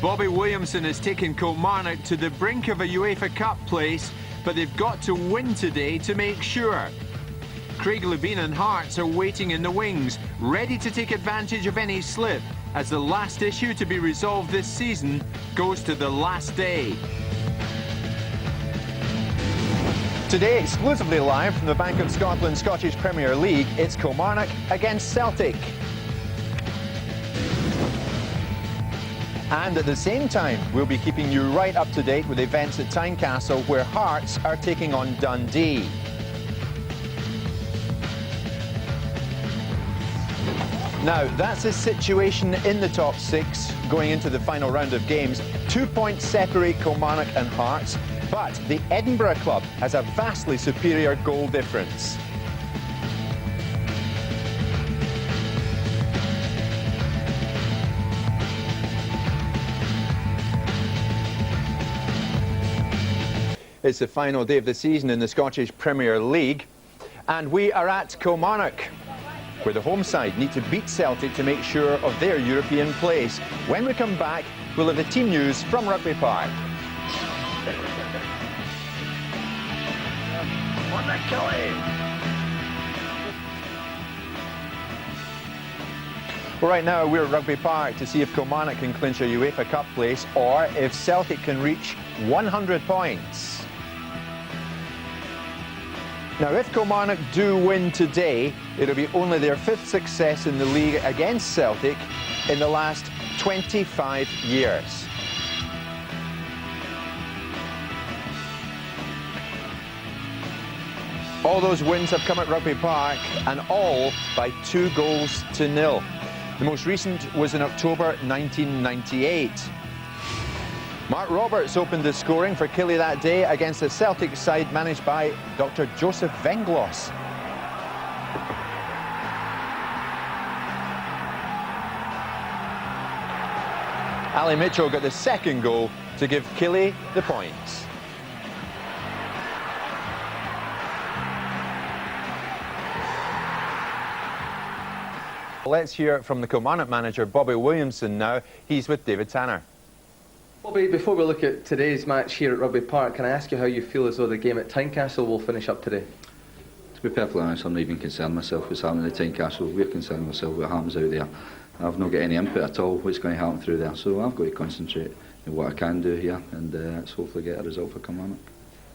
Bobby Williamson has taken Kilmarnock to the brink of a UEFA Cup place, but they've got to win today to make sure. Craig Levein and Hearts are waiting in the wings, ready to take advantage of any slip, as the last issue to be resolved this season goes to the last day. Today, exclusively live from the Bank of Scotland Scottish Premier League, it's Kilmarnock against Celtic. And at the same time, we'll be keeping you right up to date with events at Tynecastle, where Hearts are taking on Dundee. Now, that's the situation in the top six going into the final round of games. 2 points separate Kilmarnock and Hearts, but the Edinburgh club has a vastly superior goal difference. It's the final day of the season in the Scottish Premier League, and we are at Kilmarnock, where the home side need to beat Celtic to make sure of their European place. When we come back, we'll have the team news from Rugby Park. Well, right now we're at Rugby Park to see if Kilmarnock can clinch a UEFA Cup place or if Celtic can reach 100 points. Now, if Kilmarnock do win today, it'll be only their 5th success in the league against Celtic in the last 25 years. All those wins have come at Rugby Park, and all by 2-0. The most recent was in October 1998. Mark Roberts opened the scoring for Killie that day against a Celtic side managed by Dr. Joseph Venglos. Ali Mitchell got the second goal to give Killie the points. Let's hear from the Kilmarnock manager, Bobby Williamson, now. He's with David Tanner. Bobby, before we look at today's match here at Rugby Park, can I ask you how you feel as though the game at Tynecastle will finish up today? To be perfectly honest, I'm not even concerned myself what's happening at Tynecastle. We're concerned myself what happens out there. I've not got any input at all what's going to happen through there, so I've got to concentrate on what I can do here and hopefully get a result for Kilmarnock.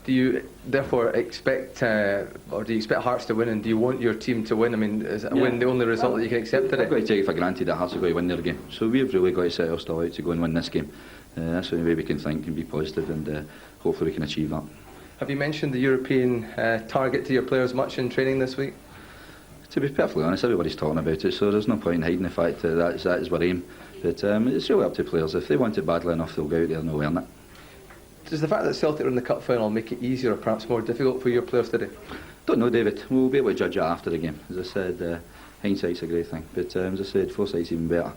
Do you therefore expect, or do you expect Hearts to win, and do you want your team to win? I mean, is a win the only result that you can accept today? I've got to take it for granted that Hearts are going to win their game, so we've really got to set our stall out to go and win this game. That's the only way we can think and be positive, and hopefully we can achieve that. Have you mentioned the European target to your players much in training this week? To be perfectly honest, everybody's talking about it, so there's no point in hiding the fact that that is our aim. But it's really up to players. If they want it badly enough, they'll go out there and they'll earn it. Does the fact that Celtic are in the cup final make it easier or perhaps more difficult for your players today? Don't know, David. We'll be able to judge it after the game. As I said, hindsight's a great thing, but as I said, foresight's even better.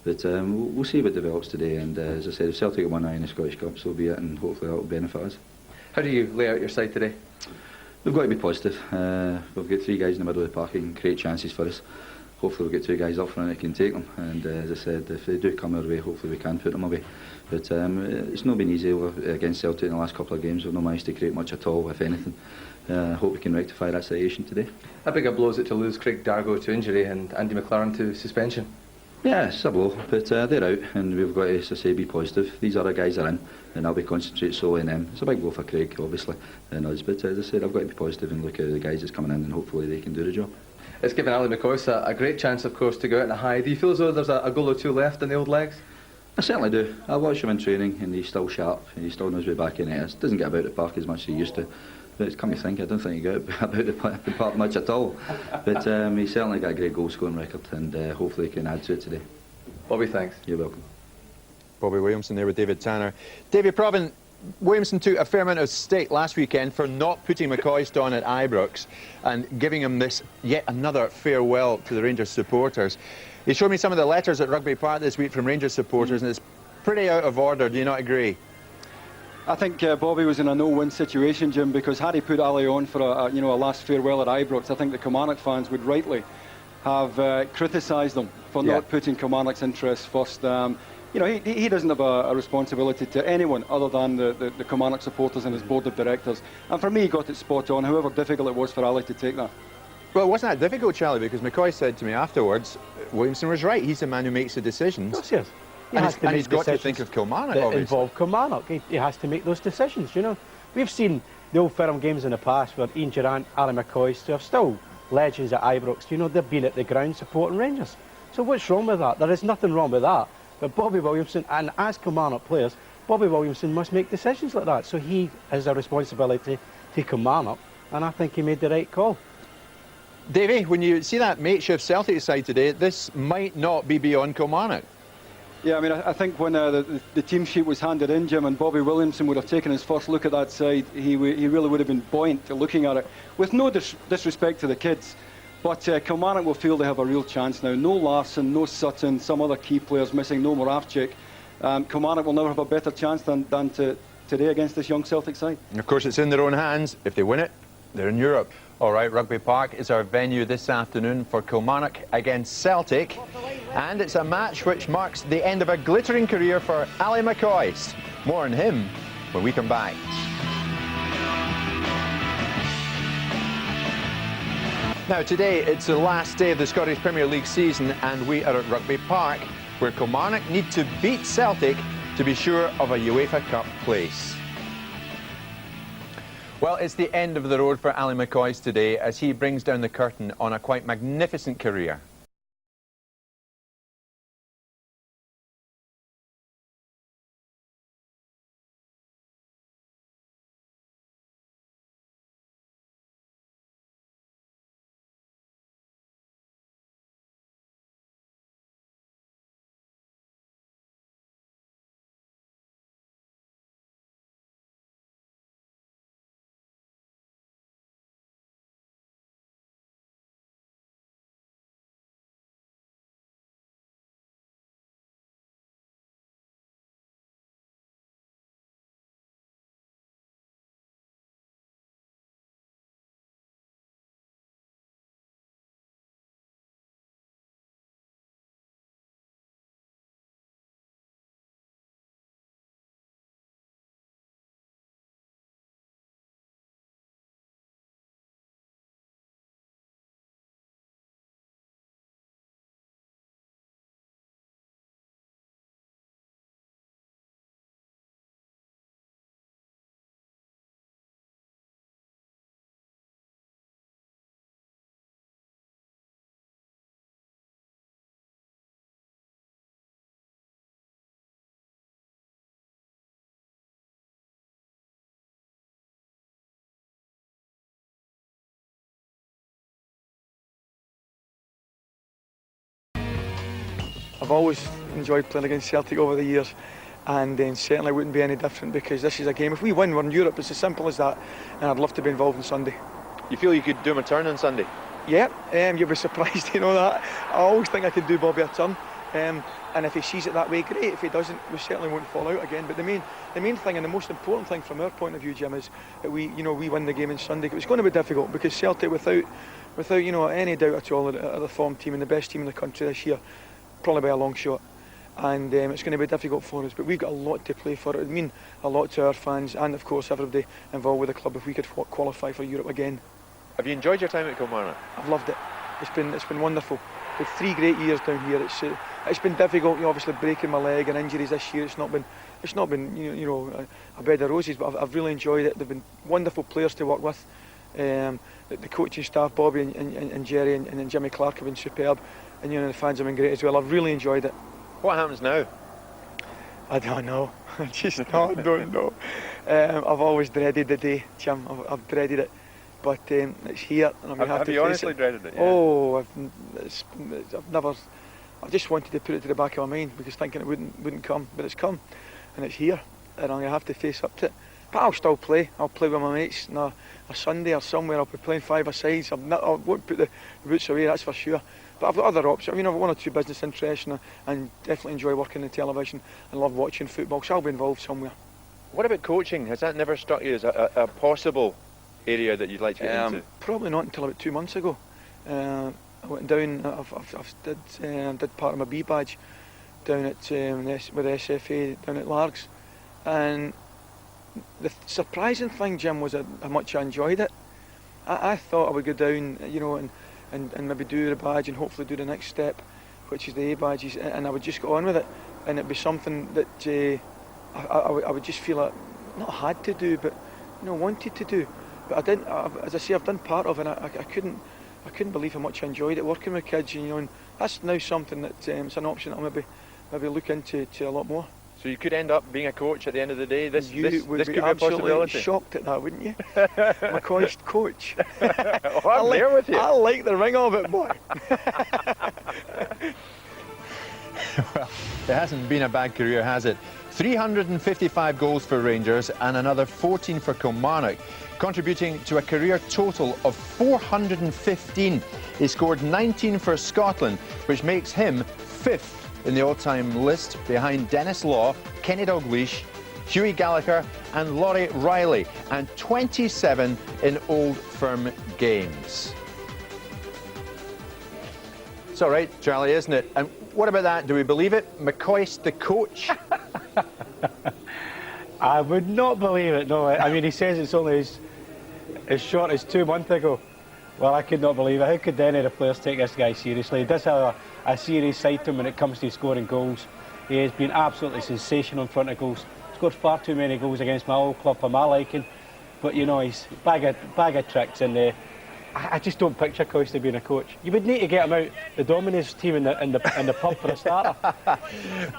But we'll see what develops today, and as I said, if Celtic won in the Scottish Cup, so be it, and hopefully that will benefit us. How do you lay out your side today? We've got to be positive. We've got 3 guys in the middle of the park and create chances for us. Hopefully we've got 2 guys up front that can take them, and as I said, if they do come our way, hopefully we can put them away. But it's not been easy against Celtic in the last couple of games. We've not managed to create much at all, if anything. I hope we can rectify that situation today. How big a blow is it to lose Craig Dargo to injury and Andy McLaren to suspension? Yeah, it's a blow, but they're out, and we've got to, as I say, be positive. These other guys are in, and I'll be concentrating solely on them. It's a big blow for Craig, obviously, and us, but as I said, I've got to be positive and look at the guys that's coming in, and hopefully they can do the job. It's given Ali McCoist a great chance, of course, to go out in a high. Do you feel as though there's a goal or 2 left in the old legs? I certainly do. I watch him in training, and he's still sharp, and he still knows where back in it is. Doesn't get about the park as much as he used to. But come to think, I don't think he got about the park much at all. But he's certainly got a great goal scoring record, and hopefully he can add to it today. Bobby, thanks. You're welcome. Bobby Williamson there with David Tanner. David Provan, Williamson took a fair amount of stick last weekend for not putting McCoist on at Ibrox and giving him this yet another farewell to the Rangers supporters. He showed me some of the letters at Rugby Park this week from Rangers supporters, and it's pretty out of order. Do you not agree? I think Bobby was in a no-win situation, Jim, because had he put Ali on for a last farewell at Ibrox, I think the Kilmarnock fans would rightly have criticised them for not putting Kilmarnock's interests first. you know, he doesn't have a responsibility to anyone other than the Kilmarnock supporters and his board of directors. And for me, he got it spot on, however difficult it was for Ali to take that. Well, it wasn't that difficult, Charlie, because McCoist said to me afterwards, Williamson was right. He's the man who makes the decisions. Of course he is. And he's got to think of Kilmarnock, that obviously. involve Kilmarnock. He has to make those decisions, you know. We've seen the Old Firm games in the past where Ian Durrant, Ali McCoist, who are still legends at Ibrox, you know, they've been at the ground supporting Rangers. So what's wrong with that? There is nothing wrong with that. But Bobby Williamson, and as Kilmarnock players, Bobby Williamson must make decisions like that. So he has a responsibility to Kilmarnock, and I think he made the right call. Davey, when you see that makeshift Celtic side today, this might not be beyond Kilmarnock. Yeah, I mean, I think when the team sheet was handed in, Jim, and Bobby Williamson would have taken his first look at that side, he really would have been buoyant to looking at it. With no disrespect to the kids, but Kilmarnock will feel they have a real chance now. No Larsson, no Sutton, some other key players missing, no Moravcik. Kilmarnock will never have a better chance than today against this young Celtic side. And of course, it's in their own hands. If they win it, they're in Europe. All right, Rugby Park is our venue this afternoon for Kilmarnock against Celtic. And it's a match which marks the end of a glittering career for Ali McCoist. More on him when we come back. Now today, it's the last day of the Scottish Premier League season and we are at Rugby Park, where Kilmarnock need to beat Celtic to be sure of a UEFA Cup place. Well, it's the end of the road for Ali McCoist today as he brings down the curtain on a quite magnificent career. I've always enjoyed playing against Celtic over the years, and certainly wouldn't be any different because this is a game. If we win, we're in Europe. It's as simple as that, and I'd love to be involved on Sunday. You feel you could do him a turn on Sunday? Yeah, you'll be surprised, you know that. I always think I could do Bobby a turn, and if he sees it that way, great. If he doesn't, we certainly won't fall out again. But the main thing and the most important thing from our point of view, Jim, is that we win the game on Sunday. It's going to be difficult because Celtic, without any doubt at all, are the form team and the best team in the country this year, probably by a long shot. And it's going to be difficult for us, but we've got a lot to play for. It would mean a lot to our fans and, of course, everybody involved with the club if we could qualify for Europe again. Have you enjoyed your time at Kilmarnock? I've loved it. It's been wonderful. We've 3 great years down here. It's been difficult, obviously breaking my leg and injuries this year. It's not been a bed of roses, but I've really enjoyed it. They've been wonderful players to work with. The coaching staff, Bobby and Jerry and Jimmy Clark, have been superb, and the fans have been great as well. I've really enjoyed it. What happens now? I don't know. I don't know. I've always dreaded the day, Jim. I've dreaded it, but it's here, and I'm going to have to face it. Have you honestly dreaded it? Yeah. Oh, I've just wanted to put it to the back of my mind because thinking it wouldn't come, but it's come, and it's here, and I'm going to have to face up to it. But I'll still play. I'll play with my mates on a Sunday or somewhere. I'll be playing 5-a-sides. I won't put the boots away, that's for sure. But I've got other options. I've got 1 or 2 business interests, and definitely enjoy working in television and love watching football, so I'll be involved somewhere. What about coaching? Has that never struck you as a possible area that you'd like to get into? Probably not until about 2 months ago. I went down. I did part of my B badge down at with SFA down at Largs, and the surprising thing, Jim, was how much I enjoyed it. I thought I would go down, you know, and maybe do the badge and hopefully do the next step, which is the A badges, and I would just go on with it, and it'd be something that I would just feel like not had to do, but you know, wanted to do. But I didn't. As I say, I've done part of it. And I couldn't believe how much I enjoyed it working with kids. You know, and that's now something that it's an option that I'll maybe look into a lot more. So you could end up being a coach at the end of the day. This Would could be be a absolutely possibility. shocked at that, wouldn't you? McCoist coach. Oh, I'm there with you. I like the ring of it, boy. Well, it hasn't been a bad career, has it? 355 goals for Rangers and another 14 for Kilmarnock, contributing to a career total of 415. He scored 19 for Scotland, which makes him 5th in the all-time list, behind Dennis Law, Kenny Dalglish, Hughie Gallagher and Laurie Riley, and 27 in Old Firm games. It's all right, Charlie, isn't it? And what about that? Do we believe it? McCoist, the coach? I would not believe it, no. I mean, he says it's only as short as 2 months ago. Well, I could not believe it. How could any of the players take this guy seriously? He does have a serious side to him when it comes to scoring goals. He has been absolutely sensational in front of goals. Scored far too many goals against my old club for my liking. But, you know, he's bag of tricks, and I just don't picture Coista being a coach. You would need to get him out the Dominos team in the pub for a starter.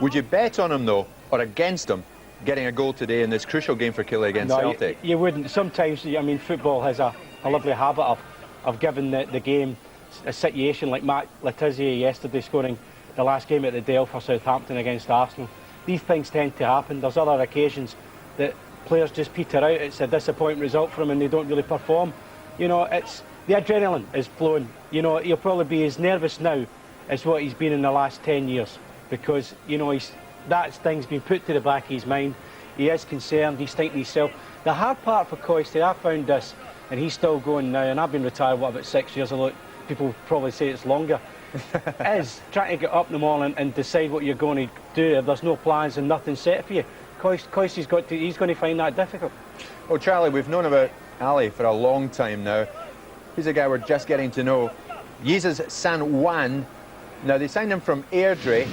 Would you bet on him, though, or against him, getting a goal today in this crucial game for Killie against Celtic? You wouldn't. Sometimes, I mean, football has a lovely habit of giving the game a situation, like Matt Letizia yesterday scoring the last game at the Dale for Southampton against Arsenal. These things tend to happen. There's other occasions that players just peter out. It's a disappointing result for them and they don't really perform. You know, it's the adrenaline is flowing. You know, he'll probably be as nervous now as what he's been in the last 10 years because, you know, that thing's been put to the back of his mind. He is concerned, he's thinking to himself. The hard part for Coiste, I found this, and he's still going now, and I've been retired, about 6 years, although people probably say it's longer, is trying to get up in the morning and decide what you're going to do if there's no plans and nothing set for you. Coiste, he's going to find that difficult. Well, Charlie, we've known about Ali for a long time now. He's a guy we're just getting to know. Jesus Sanjuan. Now, they signed him from Airdrie.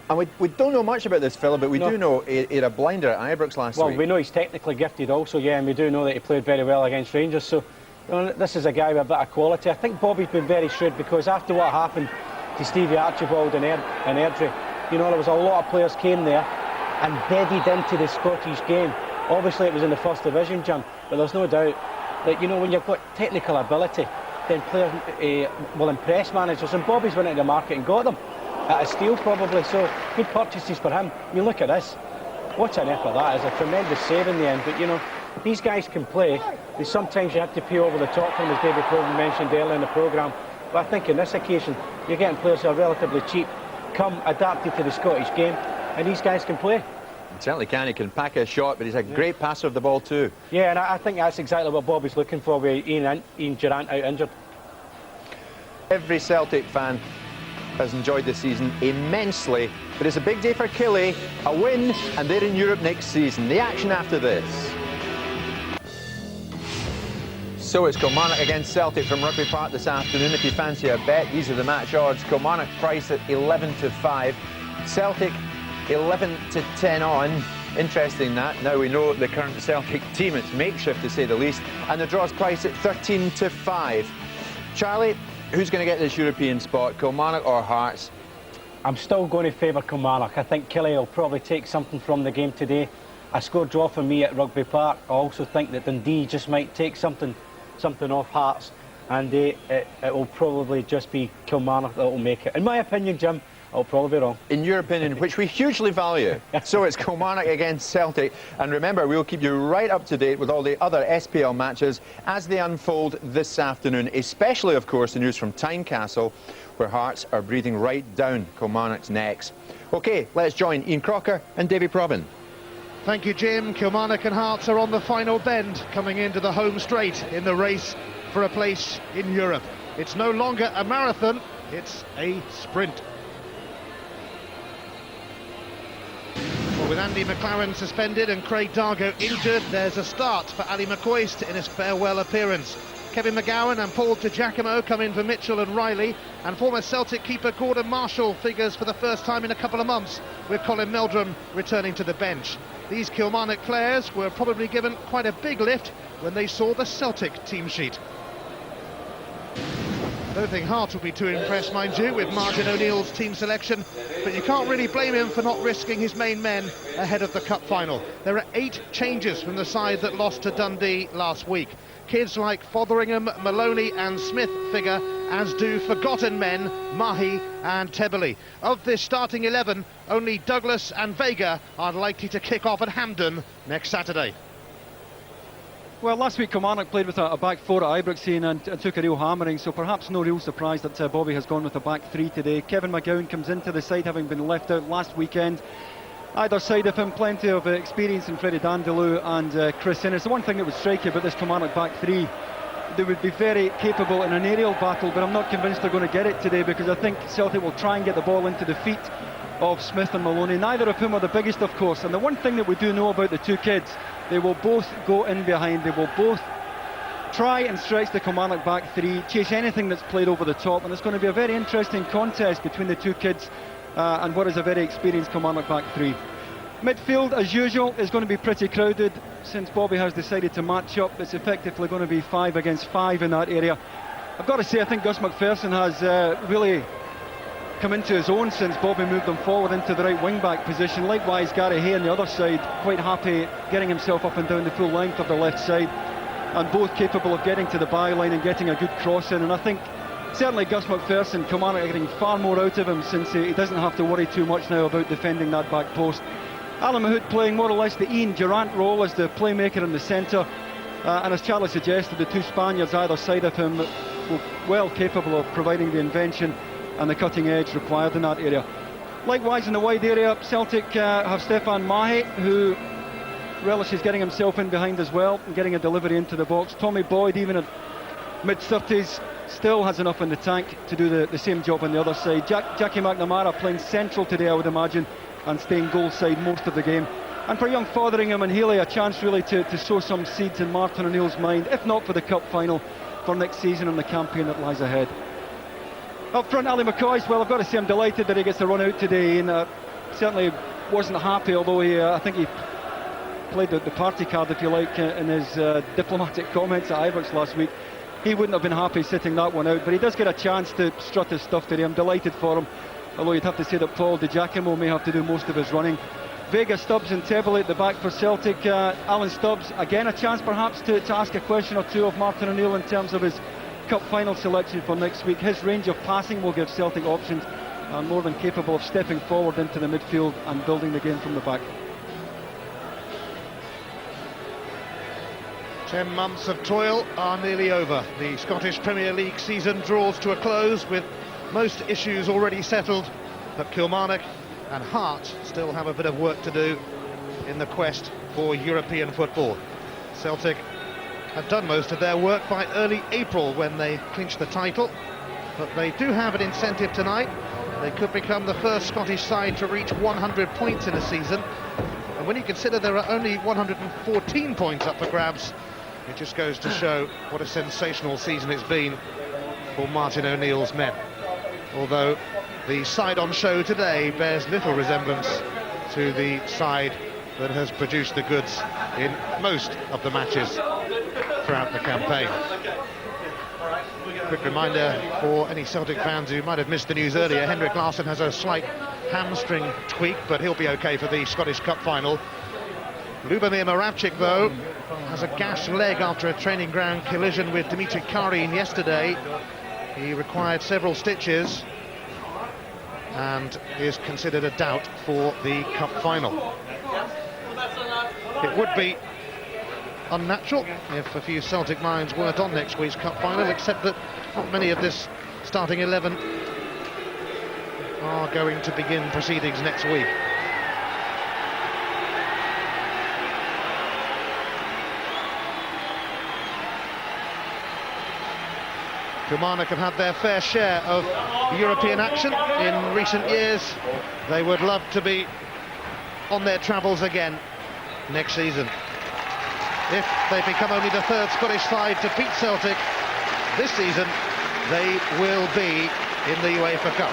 And we don't know much about this fella, but we do know he had a blinder at Ibrox last week. Well, we know he's technically gifted also, yeah, and we do know that he played very well against Rangers. So, you know, this is a guy with a bit of quality. I think Bobby's been very shrewd because after what happened to Stevie Archibald in Airdrie, you know, there was a lot of players came there and bedded into the Scottish game. Obviously, it was in the First Division, Jim, but there's no doubt that, you know, when you've got technical ability, then players will impress managers, and Bobby's went into the market and got them at a steal probably, so good purchases for him. I mean, look at this. What an effort that is, a tremendous save in the end, but you know, these guys can play. Sometimes you have to pay over the top for them, as David Provan mentioned earlier in the programme, but I think in this occasion, you're getting players who are relatively cheap, come adapted to the Scottish game, and these guys can play. He certainly can. He can pack a shot, but he's a great passer of the ball too. Yeah, and I think that's exactly what Bobby's looking for with Ian Durrant out injured. Every Celtic fan has enjoyed this season immensely, but it's a big day for Killie, a win, and they're in Europe next season. The action after this. So it's Kilmarnock against Celtic from Rugby Park this afternoon. If you fancy a bet, these are the match odds. Kilmarnock price at 11-5, Celtic 11-10 on. Interesting that. Now we know the current Celtic team, it's makeshift to say the least, and the draw's price at 13-5. Charlie, who's going to get this European spot, Kilmarnock or Hearts? I'm still going to favour Kilmarnock. I think Killie will probably take something from the game today. A score draw for me at Rugby Park. I also think that Dundee just might take something off Hearts, and it will probably just be Kilmarnock that will make it. In my opinion, Jim, I'll probably be wrong. In your opinion, which we hugely value. So it's Kilmarnock against Celtic. And remember, we'll keep you right up to date with all the other SPL matches as they unfold this afternoon, especially, of course, the news from Tynecastle, where Hearts are breathing right down Kilmarnock's necks. OK, let's join Ian Crocker and Davy Provan. Thank you, Jim. Kilmarnock and Hearts are on the final bend, coming into the home straight in the race for a place in Europe. It's no longer a marathon, it's a sprint. With Andy McLaren suspended and Craig Dargo injured, there's a start for Ali McCoist in his farewell appearance. Kevin McGowne and Paul Giacomo come in for Mitchell and Reilly, and former Celtic keeper Gordon Marshall figures for the first time in a couple of months, with Colin Meldrum returning to the bench. These Kilmarnock players were probably given quite a big lift when they saw the Celtic team sheet. I don't think Hart will be too impressed, mind you, with Martin O'Neill's team selection, but you can't really blame him for not risking his main men ahead of the cup final. There are 8 changes from the side that lost to Dundee last week. Kids like Fotheringham, Maloney and Smith figure, as do forgotten men Mahi and Tebbely. Of this starting 11, only Douglas and Vega are likely to kick off at Hampden next Saturday. Well, last week Kilmarnock played with a back 4 at Ibrox and took a real hammering, so perhaps no real surprise that Bobby has gone with a back 3 today. Kevin McGowne comes into the side having been left out last weekend. Either side of him, plenty of experience in Freddie Dindeleux and Chris Innes. The one thing that would strike you about this Kilmarnock back 3, they would be very capable in an aerial battle, but I'm not convinced they're going to get it today, because I think Celtic will try and get the ball into the feet of Smith and Maloney, neither of whom are the biggest, of course. And the one thing that we do know about the two kids, they will both go in behind, they will both try and stretch the Kilmarnock back 3, chase anything that's played over the top, and it's going to be a very interesting contest between the two kids and what is a very experienced Kilmarnock back 3. Midfield, as usual, is going to be pretty crowded. Since Bobby has decided to match up, it's effectively going to be 5 against 5 in that area. I've got to say, I think Gus MacPherson has really come into his own since Bobby moved him forward into the right wing-back position. Likewise, Gary Hay on the other side, quite happy getting himself up and down the full length of the left side, and both capable of getting to the byline and getting a good cross in. And I think certainly Gus MacPherson, Kilmarnock are getting far more out of him, since he doesn't have to worry too much now about defending that back post. Alan Mahood playing more or less the Ian Durrant role as the playmaker in the centre, and as Charlie suggested, the two Spaniards either side of him were well capable of providing the invention and the cutting edge required in that area. Likewise, in the wide area, Celtic have Stefan Mahe, who relishes getting himself in behind as well and getting a delivery into the box. Tommy Boyd, even at mid-30s, still has enough in the tank to do the same job on the other side. Jackie McNamara playing central today, I would imagine, and staying goal side most of the game. And for young Fotheringham and Healy, a chance really to sow some seeds in Martin O'Neill's mind, if not for the cup final, for next season and the campaign that lies ahead. Up front, Ali McCoist, well, I've got to say I'm delighted that he gets to run out today, and certainly wasn't happy, although I think he played the party card, if you like, in his diplomatic comments at Ibrox last week. He wouldn't have been happy sitting that one out, but he does get a chance to strut his stuff today. I'm delighted for him, although you'd have to say that Paul Giacomo may have to do most of his running. Vega, Stubbs and Tebbely at the back for Celtic. Alan Stubbs, again a chance perhaps to ask a question or two of Martin O'Neill in terms of his cup final selection for next week. His range of passing will give Celtic options, and more than capable of stepping forward into the midfield and building the game from the back. 10 months of toil are nearly over. The Scottish Premier League season draws to a close, with most issues already settled, but Kilmarnock and Hart still have a bit of work to do in the quest for European football. Celtic had done most of their work by early April when they clinched the title, but they do have an incentive tonight. They could become the first Scottish side to reach 100 points in a season, and when you consider there are only 114 points up for grabs, it just goes to show what a sensational season it's been for Martin O'Neill's men. Although the side on show today bears little resemblance to the side that has produced the goods in most of the matches throughout the campaign. Quick reminder for any Celtic fans who might have missed the news earlier, Henrik Larsson has a slight hamstring tweak, but he'll be okay for the Scottish Cup final. Lubomir Moravcik, though, has a gashed leg after a training ground collision with Dimitri Karin yesterday. He required several stitches and is considered a doubt for the cup final. It would be unnatural if a few Celtic minds weren't on next week's cup final, except that not many of this starting 11 are going to begin proceedings next week. Kilmarnock have had their fair share of European action in recent years. They would love to be on their travels again next season. If they become only the third Scottish side to beat Celtic this season, they will be in the UEFA Cup.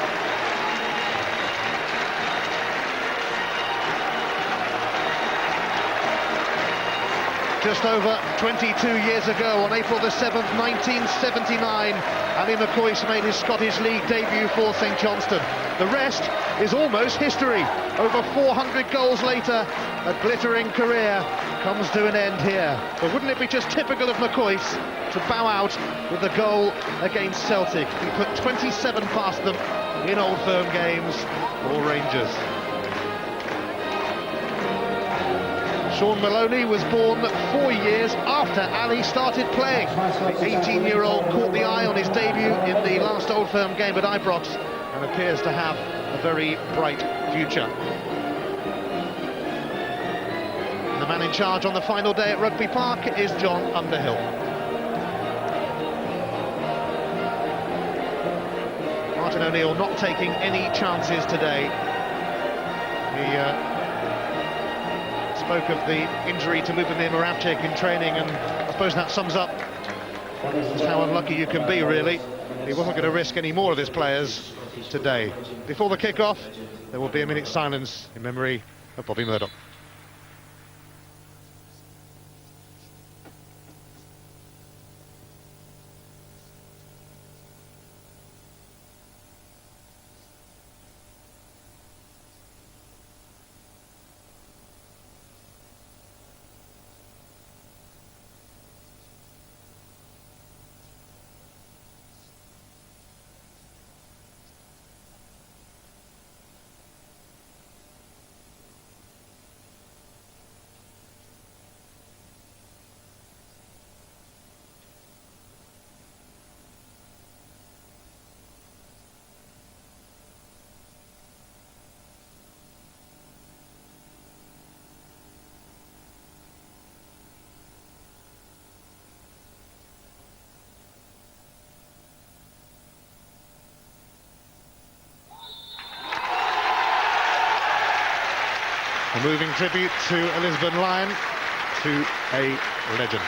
Just over 22 years ago, on April the 7th, 1979, Ali McCoist made his Scottish League debut for St Johnstone. The rest is almost history. Over 400 goals later, a glittering career comes to an end here. But wouldn't it be just typical of McCoist to bow out with the goal against Celtic? He put 27 past them in Old Firm games for Rangers. Sean Maloney was born 4 years after Ali started playing. The 18-year-old caught the eye on his debut in the last Old Firm game at Ibrox and appears to have a very bright future. And the man in charge on the final day at Rugby Park is John Underhill. Martin O'Neill not taking any chances today. He spoke of the injury to Lubomir Moravcik in training, and I suppose that sums up just how unlucky you can be, really. He wasn't going to risk any more of his players today. Before the kick-off, there will be a minute's silence in memory of Bobby Murdoch. A moving tribute to a Lisbon Lion, to a legend.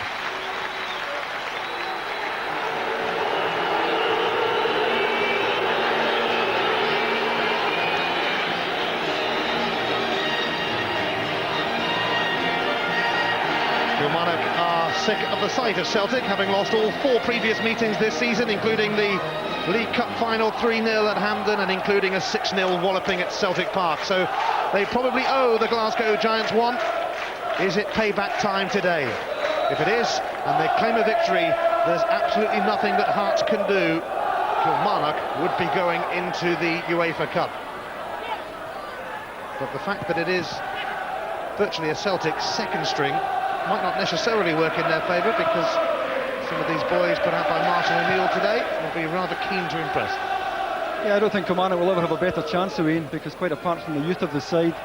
Kilmarnock are sick of the sight of Celtic, having lost all 4 previous meetings this season, including the League Cup final 3-0 at Hampden and including a 6-0 walloping at Celtic Park. So they probably owe the Glasgow Giants one. Is it payback time today? If it is, and they claim a victory, there's absolutely nothing that Hearts can do. Kilmarnock would be going into the UEFA Cup. But the fact that it is virtually a Celtic second string might not necessarily work in their favour, because some of these boys put out by Martin O'Neill today will be rather keen to impress. Yeah, I don't think Kilmarnock will ever have a better chance of winning, because quite apart from the youth of the side,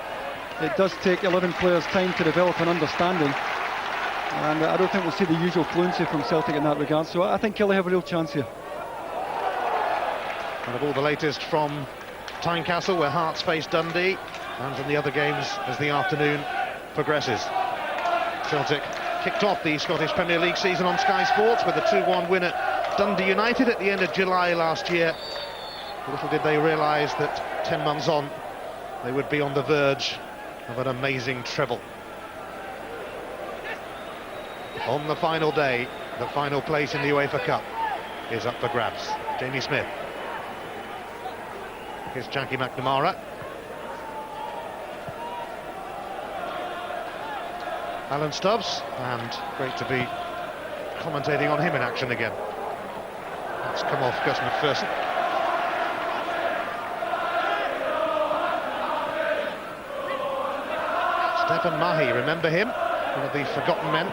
it does take 11 players time to develop an understanding, and I don't think we'll see the usual fluency from Celtic in that regard, so I think Killie have a real chance here. And of all the latest from Tynecastle, where Hearts face Dundee, and from the other games as the afternoon progresses. Celtic kicked off the Scottish Premier League season on Sky Sports with a 2-1 win at Dundee United at the end of July last year. Little did they realise that 10 months on, they would be on the verge of an amazing treble. On the final day, the final place in the UEFA Cup is up for grabs. Jamie Smith. Here's Jackie McNamara. Alan Stubbs, and great to be commentating on him in action again. That's come off Gus MacPherson. Stefan Mahi, remember him? One of the forgotten men.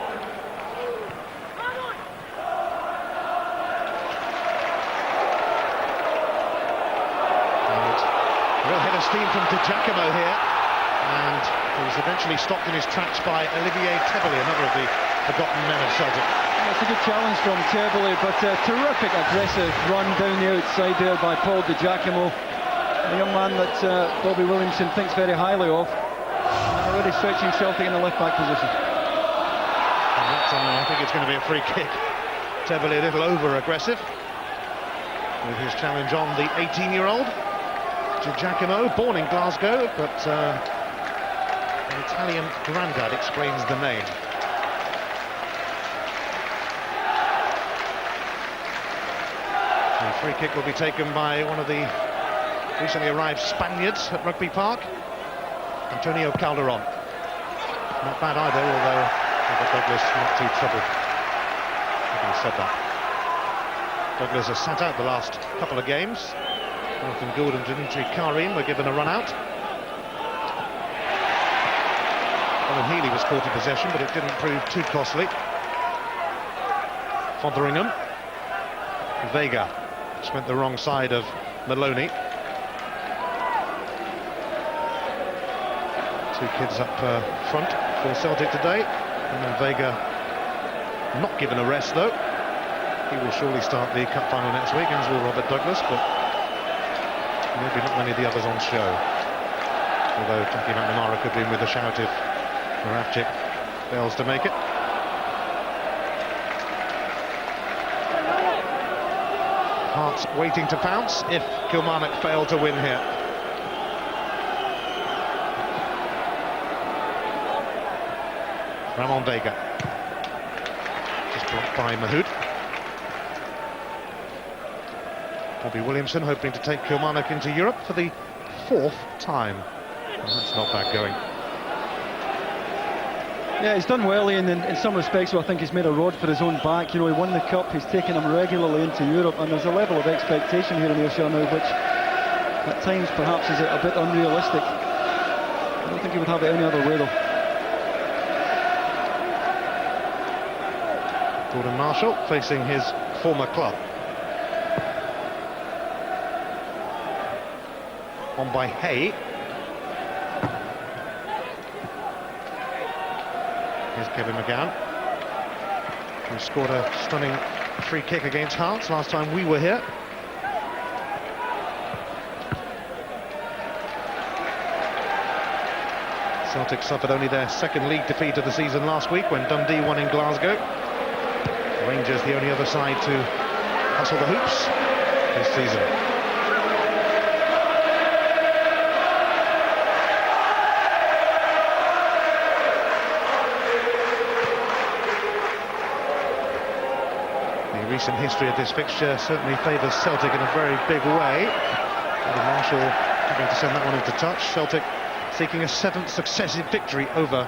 And a real head of steam from Giacomo here. And he was eventually stopped in his tracks by Olivier Tebele, another of the forgotten men of Celtic. It's a good challenge from Tebele, but a terrific aggressive run down the outside there by Paul Di Giacomo, a young man that Bobby Williamson thinks very highly of. Already stretching Celtic in the left-back position. And that time I think it's going to be a free kick. Tebele a little over-aggressive with his challenge on the 18-year-old. Giacomo, born in Glasgow, but an Italian granddad explains the name. The free kick will be taken by one of the recently arrived Spaniards at Rugby Park, Antonio Calderon. Not bad either, although Robert Douglas not too troubled. Having said that, Douglas has sat out the last couple of games. Jonathan Gould and Dimitri Karim were given a run out. Colin Healy was caught in possession, but it didn't prove too costly. Fotheringham. Vega just went the wrong side of Maloney. Two kids up front for Celtic today. And then Vega not given a rest though. He will surely start the cup final next week, as will Robert Douglas, but maybe not many of the others on show. Although Jackie McNamara could be in with a shout if Moravcik fails to make it. Hearts waiting to pounce if Kilmarnock fail to win here. Ramon Vega. Just blocked by Mahood. Bobby Williamson hoping to take Kilmarnock into Europe for the 4th time. And that's not bad going. Yeah, he's done well, Ian, in some respects. So I think he's made a rod for his own back. You know, he won the cup, he's taken him regularly into Europe, and there's a level of expectation here in Ayrshire now, which at times perhaps is a bit unrealistic. I don't think he would have it any other way, though. Gordon Marshall facing his former club. On by Hay. Here's Kevin McGowne, who scored a stunning free kick against Hearts last time we were here. Celtic suffered only their 2nd league defeat of the season last week when Dundee won in Glasgow. Rangers the only other side to hustle the hoops this season. The recent history of this fixture certainly favours Celtic in a very big way. And Marshall having to send that one into touch. Celtic seeking a 7th successive victory over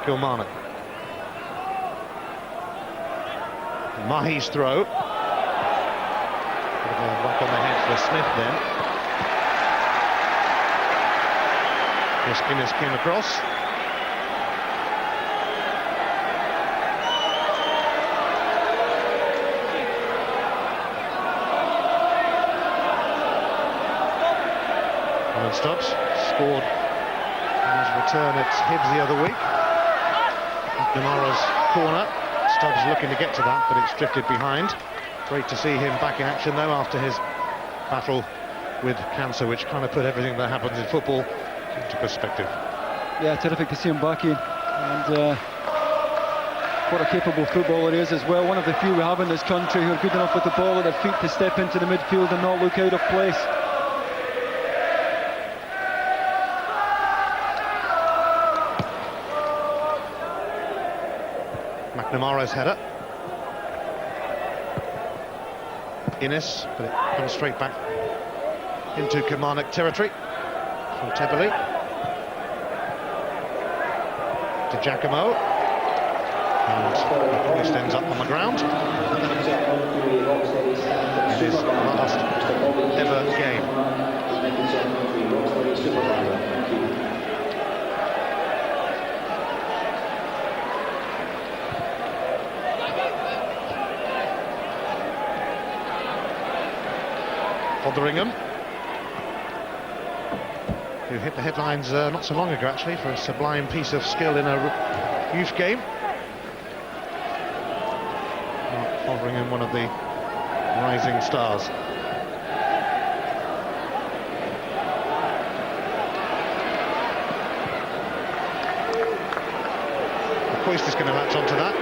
Kilmarnock. Mahi's throw. Bit of a whack on the head for Smith then. Chris Guinness came across. Alan Stubbs scored on his return at Hibs the other week. McNamara's corner. Stubbs looking to get to that, but it's drifted behind. Great to see him back in action though after his battle with cancer, which kind of put everything that happens in football into perspective. Yeah, terrific to see him back in, and what a capable footballer he is as well. One of the few we have in this country who are good enough with the ball at their feet to step into the midfield and not look out of place. McNamara's header. Innes, but it comes straight back into Kilmarnock territory from Tebele. To Giacomo. And McCoist ends up on the ground. In his last ever game. Fotheringham, who hit the headlines not so long ago actually for a sublime piece of skill in a youth game. Fotheringham, one of the rising stars. McCoist is going to latch onto that.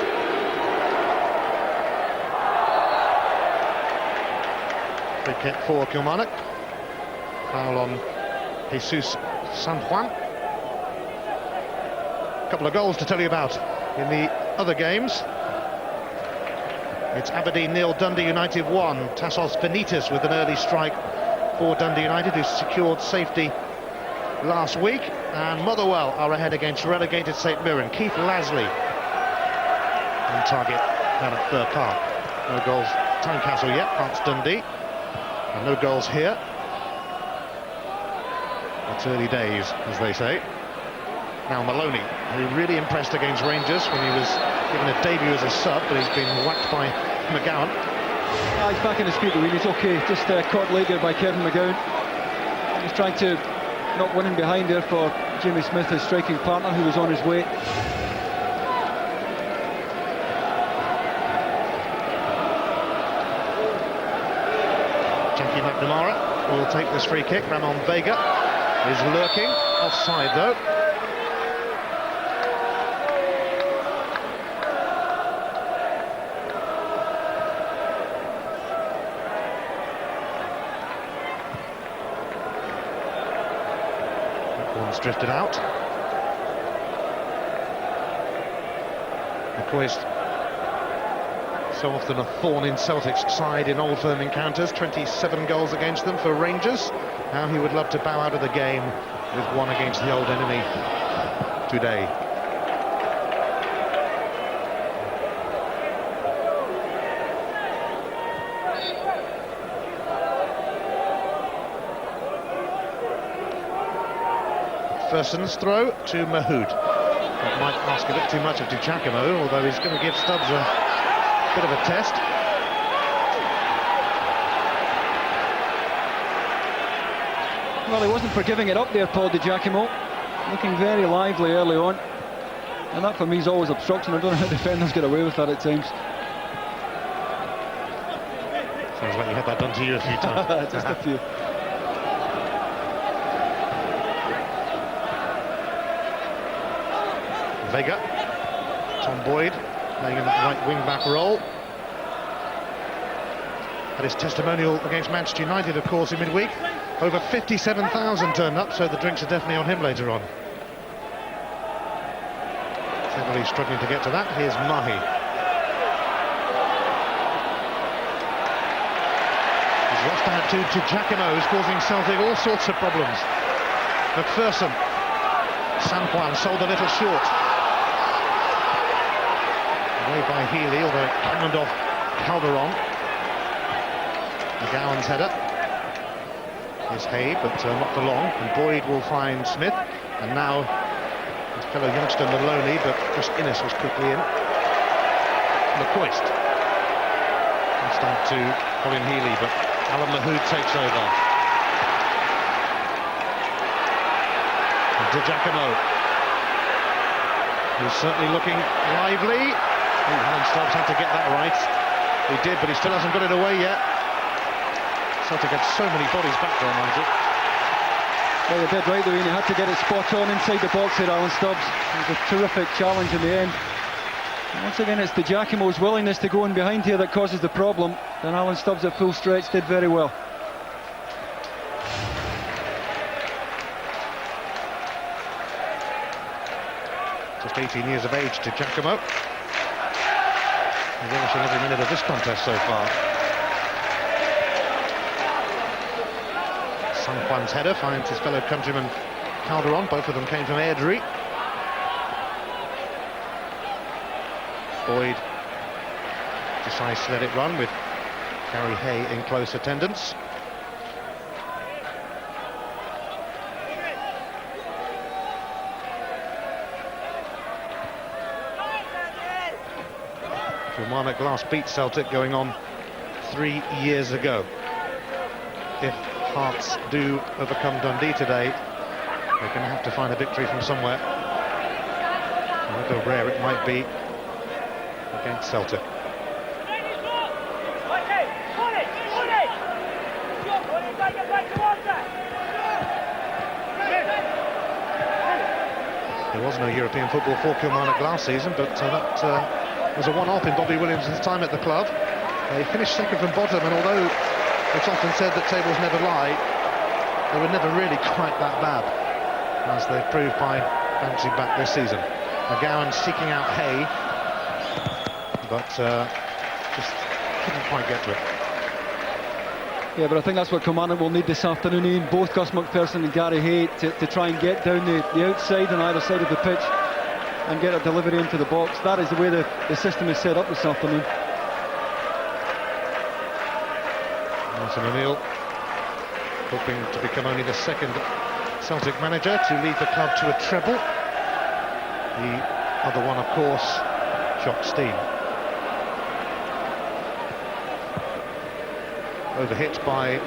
Free kick for Kilmarnock. Foul on Jesus Sanjuan. A couple of goals to tell you about in the other games. It's Aberdeen 0, Dundee United 1. Tassos Benitez with an early strike for Dundee United, who secured safety last week. And Motherwell are ahead against relegated St Mirren. Keith Lasley on target down at Fir Park. No goals Tynecastle yet, Hearts Dundee. And no goals here. It's early days, as they say. Now Maloney, who really impressed against Rangers when he was given a debut as a sub, but he's been whacked by McGowne. He's back in his feet, he's okay. Just caught late there by Kevin McGowne. He's trying to not winning behind there for Jamie Smith, his striking partner, who was on his way. Jackie McNamara will take this free kick. Ramon Vega is lurking. Offside though. One's drifted out. McCoist, so often a thorn in Celtic's side in Old Firm encounters. 27 goals against them for Rangers. Now he would love to bow out of the game with one against the old enemy today. MacPherson's throw to Mahood. That might ask a bit too much of Giacomo, although he's going to give Stubbs a bit of a test. Well, he wasn't for giving it up there, Paul Giacomo. Looking very lively early on. And that for me is always obstruction. I don't know how defenders get away with that at times. Sounds like you had that done to you a few times. Just a few. Vega, Tom Boyd playing in that right wing-back role. Had his testimonial against Manchester United, of course, in midweek. Over 57,000 turned up, so the drinks are definitely on him later on. Heavily struggling to get to that. Here's Mahi. He's lost out to Giacomo, who's causing Celtic all sorts of problems. MacPherson. Sanjuan sold a little short. Away by Healy, although it cannoned off Calderon. McGowan's header. Here's Hay, but not for long. And Boyd will find Smith. And now his fellow youngster Maloney, but Chris Innes was quickly in. McCoist. Passed out to Colin Healy, but Alan Mahood takes over. And to Giacomo, who's certainly looking lively. Alan Stubbs had to get that right. He did, but he still hasn't got it away yet. Celtic had so many bodies back there, Nigel. Well, they did right, though, and he had to get it spot on inside the box here, Alan Stubbs. It was a terrific challenge in the end. And once again, it's the Giacomo's willingness to go in behind here that causes the problem. And Alan Stubbs at full stretch did very well. Just 18 years of age to Giacomo. He's relishing every minute of this contest so far. Sanjuan's header finds his fellow countryman Calderon. Both of them came from Airdrie. Boyd decides to let it run with Gary Hay in close attendance. Kilmarnock last beat Celtic going on 3 years ago. If Hearts do overcome Dundee today, they're going to have to find a victory from somewhere. However rare it might be against Celtic. There was no European football for Kilmarnock last season, but that was a one-off in Bobby Williamson's time at the club. They finished second from bottom, and although it's often said that tables never lie, they were never really quite that bad, as they've proved by bouncing back this season. McGowne seeking out Hay, but just couldn't quite get to it. Yeah, but I think that's what Kilmarnock will need this afternoon, Ian. Both Gus MacPherson and Gary Hay to try and get down the outside on either side of the pitch and get a delivery into the box. That is the way the system is set up this afternoon. Martin O'Neill hoping to become only the second Celtic manager to lead the club to a treble. The other one, of course, Jock Stein. Overhit by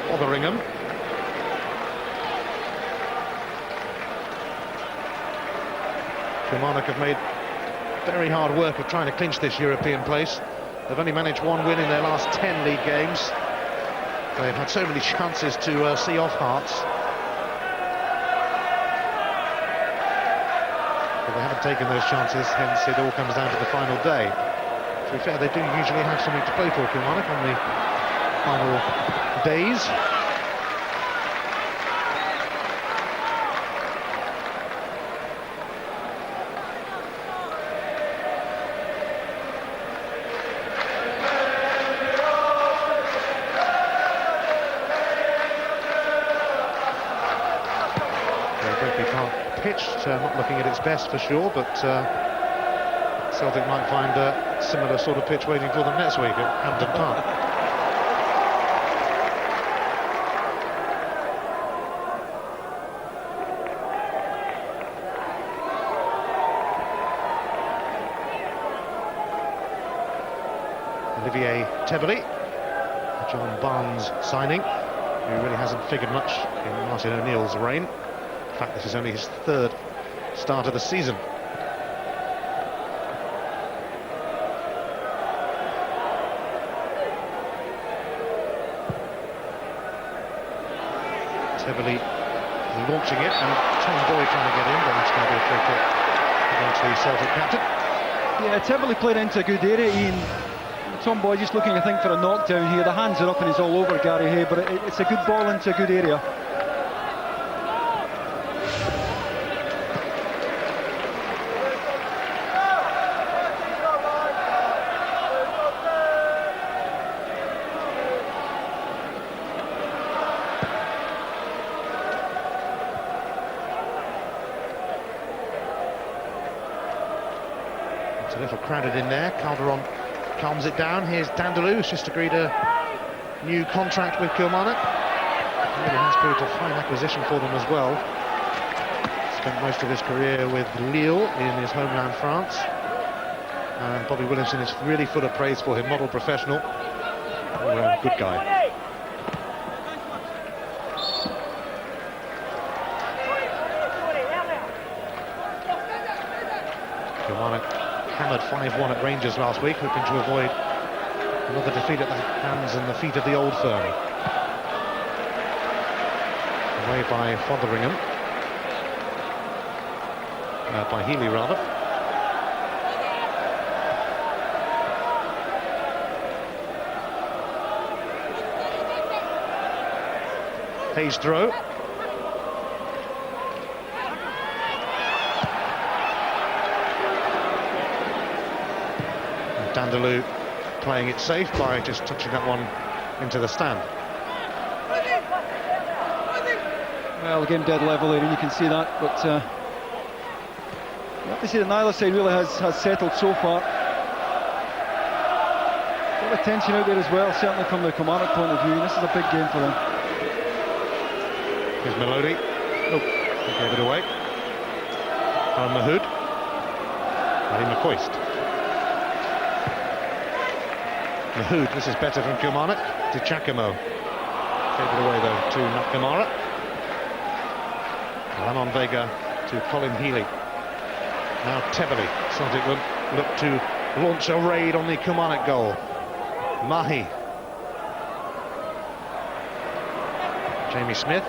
Fotheringham. Kilmarnock have made very hard work of trying to clinch this European place. They've only managed one win in their last 10 league games. They've had so many chances to see off Hearts, but they haven't taken those chances, hence it all comes down to the final day. To be fair, they do usually have something to play for, Kilmarnock, on the final days. Pitched, not looking at its best for sure, but Celtic might find a similar sort of pitch waiting for them next week at Hampden Park. Olivier Tebberley, John Barnes signing, who really hasn't figured much in Martin O'Neill's reign. In fact, this is only his third start of the season. Tebberley launching it, and Tom Boyd trying to get in, but it's going to be a free kick against the Celtic captain. Yeah, Tebberley played into a good area, Ian. Tom Boyd just looking, I think, for a knockdown here. The hands are up and he's all over Gary Hay, but it's a good ball into a good area. It's a little crowded in there. Calderon calms it down. Here's Dindeleux, who's just agreed a new contract with Kilmarnock. It really has proved a fine acquisition for them as well. Spent most of his career with Lille in his homeland, France. And Bobby Williamson is really full of praise for him, model professional. All-round good guy. Kilmarnock hammered 5-1 at Rangers last week, hoping to avoid another defeat at the hands and the feet of the old firm. Away by Fotheringham. By Healy, rather. Hayes throw. Dindeleux playing it safe by just touching that one into the stand. Well, the game dead level there, and you can see that, but you have to say that neither side really has settled so far. A lot of tension out there as well, certainly from the Kilmarnock point of view. This is a big game for them. Here's Melody. Oh, he gave it away. Mahood. McCoist. Mahood, this is better from Kilmarnock to Giacomo. Gave it away though to McNamara. Lamon Vega to Colin Healy. Now Tebberley. Celtic will look to launch a raid on the Kilmarnock goal. Mahi. Jamie Smith.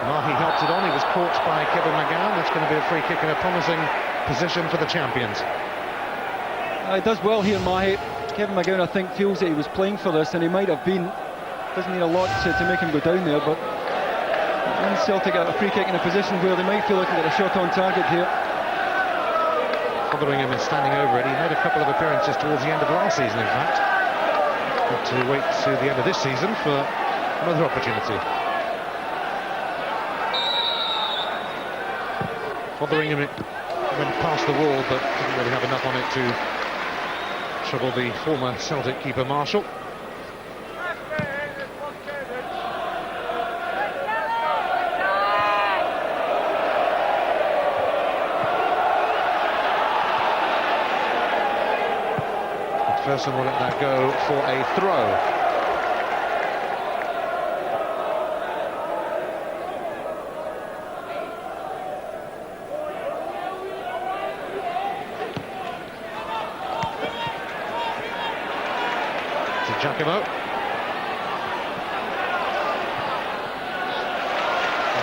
Mahi helped it on, he was caught by Kevin McGowne. That's going to be a free kick in a promising position for the champions. He does well here, Mahi. Kevin McGowne, I think, feels that he was playing for this, and he might have been. Doesn't need a lot to make him go down there, but when Celtic at a free kick in a position where they might feel like they get a shot on target here. Fotheringham is standing over it. He made a couple of appearances towards the end of last season, in fact. Got to wait to the end of this season for another opportunity. Fotheringham went past the wall, but didn't really have enough on it to trouble the former Celtic keeper Marshall. MacPherson will let that go for a throw. Giacomo.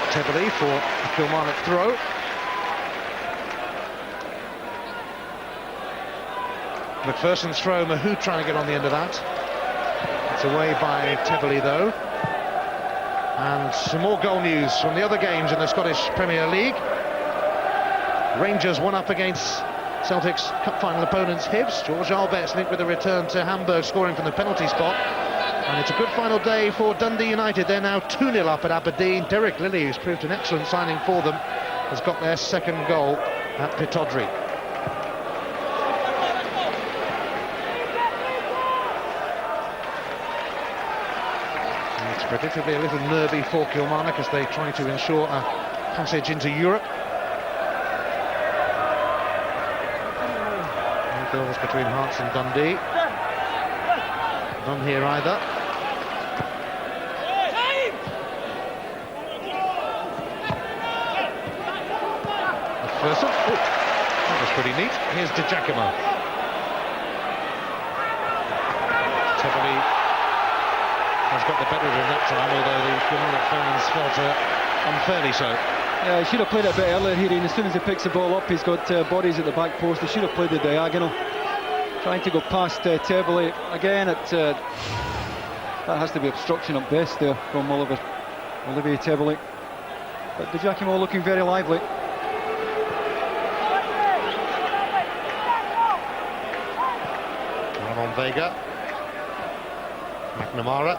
Tebele for a Kilmarnock throw. MacPherson's throw, Mahood trying to get on the end of that. It's away by Tebele though. And some more goal news from the other games in the Scottish Premier League. Rangers 1-up against Celtic's cup final opponents Hibs. George Albet's linked with a return to Hamburg, scoring from the penalty spot. And it's a good final day for Dundee United. They're now 2-0 up at Aberdeen. Derek Lilly, who's proved an excellent signing for them, has got their second goal at Pittodrie. And it's predictably a little nervy for Kilmarnock as they try to ensure a passage into Europe. Goals between Hearts and Dundee. None here either. MacPherson. Oh, that was pretty neat. Here's to Giacomo. Tebele has got the better of him that time, although the Kilmarnock fans felt unfairly so. Yeah, he should have played it a bit earlier here, and as soon as he picks the ball up, he's got bodies at the back post. He should have played the diagonal. Trying to go past Tebele. Again, that has to be obstruction at best there from Olivier Tebele. But Giacomo looking very lively. Ramon Vega. McNamara.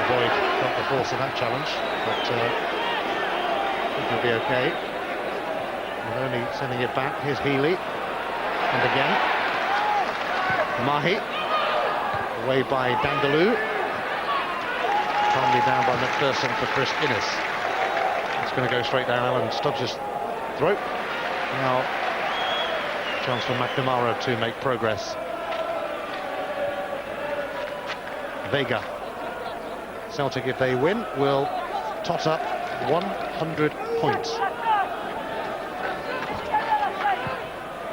Boyd got the force of that challenge, but I think he'll be okay. And only sending it back. Here's Healy, and again Mahi, away by Dindeleux, calmly down by MacPherson for Chris Innes. It's going to go straight down Alan Stubbs' throat. Now chance for McNamara to make progress. Vega. Celtic, if they win, will tot up 100 points.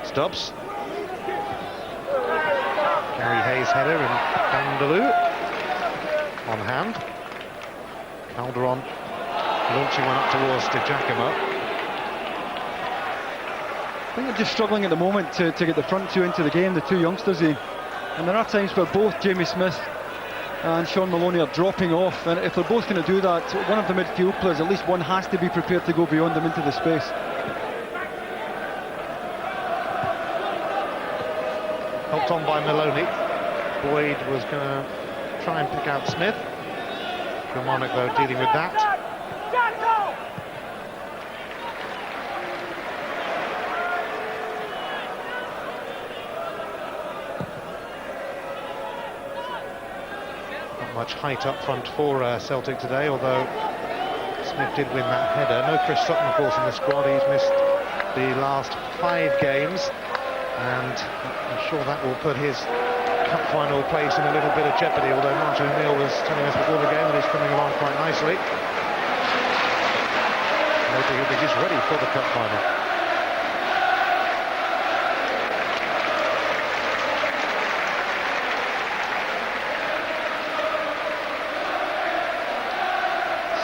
Stubbs. Gary Hayes header and Dindeleux on hand. Calderon launching one up towards Giacomo. I think they're just struggling at the moment to get the front two into the game, the two youngsters in. And there are times where both Jamie Smith and Sean Maloney are dropping off, and if they're both going to do that, one of the midfield players, at least one, has to be prepared to go beyond them into the space. Helped on by Maloney. Boyd was going to try and pick out Smith. Kilmarnock though dealing with that. Much height up front for Celtic today, although Smith did win that header. No Chris Sutton, of course, in the squad. He's missed the last 5 games, and I'm sure that will put his cup final place in a little bit of jeopardy, although Martin O'Neill was telling us before the game that he's coming along quite nicely. Maybe he'll be just ready for the cup final.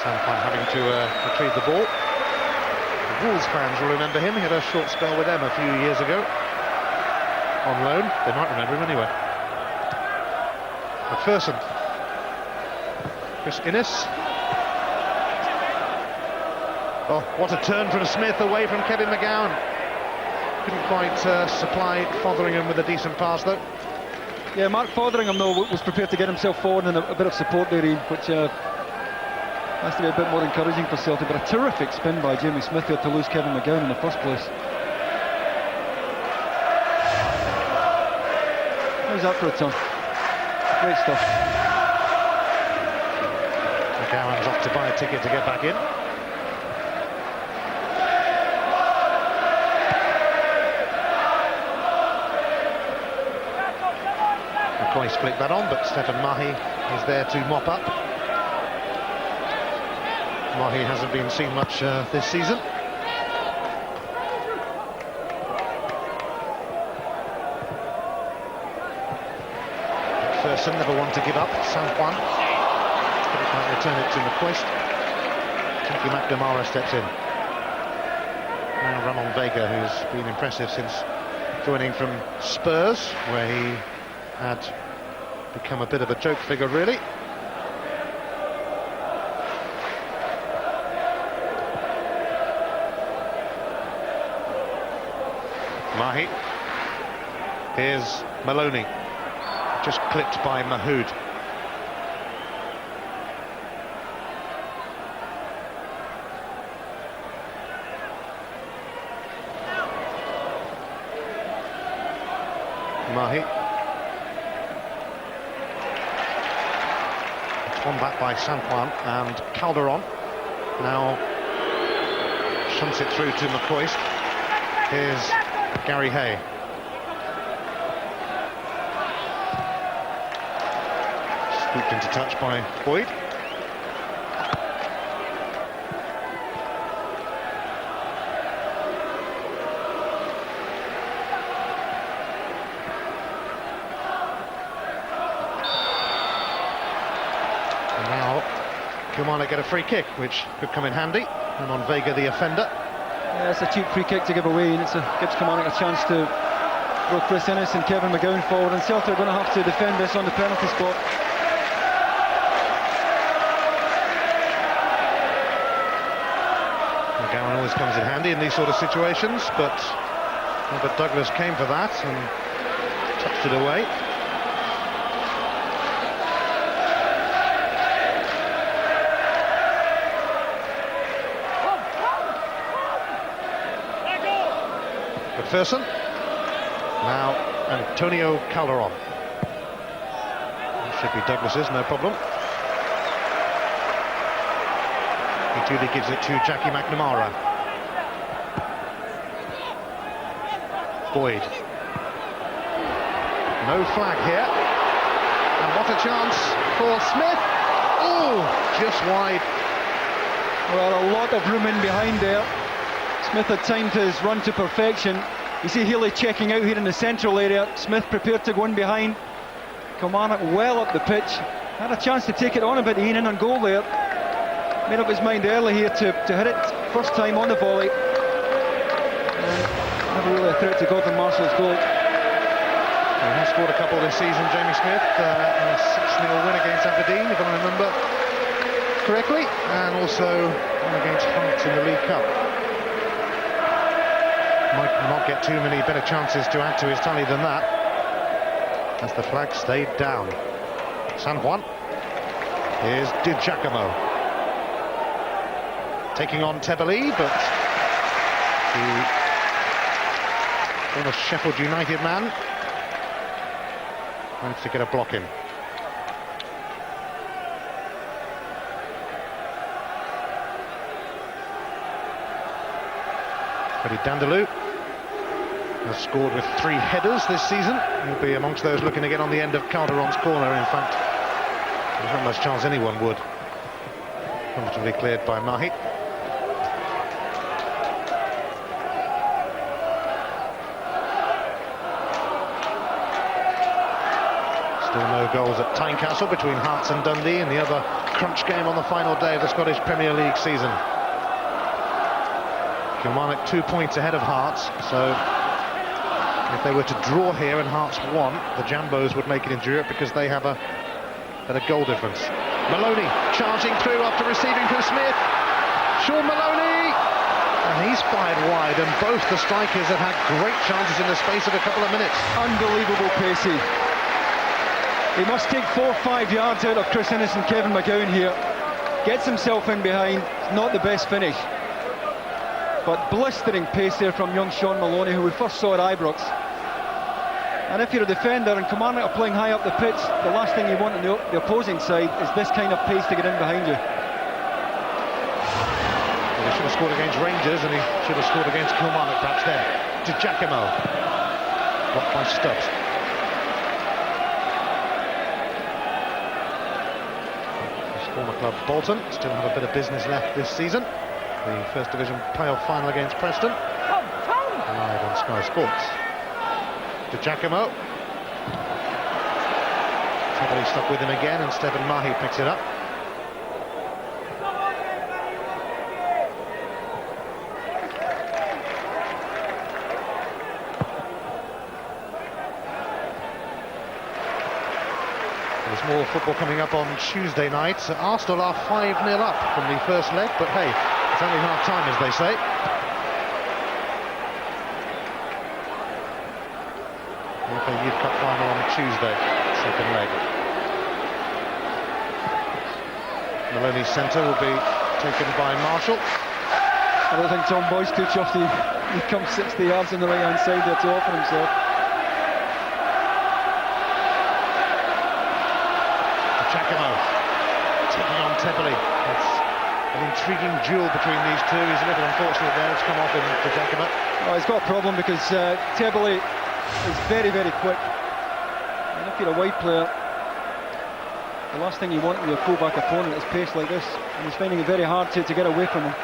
Sanjuan having to retrieve the ball. The Wolves fans will remember him. He had a short spell with them a few years ago. On loan. They might remember him anyway. MacPherson. Chris Innes. Oh, what a turn from Smith away from Kevin McGowne. Couldn't quite supply Fotheringham with a decent pass though. Yeah, Mark Fotheringham though was prepared to get himself forward and a bit of support there, which has to be a bit more encouraging for Celtic. But a terrific spin by Jamie Smith here to lose Kevin McGowne in the first place. How's that for a turn? Great stuff. McGowan's off to buy a ticket to get back in. McCoist flicked that on, but Stefan Mahi is there to mop up. Mahi hasn't been seen much this season. MacPherson never one to give up. Sanjuan couldn't quite return it to McCoist. Jackie McNamara steps in. Now Ramon Vega, who's been impressive since joining from Spurs, where he had become a bit of a joke figure, really. Mahi. Here's Maloney. Just clipped by Mahood. Mahi. It's won back by Sanjuan, and Calderon now shunts it through to McCoist. Here's Gary Hay. Scooped into touch by Boyd. And now Kilmarnock get a free kick, which could come in handy. And on Vega, the offender. Yeah, it's a cheap free kick to give away, and it gives Kilmarnock a chance to throw Chris Innes and Kevin McGowne forward, and Celtic are going to have to defend this on the penalty spot. McGowne always comes in handy in these sort of situations, but Robert Douglas came for that and touched it away. MacPherson. Now Antonio Calderon. Should be Douglas's, no problem. He duly gives it to Jackie McNamara. Boyd. No flag here. And what a chance for Smith. Oh, just wide. Well, a lot of room in behind there. Smith had timed his run to perfection. You see Healy checking out here in the central area. Smith prepared to go in behind. Kilmarnock well up the pitch. Had a chance to take it on a bit, in on goal there. Made up his mind early here to hit it. First time on the volley. Never really a threat to Gordon Marshall's goal. He has scored a couple this season, Jamie Smith. A 6-0 win against Aberdeen, if I remember correctly. And also against Hearts in the League Cup. Might not get too many better chances to add to his tally than that, as the flag stayed down. Sanjuan. Here's Giacomo. Taking on Tebeli, but the former Sheffield United man managed to get a block in. Dindeleux has scored with 3 headers this season. He'll be amongst those looking to get on the end of Calderon's corner. In fact, there's not much chance anyone would. Comfortably cleared by Mahi. Still no goals at Tynecastle between Hearts and Dundee in the other crunch game on the final day of the Scottish Premier League season. Kilmarnock 2 points ahead of Hearts, so if they were to draw here and Hearts won, the Jambos would make it in Europe because they have a better goal difference. Maloney charging through after receiving from Smith. Sean Maloney! And he's fired wide, and both the strikers have had great chances in the space of a couple of minutes. Unbelievable pacey. He must take 4 or 5 yards out of Chris Innes and Kevin McGowne here. Gets himself in behind, not the best finish. But blistering pace there from young Sean Maloney, who we first saw at Ibrox. And if you're a defender and Kilmarnock are playing high up the pitch, the last thing you want on the opposing side is this kind of pace to get in behind you. He should have scored against Rangers, and he should have scored against Kilmarnock perhaps then. To Giacomo. Blocked by Stubbs. His former club Bolton still have a bit of business left this season. The First Division playoff final against Preston. Live on Sky Sports. To Giacomo. Heavily stuck with him again, and Stephen Mahi picks it up. There's more football coming up on Tuesday night. Arsenal are 5-0 up from the first leg, but hey, it's only half time, as they say. The Youth Cup final on Tuesday, second leg. Maloney's centre will be taken by Marshall. I don't think Tom Boyce too chuffed he comes 60 yards on the right hand side there to offer himself. Giacomo taking on Tebley. It's an intriguing duel between these two. He's a little unfortunate there. It's come off him to Giacomo. Oh, he's got a problem because Tebley is very, very quick. And if you're a wide player, the last thing you want with your full-back opponent is pace like this. And he's finding it very hard to get away from him.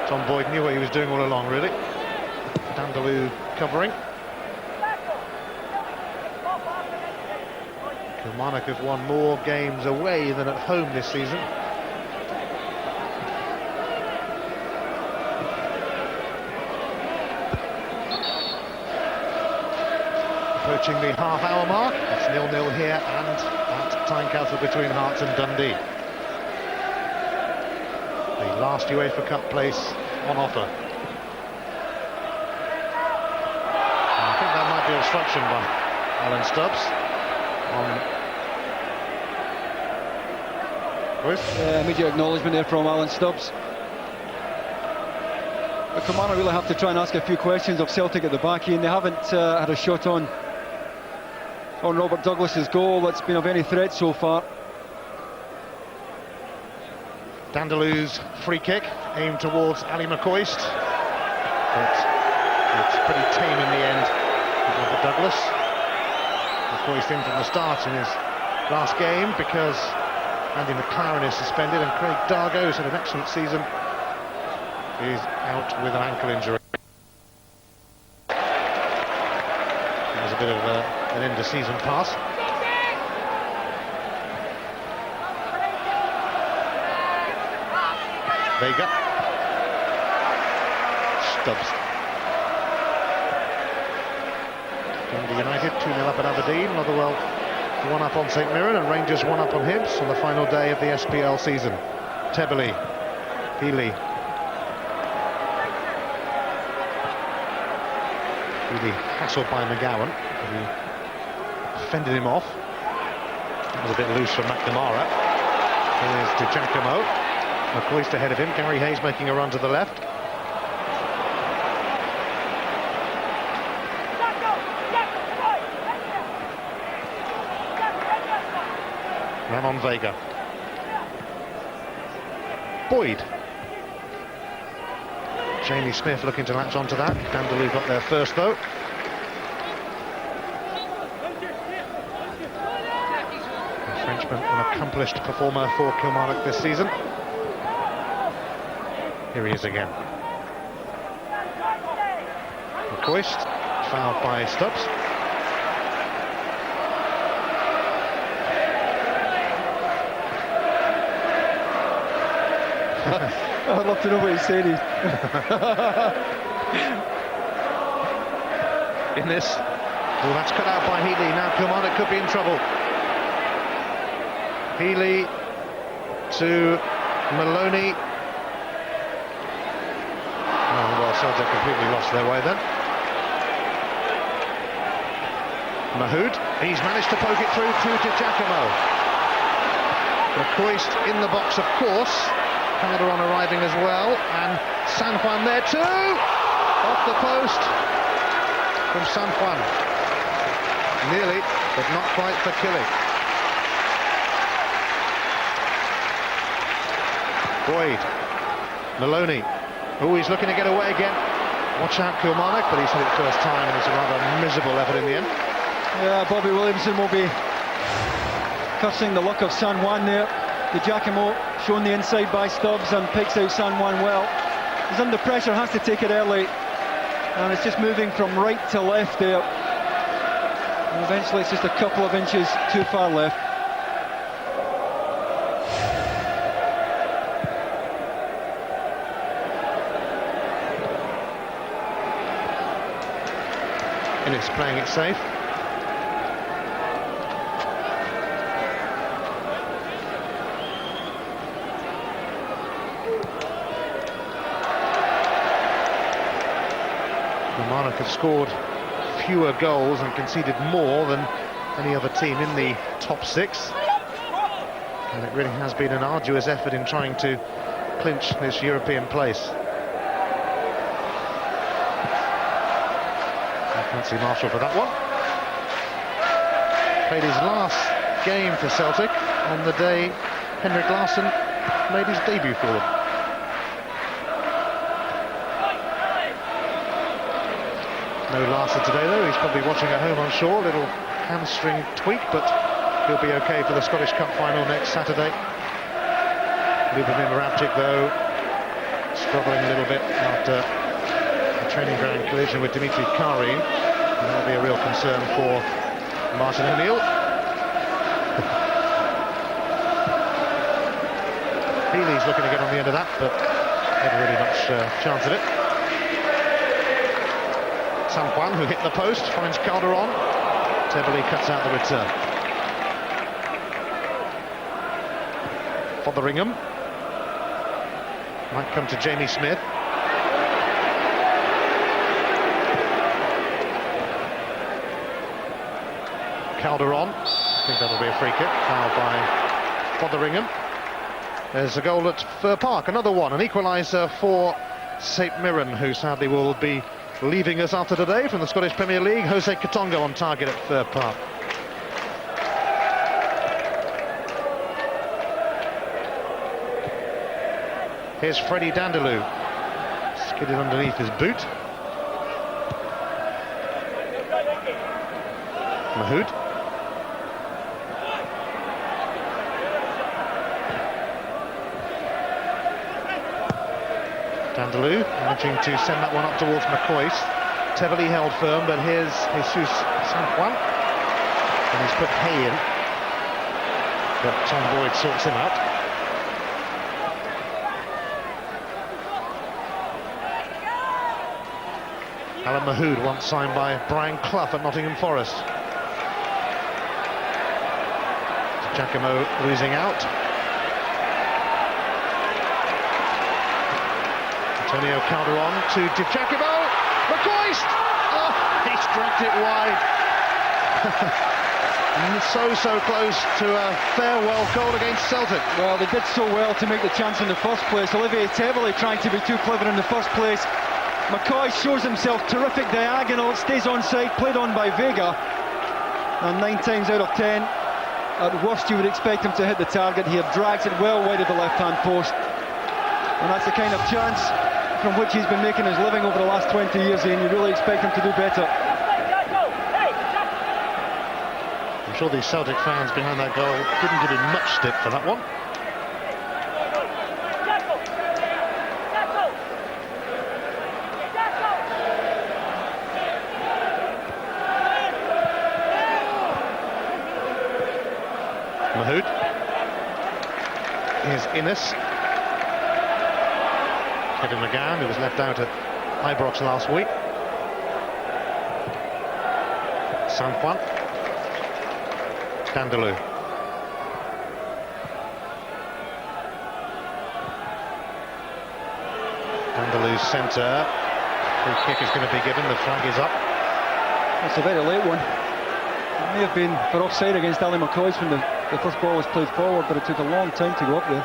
Tom Boyd knew what he was doing all along, really. Dindeleux covering. Kilmarnock have won more games away than at home this season. Approaching the half-hour mark. It's 0-0 here and at Tynecastle between Hearts and Dundee. The last UEFA Cup place on offer. And I think that might be obstruction by Alan Stubbs. Immediate acknowledgement there from Alan Stubbs. But Kilmarnock really have to try and ask a few questions of Celtic at the back, and they haven't had a shot on Robert Douglas's goal that's been of any threat so far. Dindeleux's free kick aimed towards Ali McCoist, but it's pretty tame in the end for Douglas. McCoist in from the start in his last game because Andy McLaren is suspended, and Craig Dargo, who's had an excellent season, is out with an ankle injury. It was a bit of an end-of-season pass. Vega. Stubbs. Dundee United 2-0 up at Aberdeen. Motherwell 1 up on St Mirren, and Rangers 1 up on Hibs on the final day of the SPL season. Tebley. Killie. Really hassled by McGowne. He fended him off. That was a bit loose from McNamara. Here's to Giacomo. McCoist ahead of him. Gary Hayes making a run to the left. Ramon Vega. Boyd. Jamie Smith looking to latch onto that. Dindeleux got there first though. an accomplished performer for Kilmarnock this season. Here he is again. McCoist, fouled by Stubbs. I'd love to know what he's saying. In this. Oh, that's cut out by Healy. Now Kilmarnock could be in trouble. Healy to Maloney. Oh, well, Celtic completely lost their way then. Mahood, he's managed to poke it through to Giacomo. McCoist in the box, of course. Calderon arriving as well, and Sanjuan there too! Off the post from Sanjuan. Nearly, but not quite for Killie. Boyd, Maloney. Oh, he's looking to get away again. Watch out, Kilmarnock, but he's hit it first time, and it's a rather miserable effort in the end. Yeah, Bobby Williamson will be cursing the luck of Sanjuan there. The Giacomo shown the inside by Stubbs and picks out Sanjuan well. He's under pressure, has to take it early, and it's just moving from right to left there. And eventually it's just a couple of inches too far left. Innes playing it safe. Kilmarnock have scored fewer goals and conceded more than any other team in the top six. And it really has been an arduous effort in trying to clinch this European place. I fancy Marshall for that one. Played his last game for Celtic on the day Henrik Larsson made his debut for them. No Larsson today though, he's probably watching at home, I'm sure. Little hamstring tweak, but he'll be okay for the Scottish Cup final next Saturday. Lubomir Moravcik though, struggling a little bit after a training ground collision with Dimitri Karim. And that'll be a real concern for Martin O'Neill. Healy's looking to get on the end of that, but never really much chance of it. Sanjuan, who hit the post, finds Calderon. Teverley cuts out the return. Fotheringham. Might come to Jamie Smith. Calderon. I think that'll be a free kick, fouled by Fotheringham. There's a goal at Fir Park, another one, an equaliser for St Mirren, who sadly will be leaving us after today from the Scottish Premier League. Jose Katongo on target at Fir Park. Here's Freddie Dindeleux, skidded underneath his boot. Mahood. Dindeleux managing to send that one up towards McCoist. Teverley held firm, but here's Jesus Sanjuan. And he's put Hay in. But Tom Boyd sorts him out. Alan Mahood, once signed by Brian Clough at Nottingham Forest. Giacomo losing out. Antonio Calderon to Giacomo. McCoist! Oh, he's dragged it wide. so close to a farewell goal against Celtic. Well, they did so well to make the chance in the first place. Olivier Teverley trying to be too clever in the first place. McCoist shows himself terrific diagonal, stays onside, played on by Vega. And 9 times out of 10, at worst you would expect him to hit the target. He drags it well wide of the left-hand post. And that's the kind of chance from which he's been making his living over the last 20 years, and you really expect him to do better. sure the Celtic fans behind that goal didn't give him much stick for that one. Mahood. Here's Innes. Kevin McGowne, who was left out at Ibrox last week. Sanjuan. Dindeleux. Dindeloux's centre. Free kick is going to be given. The flag is up. It's a very late one. It may have been for offside against Ali McCoist when the first ball was played forward, but it took a long time to go up there.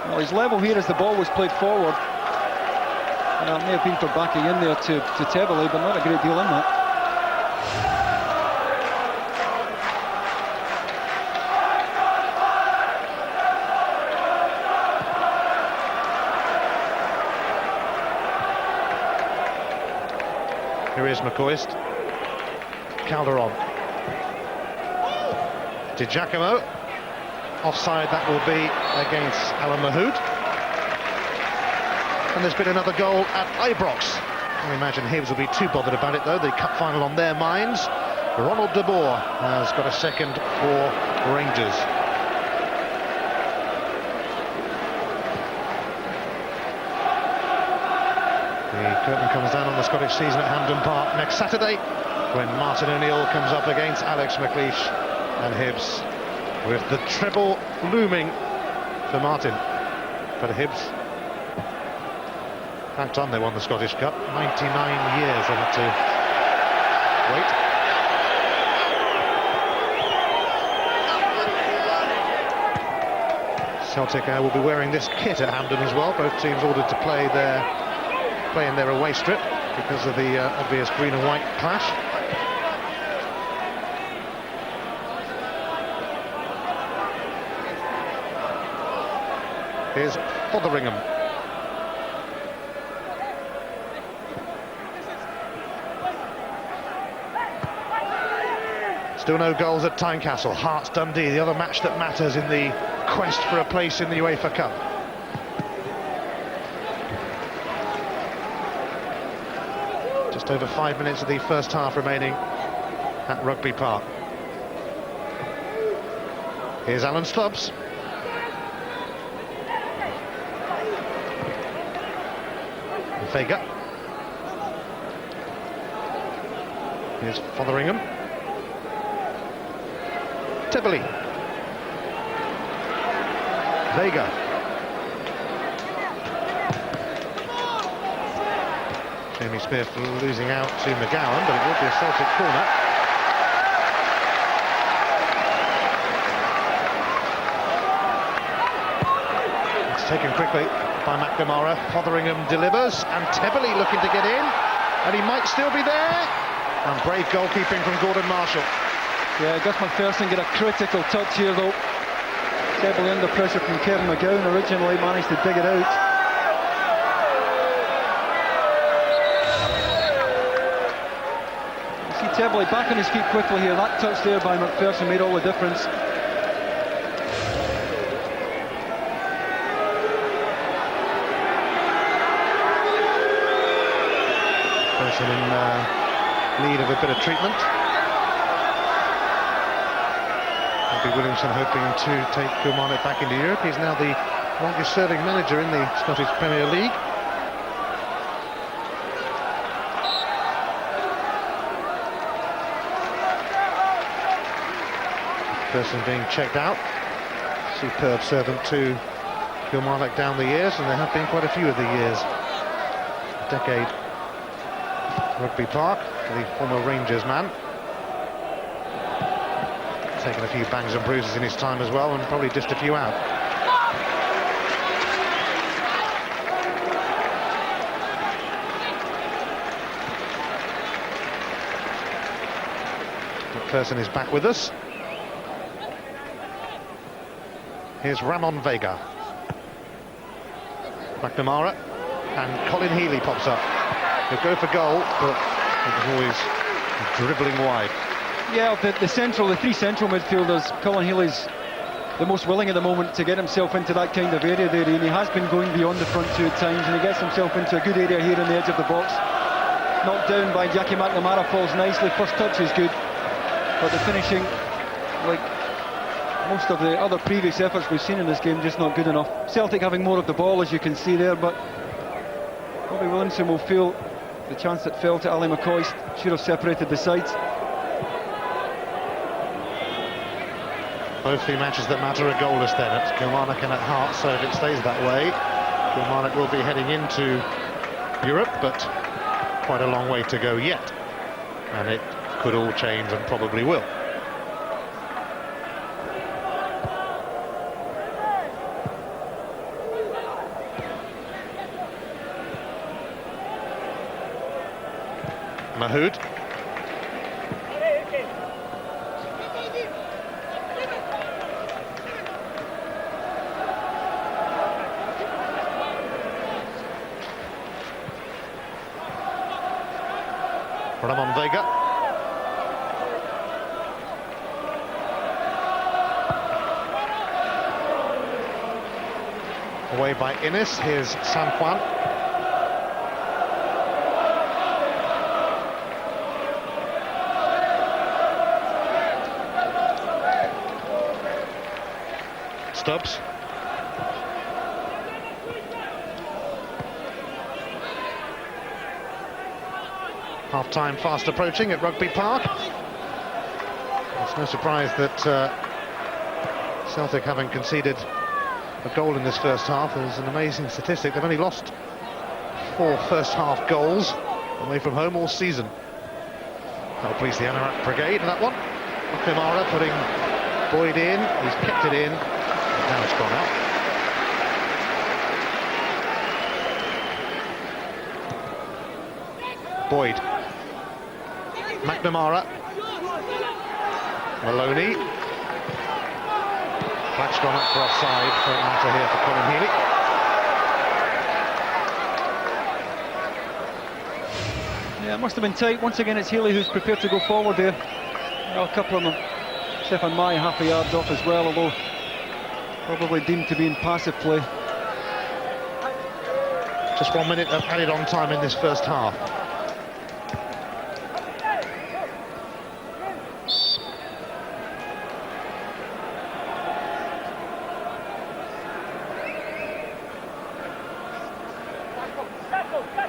Well, he's level here as the ball was played forward. And that may have been for backing in there to Tebele, but not a great deal in that. Here is McCoist. Calderon. To Giacomo. Offside that will be against Alan Mahood. And there's been another goal at Ibrox. I imagine Hibs will be too bothered about it though. The cup final on their minds. Ronald de Boer has got a second for Rangers. The curtain comes down on the Scottish season at Hampden Park next Saturday when Martin O'Neill comes up against Alex McLeish and Hibs, with the treble looming for Martin. But Hibs, that time they won the Scottish Cup, 99 years they had to wait. Celtic will be wearing this kit at Hampden as well. Both teams ordered to play in their away strip because of the obvious green and white clash. Here's Fotheringham. Still no goals at Tynecastle. Hearts Dundee, the other match that matters in the quest for a place in the UEFA Cup. Just over 5 minutes of the first half remaining at Rugby Park. Here's Alan Stubbs. Vega. Here's Fotheringham. Tebele. Vega. Jamie Smith losing out to McGowne, but it will be a Celtic corner. It's taken quickly by McNamara. Fotheringham delivers, and Tebele looking to get in, and he might still be there. And brave goalkeeping from Gordon Marshall. Yeah, Gus MacPherson got a critical touch here though. Tebele under pressure from Kevin McGowne originally managed to dig it out. You see Tebele back on his feet quickly here. That touch there by MacPherson made all the difference. Person in need of a bit of treatment. Williamson hoping to take Kilmarnock back into Europe. He's now the longest serving manager in the Scottish Premier League. Person being checked out. Superb servant to Kilmarnock down the years, and there have been quite a few of the years. A decade Rugby Park, the former Rangers man. Taken a few bangs and bruises in his time as well, and probably dished a few out. MacPherson is back with us. Here's Ramon Vega. McNamara, and Colin Healy pops up. He'll go for goal, but it was always dribbling wide. Yeah, the three central midfielders, Colin Healy's the most willing at the moment to get himself into that kind of area there, and he has been going beyond the front two at times, and he gets himself into a good area here on the edge of the box. Knocked down by Jackie McNamara, falls nicely. First touch is good, but the finishing, like most of the other previous efforts we've seen in this game, just not good enough. Celtic having more of the ball, as you can see there, but Bobby Williamson will feel the chance that fell to Ali McCoist should have separated the sides. Both the matches that matter are goalless then at Kilmarnock and at Hearts, so if it stays that way, Kilmarnock will be heading into Europe, but quite a long way to go yet, and it could all change and probably will. Mahood. Ramon Vega. Away by Innes, here's Sanjuan. Stubbs. Half-time fast approaching at Rugby Park. It's no surprise that Celtic, having conceded a goal in this first half, is an amazing statistic. They've only lost 4 first-half goals away from home all season. That'll please the Anorak Brigade, that one. Kamara putting Boyd in, he's kept it in, but now it's gone out. Boyd. McNamara. Maloney. Flag's gone up for offside for a matter here for Colin Healy. Yeah, it must have been tight. Once again, it's Healy who's prepared to go forward there. Well, a couple of them, Stefan Mai half a yard off as well, although probably deemed to be in passive play. Just 1 minute of added on time in this first half.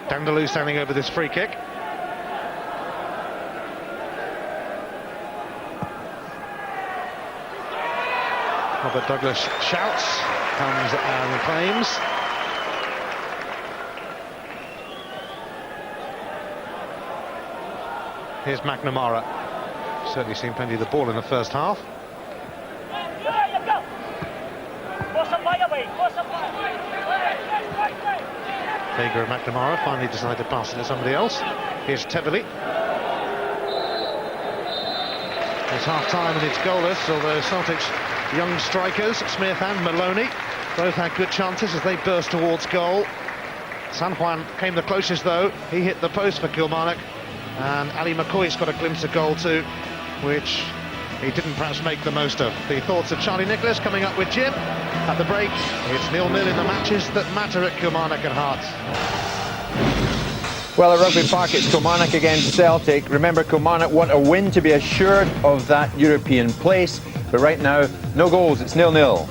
Dindeleux standing over this free kick. Robert Douglas shouts, comes and claims. Here's McNamara. Certainly seen plenty of the ball in the first half. Vega and McNamara finally decide to pass it to somebody else. Here's Tevely. It's half-time and it's goalless, although Celtic's young strikers, Smith and Maloney, both had good chances as they burst towards goal. Sanjuan came the closest though. He hit the post for Kilmarnock, and Ali McCoist got a glimpse of goal too, which he didn't perhaps make the most of. The thoughts of Charlie Nicholas coming up with Jim at the break. It's 0-0 in the matches that matter at Kilmarnock and Hearts. Well, at Rugby Park, it's Kilmarnock against Celtic. Remember, Kilmarnock want a win to be assured of that European place. But right now, no goals, it's 0-0.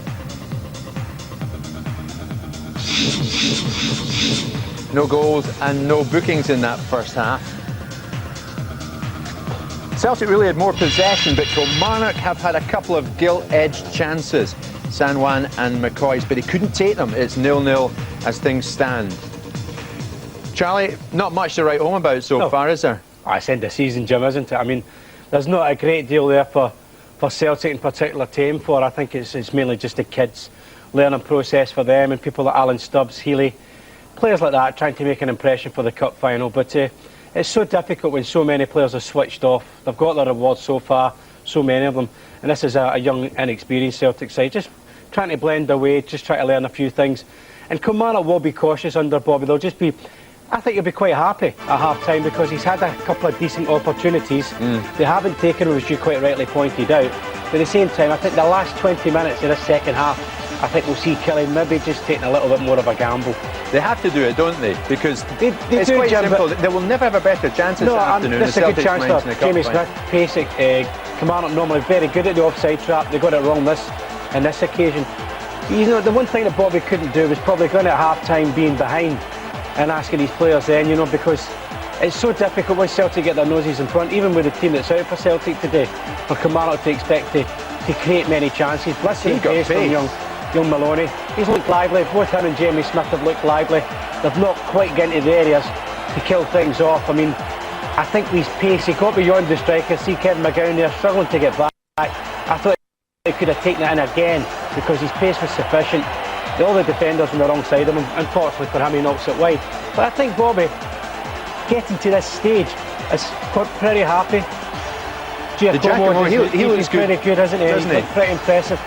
No goals and no bookings in that first half. Celtic really had more possession, but Kilmarnock have had a couple of gilt-edged chances, Sanjuan and McCoist, but he couldn't take them. It's 0-0 as things stand. Charlie, not much to write home about so far, is there? It's end of season, Jim, isn't it? I mean, there's not a great deal there for Celtic in particular to aim for. I think it's mainly just a kids' learning process for them, and people like Alan Stubbs, Healy, players like that trying to make an impression for the cup final. But it's so difficult when so many players are switched off. They've got their rewards so far, so many of them, and this is a young, inexperienced Celtic side just trying to blend their way, just trying to learn a few things. And Kilmarnock will be cautious under Bobby. They'll just be I think he'll be quite happy at half-time because he's had a couple of decent opportunities. They haven't taken them, as you quite rightly pointed out. But at the same time, I think the last 20 minutes of this second half, I think we'll see Killie maybe just taking a little bit more of a gamble. They have to do it, don't they? Because they it's do, quite Jim, simple. They will never have a better chance this afternoon. This is a good chance for Jamie Smith. Basic, Kilmarnock normally very good at the offside trap. They got it wrong on this occasion. You know, the one thing that Bobby couldn't do was probably going at half-time being behind and asking his players then, you know, because it's so difficult when Celtic get their noses in front, even with the team that's out for Celtic today, for Kilmarnock to expect to create many chances. Listen, pace from young Maloney. He's looked lively. Both him and Jamie Smith have looked lively. They've not quite got into the areas to kill things off. I mean, I think he's pace. He got beyond the striker. See Kevin McGowne there struggling to get back. I thought he could have taken it in again because his pace was sufficient. All the defenders on the wrong side of him. Unfortunately for him, he knocks it wide. But I think Bobby, getting to this stage, is pretty happy. Giacomo, he looks pretty good, isn't he? Doesn't he? Pretty impressive.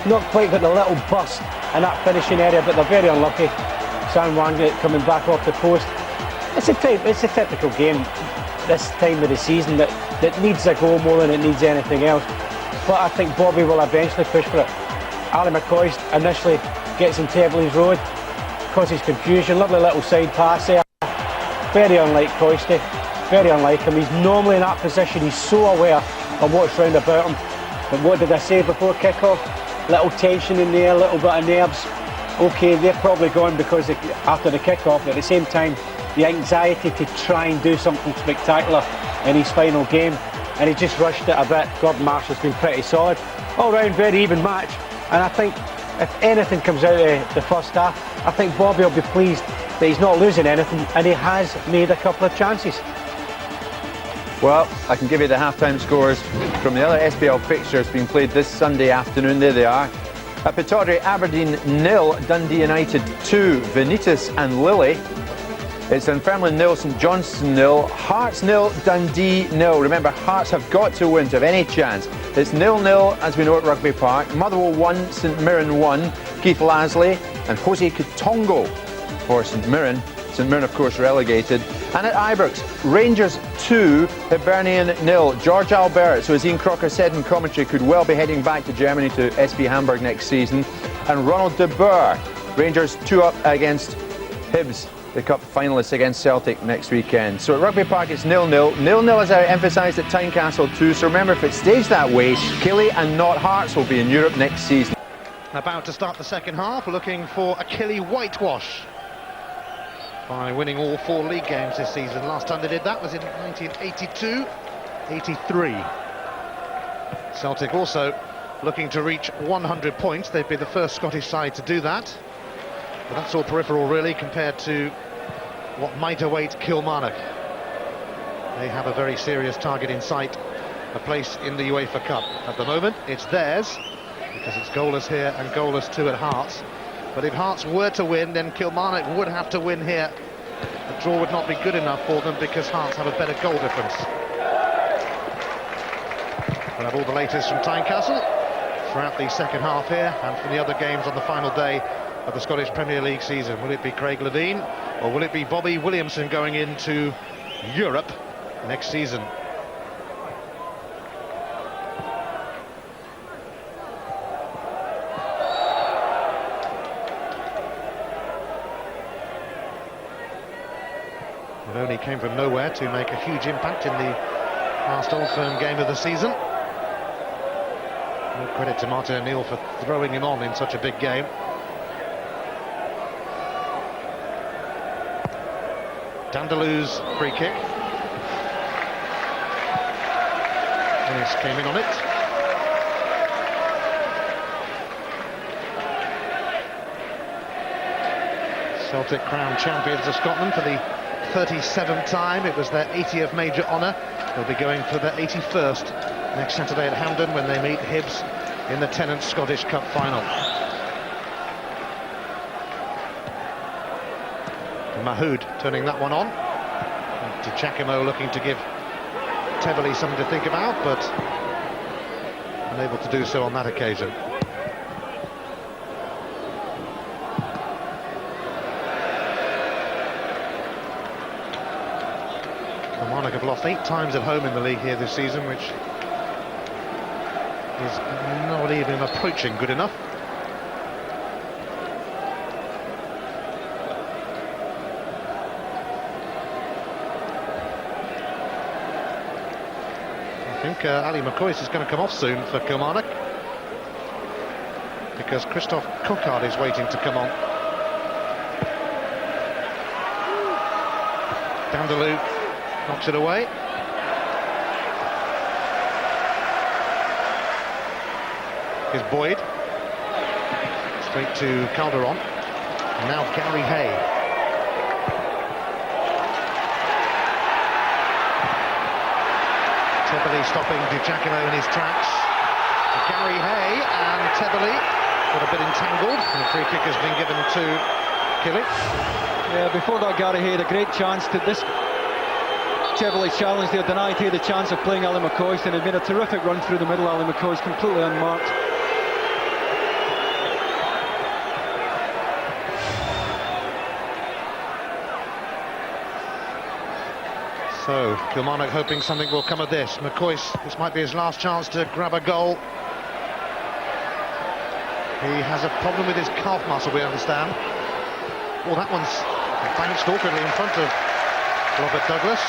Not quite got the little burst in that finishing area, but they're very unlucky. Sanjuan coming back off the post. It's a typical game this time of the season that needs a goal more than it needs anything else. But I think Bobby will eventually push for it. Ali McCoist initially gets into Evelyn's Road, causes confusion. Lovely little side pass there. Very unlike Coisty, very unlike him. He's normally in that position. He's so aware of what's round about him. But what did I say before kick-off? Little tension in there, a little bit of nerves. Okay, they're probably gone because after the kick-off, but at the same time, the anxiety to try and do something spectacular in his final game, and he just rushed it a bit. Gordon Marshall's been pretty solid. All round, very even match, and I think if anything comes out of the first half, I think Bobby will be pleased that he's not losing anything, and he has made a couple of chances. Well, I can give you the half-time scores from the other SPL fixtures being played this Sunday afternoon. There they are. At Pittodrie, Aberdeen 0, Dundee United 2, Vanitas and Lily. It's Dunfermline 0, St Johnstone 0, Hearts 0, Dundee 0. Remember, Hearts have got to win to have any chance. It's 0-0 as we know at Rugby Park. Motherwell 1, St Mirren 1, Keith Lasley and Jose Katongo for St Mirren. St Mirren, of course, relegated. And at Ibrox, Rangers 2, Hibernian 0. George Albert, so as Ian Crocker said in commentary, could well be heading back to Germany to SV Hamburg next season. And Ronald de Boer, Rangers 2 up against Hibs, the Cup finalists against Celtic next weekend. So at Rugby Park it's 0-0. 0-0 as I emphasised at Tynecastle too. So remember, if it stays that way, Killie and not Hearts will be in Europe next season. About to start the second half, looking for a Killie whitewash by winning all 4 league games this season. Last time they did that was in 1982-83. Celtic also looking to reach 100 points. They'd be the first Scottish side to do that. But that's all peripheral really compared to what might await Kilmarnock. They have a very serious target in sight, a place in the UEFA Cup. At the moment it's theirs because it's goalless here and goalless too at Hearts. But if Hearts were to win, then Kilmarnock would have to win here. The draw would not be good enough for them because Hearts have a better goal difference. We'll have all the latest from Tynecastle throughout the second half here and from the other games on the final day of the Scottish Premier League season. Will it be Craig Levein or will it be Bobby Williamson going into Europe next season? Only came from nowhere to make a huge impact in the last Old Firm game of the season. No credit to Martin O'Neill for throwing him on in such a big game. Dindeleux's free kick. Ennis came in on it. Celtic crowned champions of Scotland for the 37th time. It was their 80th major honour. They'll be going for their 81st next Saturday at Hampden when they meet Hibs in the Tennent's Scottish Cup final. Mahood turning that one on. To Giacomo looking to give Teverley something to think about, but unable to do so on that occasion. Kilmarnock have lost 8 times at home in the league here this season, which is not even approaching good enough. I think Ali McCoist is going to come off soon for Kilmarnock, because Christophe Cocard is waiting to come on. Dindeleux knocks it away. Here's Boyd. Straight to Calderon. And now Gary Hay. Tebbeli stopping Giacomo in his tracks. Gary Hay and Tebbeli got a bit entangled. And the free kick has been given to Killie. Yeah, before that, Gary Hay had a great chance to this. Tebbeli challenge there, denied Hay the chance of playing Ali McCoist, and he made a terrific run through the middle. Ali McCoist completely unmarked. So, Kilmarnock hoping something will come of this. McCoist, this might be his last chance to grab a goal. He has a problem with his calf muscle, we understand. Oh, that one's bounced awkwardly in front of Robert Douglas.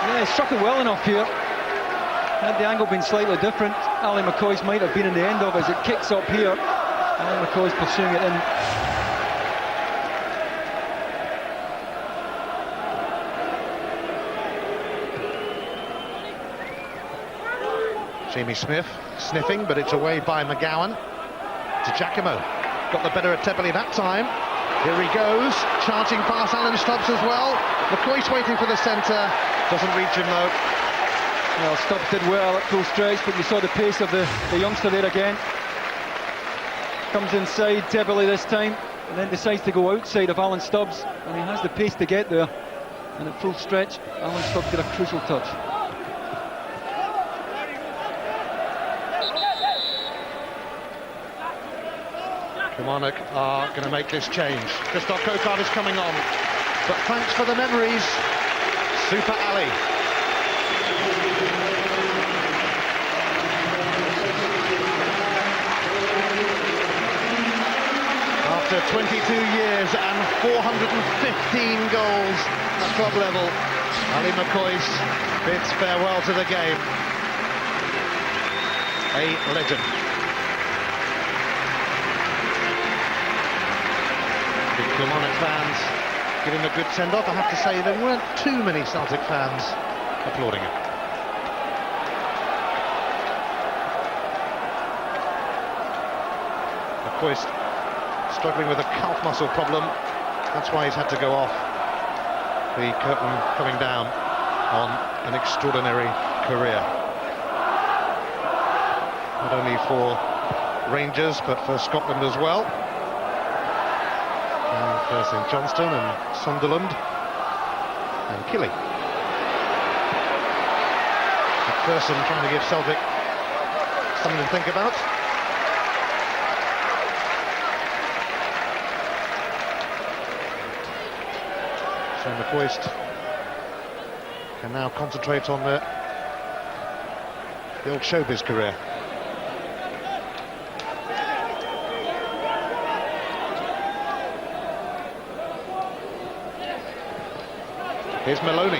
Yeah, he struck it well enough here. Had the angle been slightly different, Ali McCoist might have been in the end of it as it kicks up here. Ali McCoist pursuing it in. Jamie Smith sniffing, but it's away by McGowne. To Giacomo. Got the better of Tebbeli that time. Here he goes, charging past Alan Stubbs as well. McCoist waiting for the centre. Doesn't reach him though. Well, Stubbs did well at full stretch, but you saw the pace of the youngster there again. Comes inside Tebbeli this time, and then decides to go outside of Alan Stubbs, and he has the pace to get there. And at full stretch, Alan Stubbs did a crucial touch. Kilmarnock are going to make this change. Christophe Cocard is coming on, but thanks for the memories, Super Ali. After 22 years and 415 goals at club level, Ali McCoist bids farewell to the game. A legend. Kilmarnock fans giving a good send-off. I have to say there weren't too many Celtic fans applauding it. McCoist struggling with a calf muscle problem. That's why he's had to go off. The curtain coming down on an extraordinary career. Not only for Rangers, but for Scotland as well. And St Johnstone and Sunderland and Killie. MacPherson trying to give Celtic something to think about. So McCoist can now concentrate on the old showbiz career. Here's Maloney.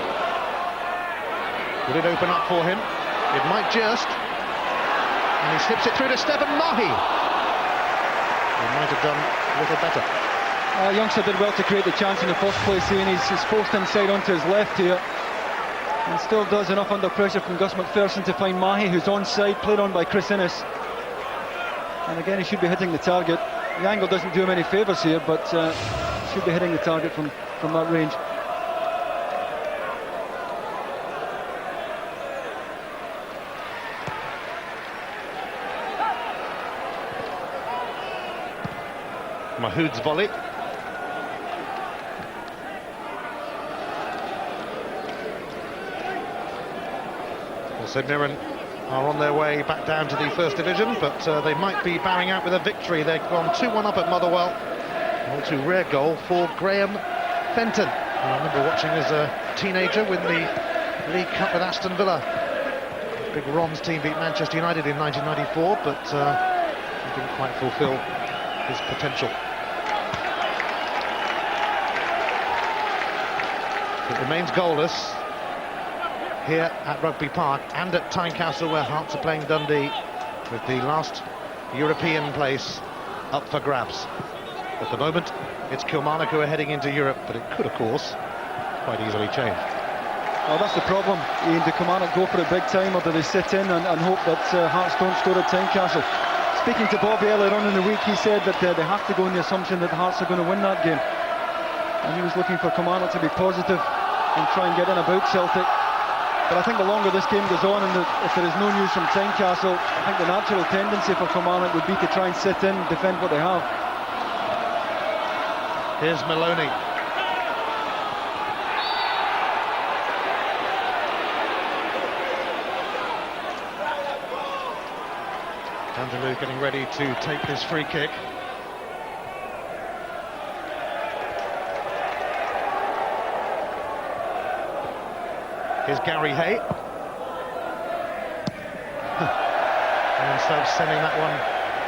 Will it open up for him? It might just. And he slips it through to Stephen Mahi. He might have done a little better. Youngster did well to create the chance in the first place here, and he's forced inside onto his left here. And still does enough under pressure from Gus MacPherson to find Mahi, who's onside, played on by Chris Innes. And again, he should be hitting the target. The angle doesn't do him any favours here, but should be hitting the target from that range. Mahood's volley. Well, St Mirren are on their way back down to the First Division, but they might be bowing out with a victory. They've gone 2-1 up at Motherwell. All too rare goal for Graham Fenton. I remember watching as a teenager win the League Cup with Aston Villa. Big Ron's team beat Manchester United in 1994, but he didn't quite fulfil his potential. It remains goalless here at Rugby Park and at Tynecastle, where Hearts are playing Dundee, with the last European place up for grabs. At the moment, it's Kilmarnock who are heading into Europe, but it could, of course, quite easily change. Well, that's the problem. Ian, do Kilmarnock go for it big time, or do they sit in and hope that Hearts don't score at Tynecastle? Speaking to Bobby earlier on in the week, he said that they have to go on the assumption that Hearts are going to win that game. And he was looking for Kilmarnock to be positive and try and get in about Celtic. But I think the longer this game goes on, and if there is no news from Tynecastle, I think the natural tendency for Kilmarnock would be to try and sit in and defend what they have. Here's Maloney. Dindeleux getting ready to take this free kick. Here's Gary Hay. And instead of sending that one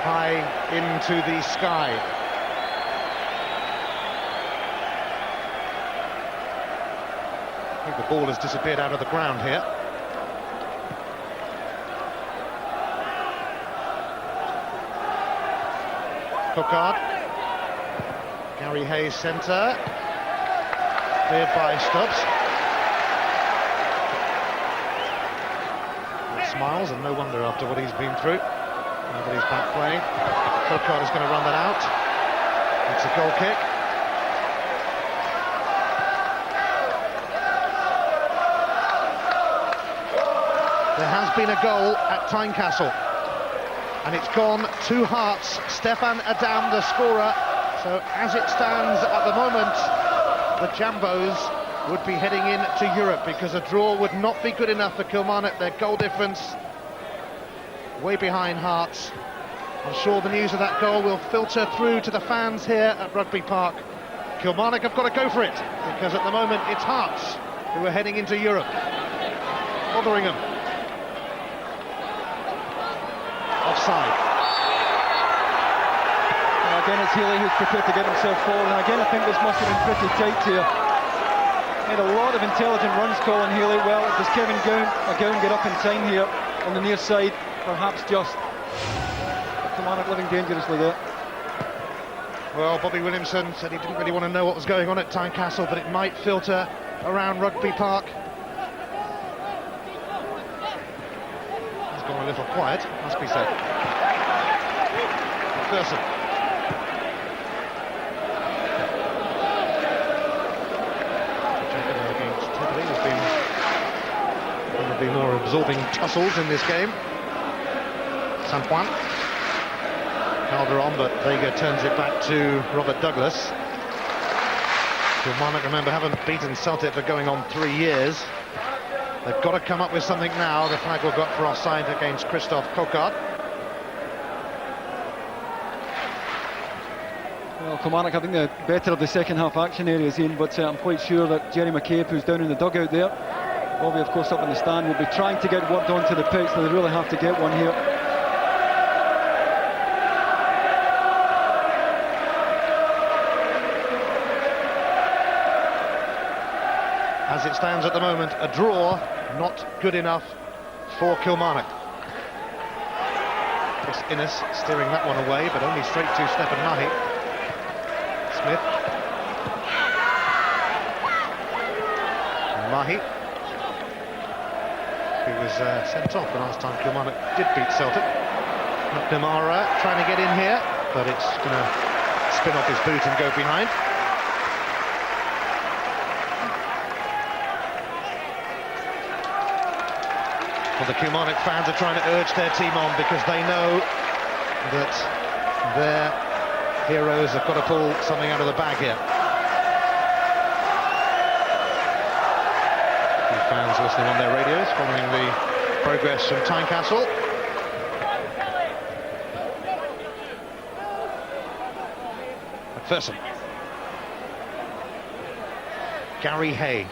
high into the sky. I think the ball has disappeared out of the ground here. Cocard. Gary Hay's centre. Cleared by Stubbs. Smiles, and no wonder after what he's been through. Nobody's back playing. Cocard is going to run that out. It's a goal kick. There has been a goal at Tynecastle, and it's gone to Hearts. Stefan Adam, the scorer. So as it stands at the moment, the Jambos would be heading into Europe, because a draw would not be good enough for Kilmarnock. Their goal difference way behind Hearts. I'm sure the news of that goal will filter through to the fans here at Rugby Park. Kilmarnock have got to go for it, because at the moment it's Hearts who are heading into Europe. Fotheringham. Offside. Well, again, it's Healy who's prepared to get himself forward, and again I think this must have been pretty tight here. Made a lot of intelligent runs, Colin Healy. Well, does Kevin McGowne get up in time here on the near side? Perhaps just. Kilmarnock living dangerously there. Well, Bobby Williamson said he didn't really want to know what was going on at Tynecastle, but it might filter around Rugby Park. He's gone a little quiet, must be said. MacPherson. Giacomo against Tedley. There'll be more absorbing tussles in this game. Sanjuan. Calderon, but Vega turns it back to Robert Douglas. Kilmarnock, remember, haven't beaten Celtic for going on 3 years. They've got to come up with something now. The flag will go up for offside against Christophe Cocard. Well, Kilmarnock having the better of the second half action areas, Ian, but I'm quite sure that Jerry McCabe, who's down in the dugout there, Bobby of course up in the stand, will be trying to get word onto the pitch, so they really have to get one here. As it stands at the moment, a draw, not good enough for Kilmarnock. Chris Innes steering that one away, but only straight to Stefan Mahi. Smith. Mahi, who was sent off the last time Kilmarnock did beat Celtic. McNamara trying to get in here, but it's going to spin off his boot and go behind. Well, the Kilmarnock fans are trying to urge their team on, because they know that their heroes have got to pull something out of the bag here. A few fans listening on their radios, following the progress from Tynecastle. MacPherson. Gary Hay.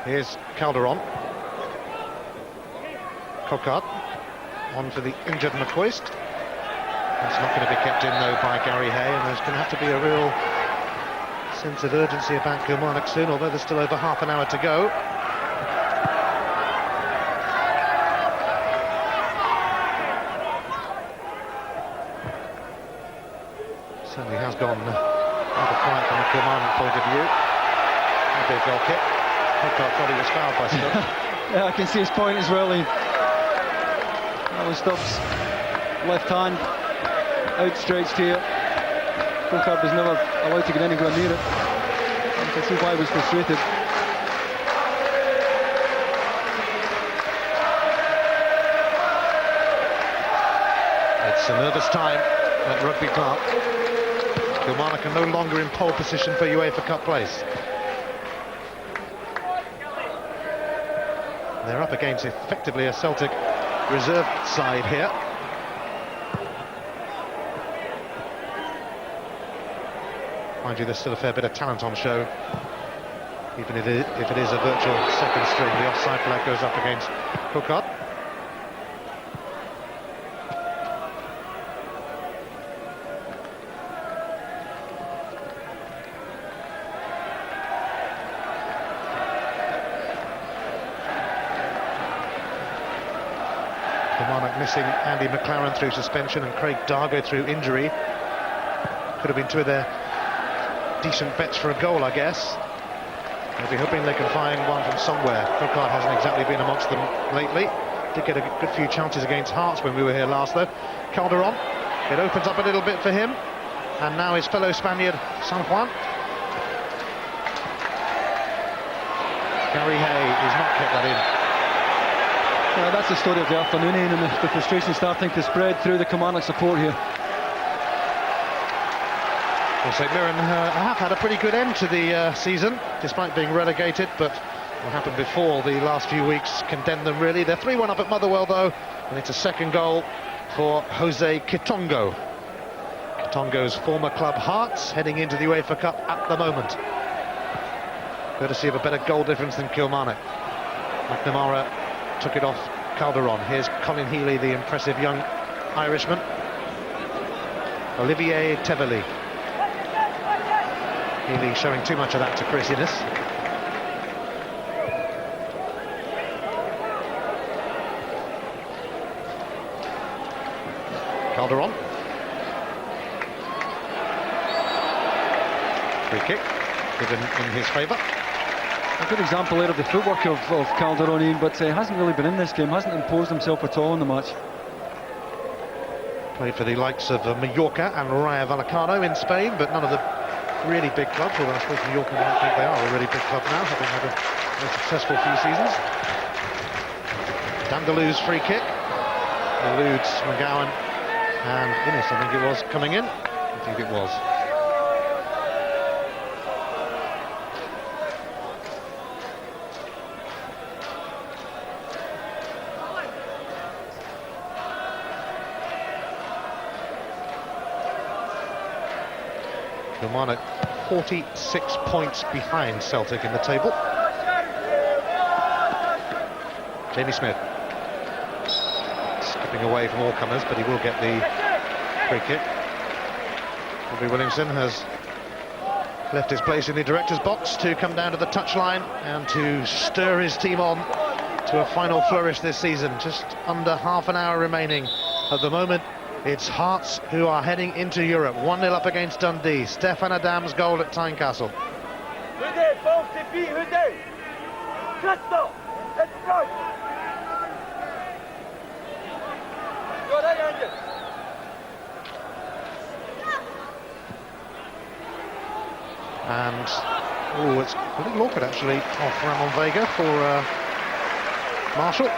Here's Calderon. Cocard on for the injured McCoist. That's not going to be kept in though by Gary Hay, and there's going to have to be a real sense of urgency about Kilmarnock soon, although there's still over half an hour to go. Certainly has gone rather quiet from a Kilmarnock point of view. A big goal kick. Cocard thought he was fouled by Stubbs. Yeah, I can see his point as well. That was Stubbs' left hand outstretched here. Cocard was never allowed to get anywhere near it. I can see why he was frustrated. It's a nervous time at Rugby Park. Kilmarnock are no longer in pole position for UEFA Cup place. They're up against effectively a Celtic reserve side here. Mind you, there's still a fair bit of talent on show, even if it is a virtual second string. The offside flag goes up against Cocard. Kilmarnock missing Andy McLaren through suspension and Craig Dargo through injury. Could have been two of their decent bets for a goal, I guess. They'll be hoping they can find one from somewhere. Cocard hasn't exactly been amongst them lately. Did get a good few chances against Hearts when we were here last, though. Calderon, it opens up a little bit for him. And now his fellow Spaniard, Sanjuan. Gary Hay has not kept that in. That's the story of the afternoon, Ian, and the frustration starting to spread through the Kilmarnock support here. Well, St Mirren have had a pretty good end to the season, despite being relegated, but what happened before the last few weeks condemned them really. They're 3-1 up at Motherwell though, and it's a second goal for Jose Kitongo. Kitongo's former club Hearts heading into the UEFA Cup at the moment. Courtesy of a better goal difference than Kilmarnock. McNamara took it off Calderon. Here's Colin Healy, the impressive young Irishman. Olivier Tevely. Healy showing too much of that to Chris Innes. Calderon. Free kick given in his favour. A good example there of the footwork of Calderon, Ian, but hasn't really been in this game, hasn't imposed himself at all in the match. Played for the likes of Mallorca and Rayo Vallecano in Spain, but none of the really big clubs, although I suppose Mallorca might think they are a really big club now, having had a very successful few seasons. Dindeleux's free kick eludes McGowne and Innes, I think it was, coming in. I think it was. Kilmarnock 46 points behind Celtic in the table. Jamie Smith skipping away from all comers, but he will get the free kick. Bobby Williamson has left his place in the director's box to come down to the touchline and to stir his team on to a final flourish this season. Just under half an hour remaining. At the moment, it's Hearts who are heading into Europe. 1-0 up against Dundee. Stefan Adam's goal at Tynecastle. And, oh, it's a little awkward actually off Ramon Vega for Marshall.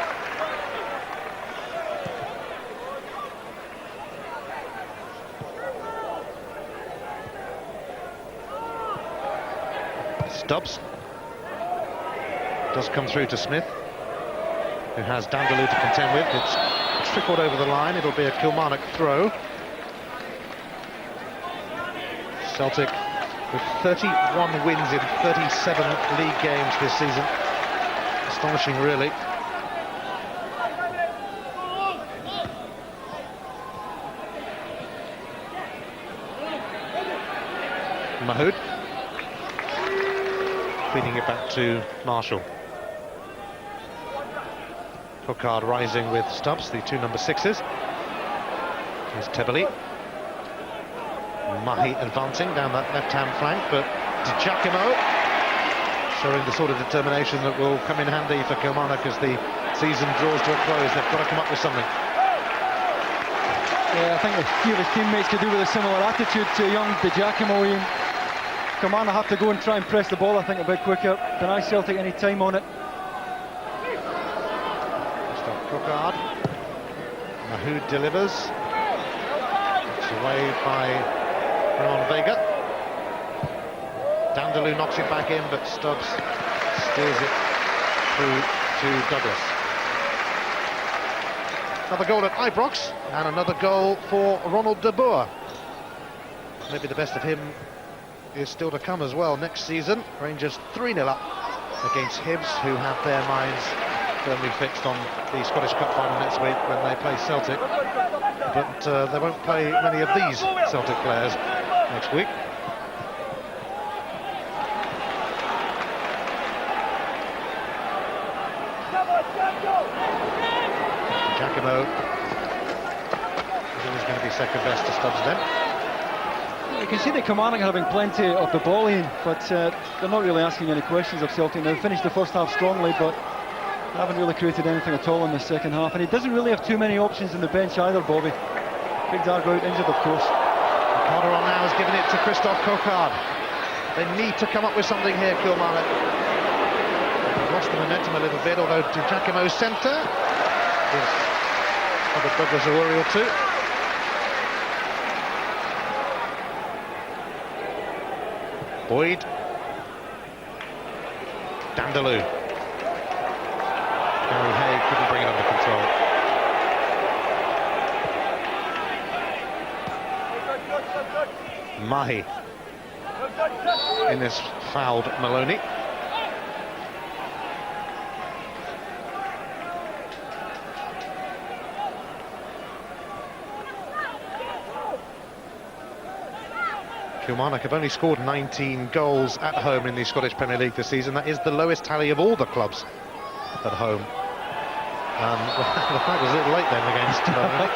Stubbs does come through to Smith, who has Dindeleux to contend with. It's trickled over the line. It'll be a Kilmarnock throw. Celtic with 31 wins in 37 league games this season. Astonishing, really. Mahood feeding it back to Marshall. Cocard rising with Stubbs, the two number 6s. Here's Tebeli. Mahi advancing down that left-hand flank, but Giacomo showing the sort of determination that will come in handy for Kilmarnock as the season draws to a close. They've got to come up with something. Yeah, I think a few of his teammates could do with a similar attitude to young Giacomo. Kilmarnock have to go and try and press the ball, I think, a bit quicker. Deny Celtic any time on it. Stop Cocard. Mahood delivers. It's away by Ramon Vega. Dindeleux knocks it back in, but Stubbs steers it through to Douglas. Another goal at Ibrox, and another goal for Ronald de Boer. Maybe the best of him is still to come as well next season. Rangers 3-0 up against Hibs, who have their minds firmly fixed on the Scottish Cup final next week when they play Celtic. But they won't play many of these Celtic players next week. Giacomo is always going to be second best to Stubbs then. You can see the Kilmarnock having plenty of the ball in, but they're not really asking any questions of Celtic. They've finished the first half strongly, but they haven't really created anything at all in the second half. And he doesn't really have too many options in the bench either, Bobby. Big Dargo out injured, of course. Calderon now has given it to Christophe Cocard. They need to come up with something here, Kilmarnock. They've lost the momentum a little bit, although to Giacomo's centre. Other Douglas a worry or two. Boyd. Dindeleux. Gary Hay couldn't bring it under control. Mahi. Innes fouled Maloney. Kilmarnock have only scored 19 goals at home in the Scottish Premier League this season. That is the lowest tally of all the clubs at home. The flag was a little late then against Kilmarnock.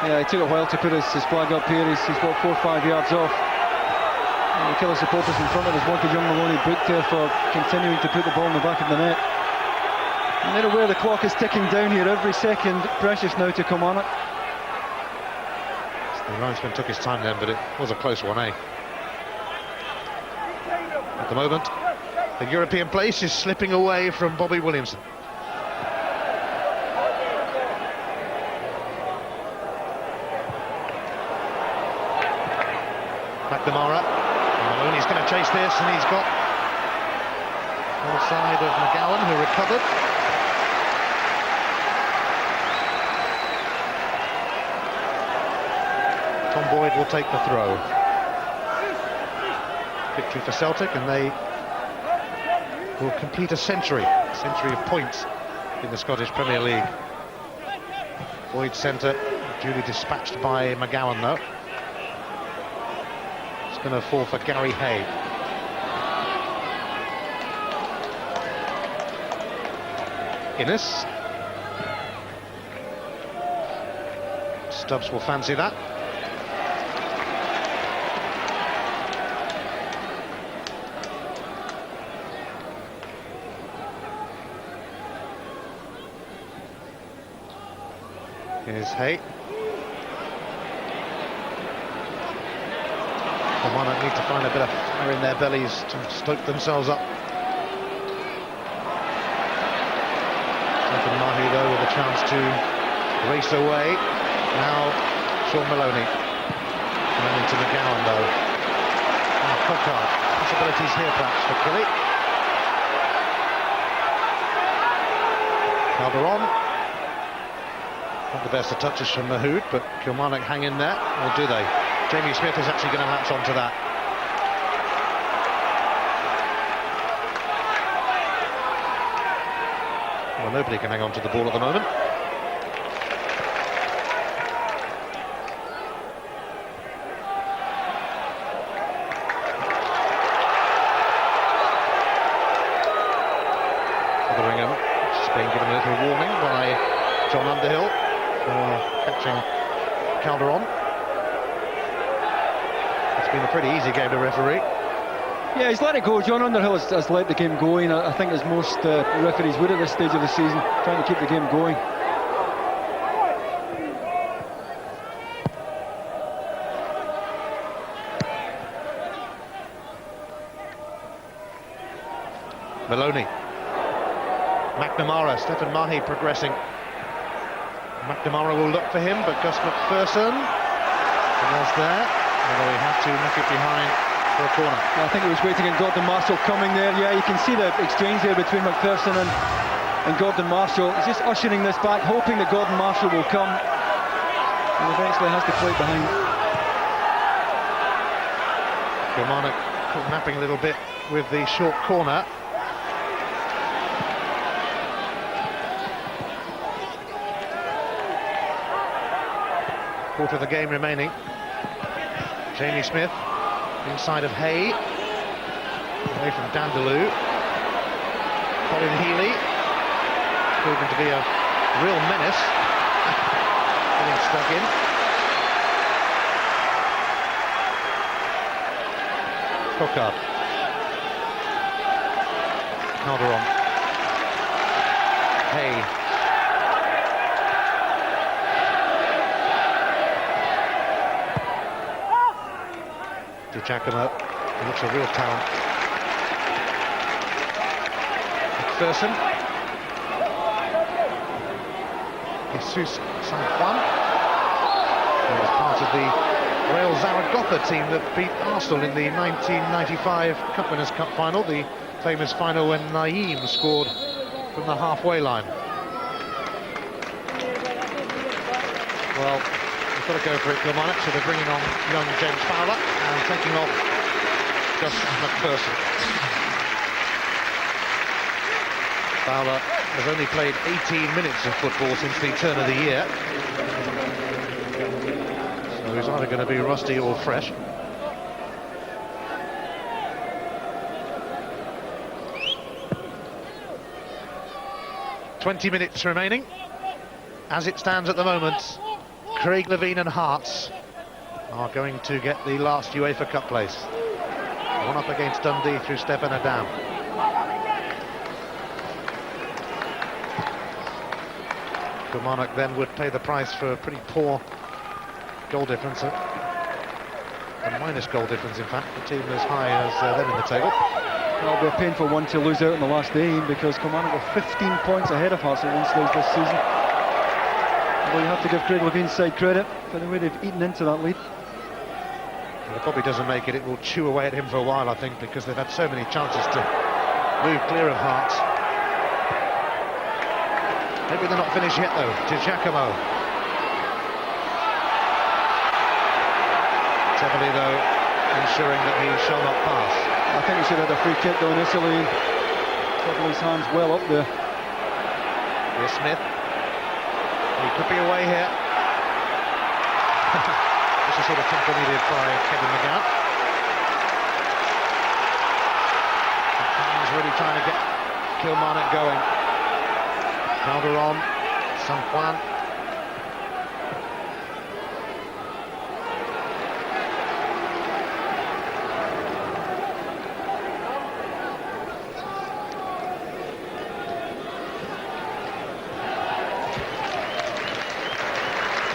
Yeah, it took a while to put his flag up here. He's got 4 or 5 yards off. And the Killer supporters in front of us wanted young Maloney booked there for continuing to put the ball in the back of the net. And they're aware the clock is ticking down here. Every second precious now to Kilmarnock. The linesman took his time then, but it was a close one, eh? At the moment, the European place is slipping away from Bobby Williamson. McNamara. Maloney's going to chase this, and he's got on the side of McGowne, who recovered. Tom Boyd will take the throw. Victory for Celtic, and they will complete a century of points in the Scottish Premier League. Boyd centre, duly dispatched by McGowne though. It's going to fall for Gary Hay. Innes. Stubbs will fancy that. Here's Hay. Kilmarnock need to find a bit of fire in their bellies to stoke themselves up. Mahood though with a chance to race away. Now Sean Maloney. And into McGowne though. Now Cocard. Possibilities here perhaps for Killie. Calderon. Not the best of touches from Mahood, but Kilmarnock hang in there, or do they? Jamie Smith is actually going to latch onto that. Well, nobody can hang on to the ball at the moment. Fotheringham just being given a little warning by John Underhill for catching Calderon. It's been a pretty easy game to referee. Yeah, he's let it go. John Underhill has let the game go, and I think as most referees would at this stage of the season, trying to keep the game going. Maloney. McNamara, Stephen Mahi progressing. McNamara will look for him, but Gus MacPherson was there, although he had to knock it behind for a corner. I think he was waiting, and Gordon Marshall coming there. Yeah, you can see the exchange there between MacPherson and Gordon Marshall. He's just ushering this back, hoping that Gordon Marshall will come, and eventually has to play it behind. Kilmarnock napping a little bit with the short corner. Quarter of the game remaining. Jamie Smith inside of Hay, away from Dindeleux. Colin Healy, proving to be a real menace, getting stuck in. Cocard. Calderon. Hay. Giacomo, he looks a real talent. MacPherson. Jesus Sanjuan. He was part of the Real Zaragoza team that beat Arsenal in the 1995 Cup Winners' Cup final, the famous final when Naeem scored from the halfway line. Well, got to go for it, Kilmarnock, so they're bringing on young James Fowler and taking off Gus MacPherson. Fowler has only played 18 minutes of football since the turn of the year, so he's either going to be rusty or fresh. "20 minutes remaining. As it stands at the moment, Craig Levein and Hearts are going to get the last UEFA Cup place. One up against Dundee through Stefan Adam. Kilmarnock then would pay the price for a pretty poor goal difference. A minus goal difference, in fact, the team as high as them in the table. It'll be a painful one to lose out in the last game, because Kilmarnock were 15 points ahead of Hearts at one stage this season. Well, you have to give Craig Levein's side credit for the way they've eaten into that lead. Well, if Bobby doesn't make it, it will chew away at him for a while, I think, because they've had so many chances to move clear of Hearts. Maybe they're not finished yet, though, to Giacomo. Heavily, though, ensuring that he shall not pass. I think he should have had a free kick, though, initially. His hands well up there. Here's Smith. He could be away here. This is sort of accompanied by Kevin McGowne. He's really trying to get Kilmarnock going. Calderon, Sanjuan.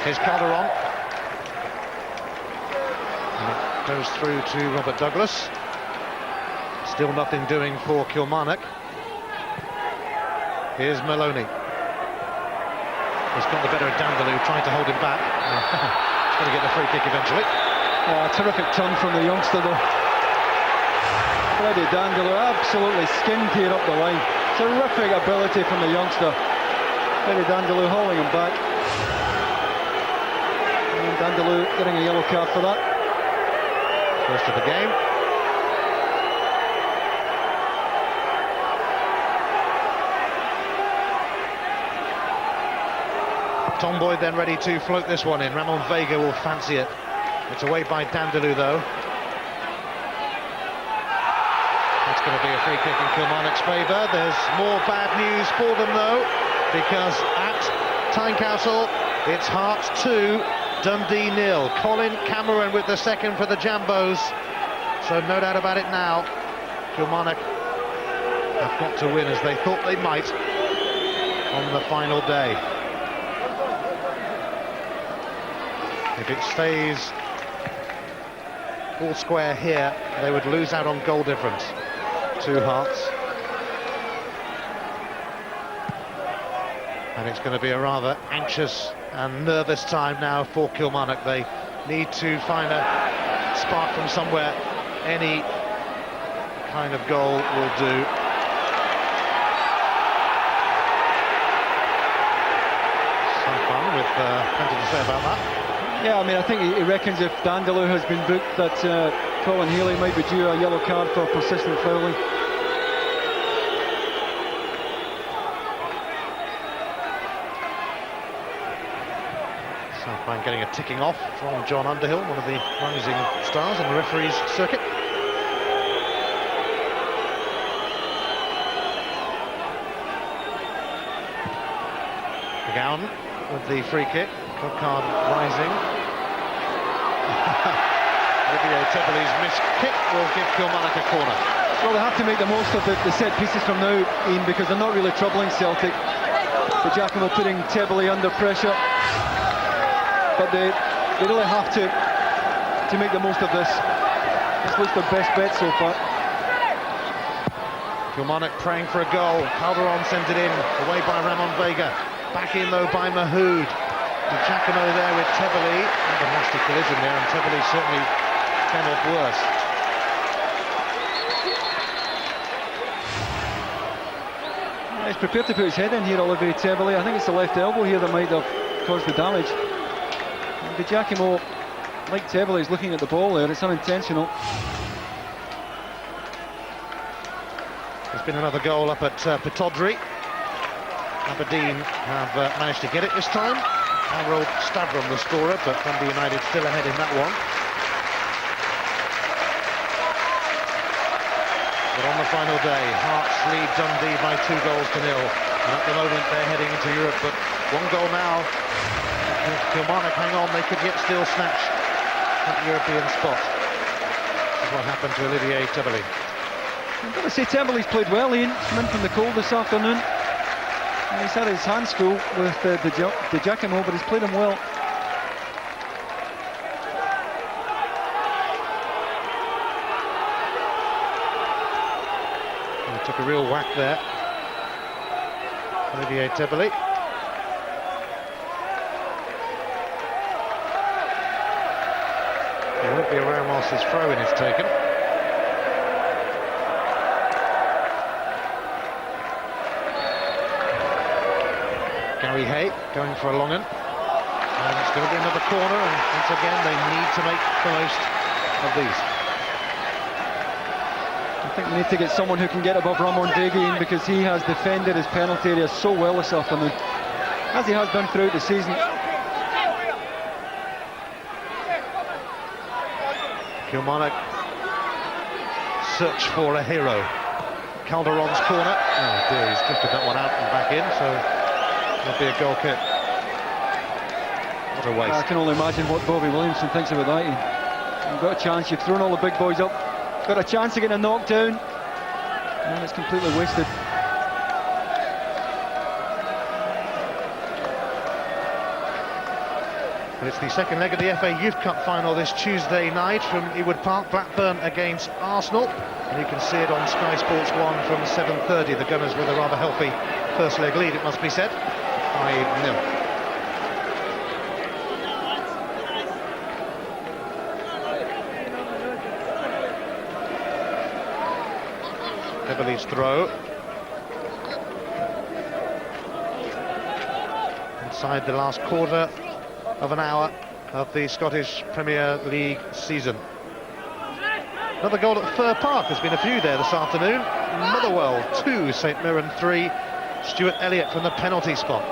Here's Calderon. And it goes through to Robert Douglas. Still nothing doing for Kilmarnock. Here's Maloney. He's got the better of Dindeleux, trying to hold him back. He's going to get the free kick eventually. Terrific turn from the youngster, though. Freddie Dindeleux absolutely skinned here up the line. Terrific ability from the youngster. Freddie Dindeleux hauling him back. Dindeleux getting a yellow card for that. First of the game. Tom Boyd then ready to float this one in. Ramon Vega will fancy it. It's away by Dindeleux though. It's going to be a free kick in Kilmarnock's favour. There's more bad news for them though, because at Tynecastle it's Hearts 2, Dundee 0. Colin Cameron with the second for the Jambos. So no doubt about it now, Kilmarnock have got to win as they thought they might on the final day. If it stays all square here, they would lose out on goal difference to Hearts. And it's going to be a rather anxious and nervous time now for Kilmarnock. They need to find a spark from somewhere. Any kind of goal will do. Some fun with plenty to say about that. Yeah, I mean, I think he reckons if Dindeleux has been booked that Colin Healy might be due a yellow card for persistent fouling. Sanjuan getting a ticking off from John Underhill, one of the rising stars on the referees' circuit. McGowne with the free kick. Cocard rising. Olivier Tebelly's missed kick will give Kilmarnock a corner. Well, they have to make the most of the set pieces from now, Ian, because they're not really troubling Celtic. But Giacomo putting Tebelly under pressure. But they really have to make the most of this. This looks their best bet so far. Kilmarnock praying for a goal. Calderon sends it in, away by Ramon Vega. Back in though by Mahood. Giacomo there with Tebelly. A nasty collision there, and Tebelly certainly came off worse. He's prepared to put his head in here, Olivier Tebelly. I think it's the left elbow here that might have caused the damage. And Giacomo, like Tebelly, is looking at the ball there. It's unintentional. There's been another goal up at Pataudry. Aberdeen have managed to get it this time. Harold Stavrum the scorer, but Dundee United still ahead in that one. But on the final day, Hearts lead Dundee by 2 goals to 0. And at the moment they're heading into Europe, but 1 goal now. If Kilmarnock hang on, they could yet still snatch that European spot. This is what happened to Olivier Tebelly. I've got to say, Tebelly's played well, Ian. He's come in from the cold this afternoon. He's had his hands full with the Giacomo, but he's played him well. He took a real whack there, Olivier Tebelly. He won't be around whilst his throw-in is taken. Gary Hay going for a long one, and it's going to be another corner, and once again they need to make the most of these. I think we need to get someone who can get above Ramon Vega, because he has defended his penalty area so well this afternoon, as he has done throughout the season. Kilmarnock search for a hero. Calderon's corner. Oh dear, he's drifted that one out and back in, so it'll be a goal kick. What a waste. I can only imagine what Bobby Williamson thinks about that. You've got a chance, you've thrown all the big boys up, got a chance of getting a knockdown, and it's completely wasted. And it's the second leg of the FA Youth Cup final this Tuesday night from Ewood Park. Blackburn against Arsenal, and you can see it on Sky Sports 1 from 7:30. The Gunners with a rather healthy first leg lead, it must be said, 5-0. Tebelly's throw. Inside the last quarter of an hour of the Scottish Premier League season. Another goal at Fir Park. There's been a few there this afternoon. Motherwell 2, St Mirren 3. Stuart Elliott from the penalty spot.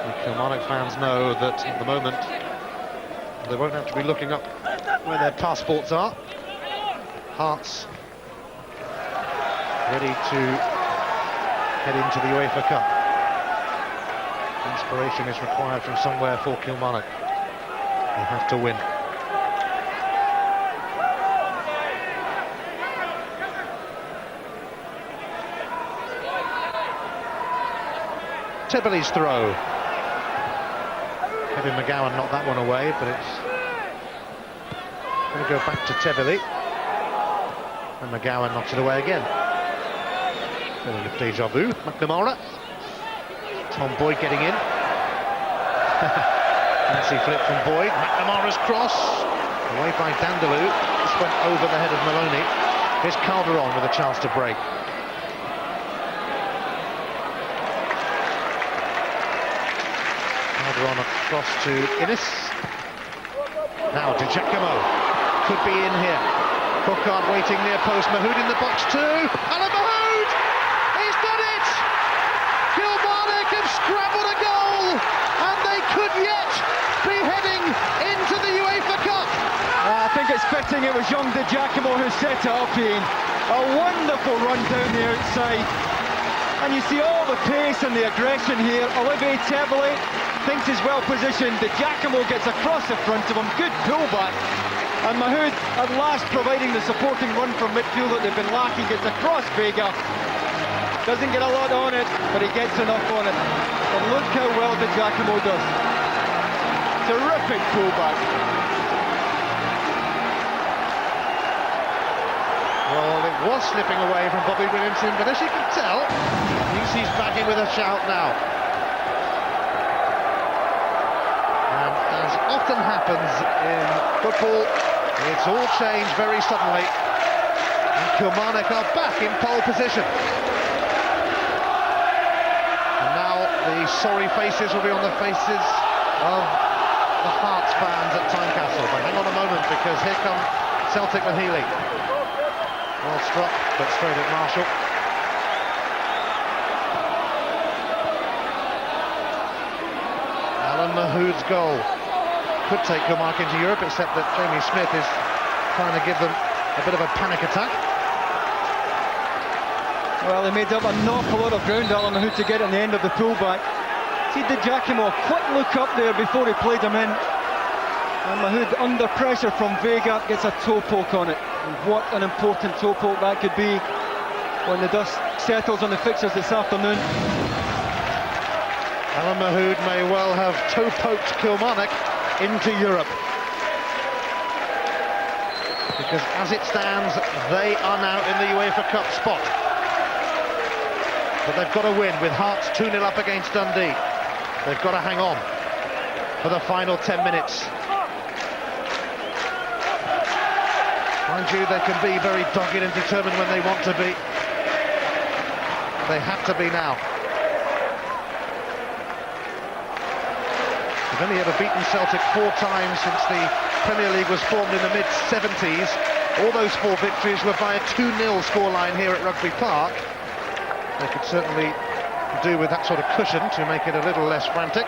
The Kilmarnock fans know that at the moment they won't have to be looking up where their passports are. Hearts ready to head into the UEFA Cup. Inspiration is required from somewhere for Kilmarnock. They have to win. Tebele's throw. Kevin McGowne knocked that one away, but it's going to go back to Tebele. And McGowne knocks it away again. Feeling of deja vu. McNamara. Tom Boyd getting in. Fancy flip from Boyd. McNamara's cross. Away by Dindeleux. This went over the head of Maloney. Here's Calderon with a chance to break. Calderon across to Innes. Now to Giacomo. Could be in here. Cocard waiting near post. Mahood in the box too. And Mahood! He's done it! Kilmarnock have scrambled a goal, and they could yet be heading into the UEFA Cup. I think it's fitting it was young Giacomo who set it up, Ian. A wonderful run down the outside. And you see all the pace and the aggression here. Olivier Tebele thinks he's well positioned. Giacomo gets across the front of him. Good pullback. And Mahood, at last, providing the supporting run from midfield that they've been lacking, gets across Vega. Doesn't get a lot on it, but he gets enough on it. And look how well Giacomo does. Terrific pullback. Well, it was slipping away from Bobby Williamson, but as you can tell, he's back in with a shout now. And as often happens in football, it's all changed very suddenly. And Kilmarnock are back in pole position. And now the sorry faces will be on the faces of the Hearts fans at Tynecastle. But hang on a moment, because here come Celtic with Healy. Well struck, but straight at Marshall. Alan Mahood's goal could take Kilmarnock into Europe, except that Jamie Smith is trying to give them a bit of a panic attack. Well, they made up an awful lot of ground, Alan Mahood, to get in the end of the pullback. See Giacomo, a quick look up there before he played him in. And Mahood, under pressure from Vega, gets a toe poke on it. And what an important toe poke that could be when the dust settles on the fixtures this afternoon. Alan Mahood may well have toe poked Kilmarnock into Europe. Because as it stands, they are now in the UEFA Cup spot. But they've got to win with Hearts 2-0 up against Dundee. They've got to hang on for the final 10 minutes. Mind you, they can be very dogged and determined when they want to be. They have to be now. They've only ever beaten Celtic 4 times since the Premier League was formed in the mid-70s. All those 4 victories were by a 2-0 scoreline here at Rugby Park. They could certainly do with that sort of cushion to make it a little less frantic.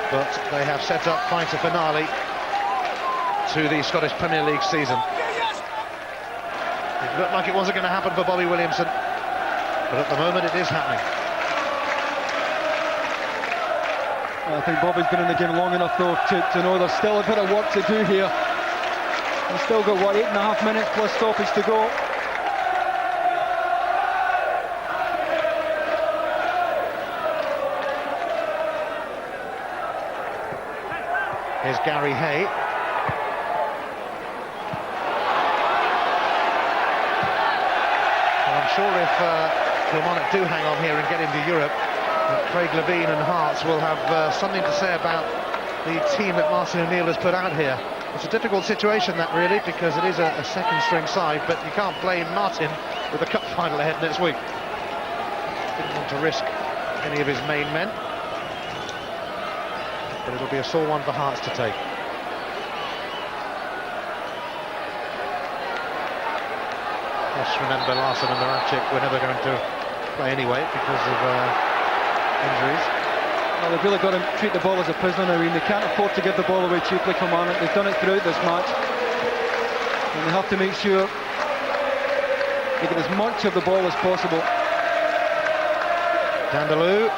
But they have set up quite a finale to the Scottish Premier League season. It looked like it wasn't going to happen for Bobby Williamson, but at the moment it is happening. I think Bobby's been in the game long enough, though, to know there's still a bit of work to do here. He's still got, what, 8.5 minutes plus stoppage to go. Here's Gary Hay. Well, I'm sure if Kilmarnock do hang on here and get into Europe, Craig Levine and Hearts will have something to say about the team that Martin O'Neill has put out here. It's a difficult situation, that, really, because it is a second-string side, but you can't blame Martin with the cup final ahead next week. Didn't want to risk any of his main men, but it'll be a sore one for Hearts to take. Just remember, Larson and Moravcik were never going to play anyway because of injuries. Well, they've really got to treat the ball as a prisoner now. They can't afford to give the ball away cheaply, Kilmarnock. They've done it throughout this match. And they have to make sure they get as much of the ball as possible. Dindeleux.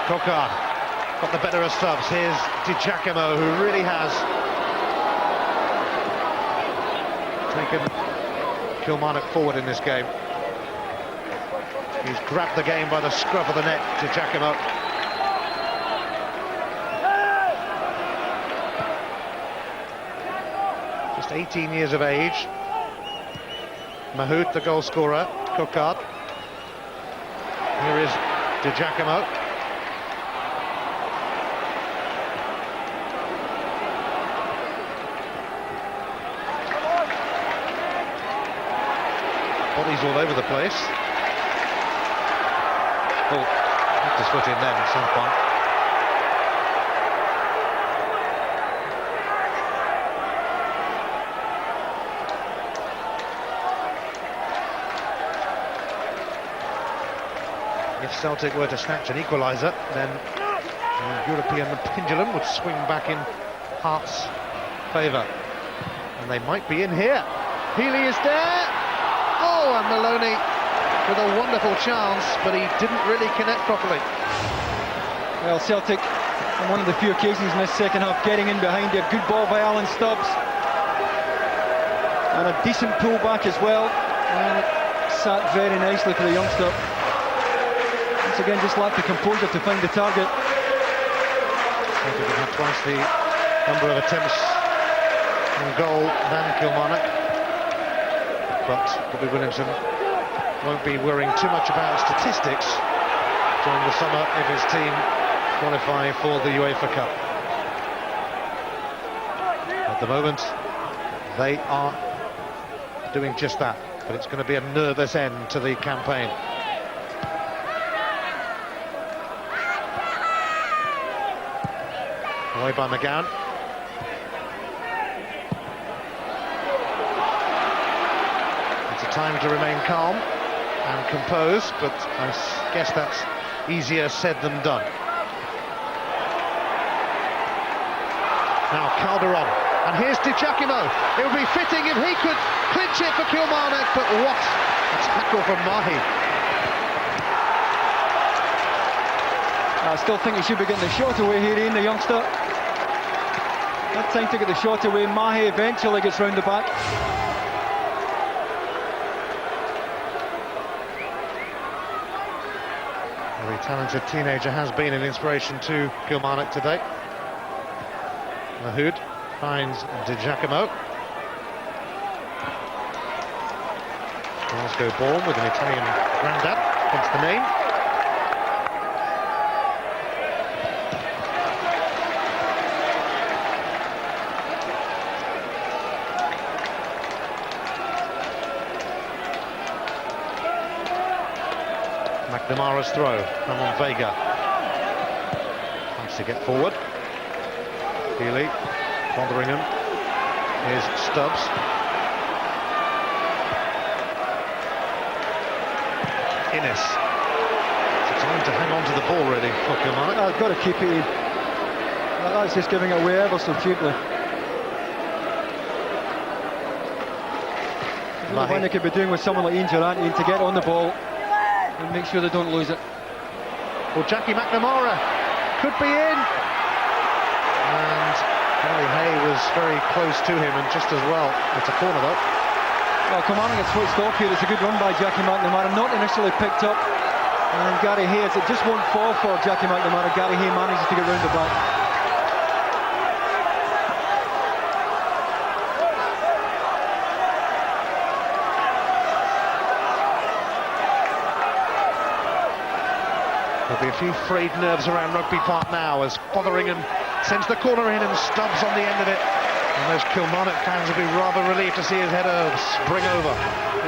Cocard got the better of Stubbs. Here's Giacomo, who really has taken Kilmarnock forward in this game. He's grabbed the game by the scruff of the neck to Giacomo. Just 18 years of age. Mahood, the goal scorer. Cocard. Here is Giacomo. Bodies all over the place. Oh, had his foot in then, Sanjuan. If Celtic were to snatch an equaliser, then the European pendulum would swing back in Hearts' favour. And they might be in here. Killie is there. Oh, and Maloney with a wonderful chance, but he didn't really connect properly. Well, Celtic, on one of the few occasions in this second half, getting in behind there. Good ball by Alan Stubbs. And a decent pull back as well. And it sat very nicely for the youngster. Once again, just lacked the composure to find the target. Celtic have had twice the number of attempts on goal than Kilmarnock. But Bobby Williamson won't be worrying too much about statistics during the summer if his team qualify for the UEFA Cup. At the moment, they are doing just that, but it's going to be a nervous end to the campaign. Away by McGowne. Time to remain calm and composed, but I guess that's easier said than done. Now Calderon, and here's Giacomo. It would be fitting if he could clinch it for Kilmarnock, but what a tackle from Mahi. I still think he should be getting the shot away here, Ian, the youngster. That time to get the shot away. Mahi eventually gets round the back. Very talented teenager, has been an inspiration to Kilmarnock today. Mahood finds Giacomo. Glasgow born with an Italian granddad, hence the name. McNamara's throw from Vega. Tries to get forward. Killie bothering him. Here's Stubbs. Innes. It's time to hang on to the ball, really, for Kilmarnock. I've got to keep it in. That's just giving it away ever so cheaply. What they could be doing with someone like Ian Durrant to get on the ball and make sure they don't lose it. Well, Jackie McNamara could be in. And Harry Hay was very close to him, and just as well. It's a corner, though. Well, Kilmarnock gets switched off here. It's a good run by Jackie McNamara, not initially picked up. And Gary Hay, it just won't fall for Jackie McNamara. Gary Hay manages to get round the back. There'll be a few frayed nerves around Rugby Park now as Fotheringham sends the corner in and Stubbs on the end of it. And those Kilmarnock fans will be rather relieved to see his header spring over.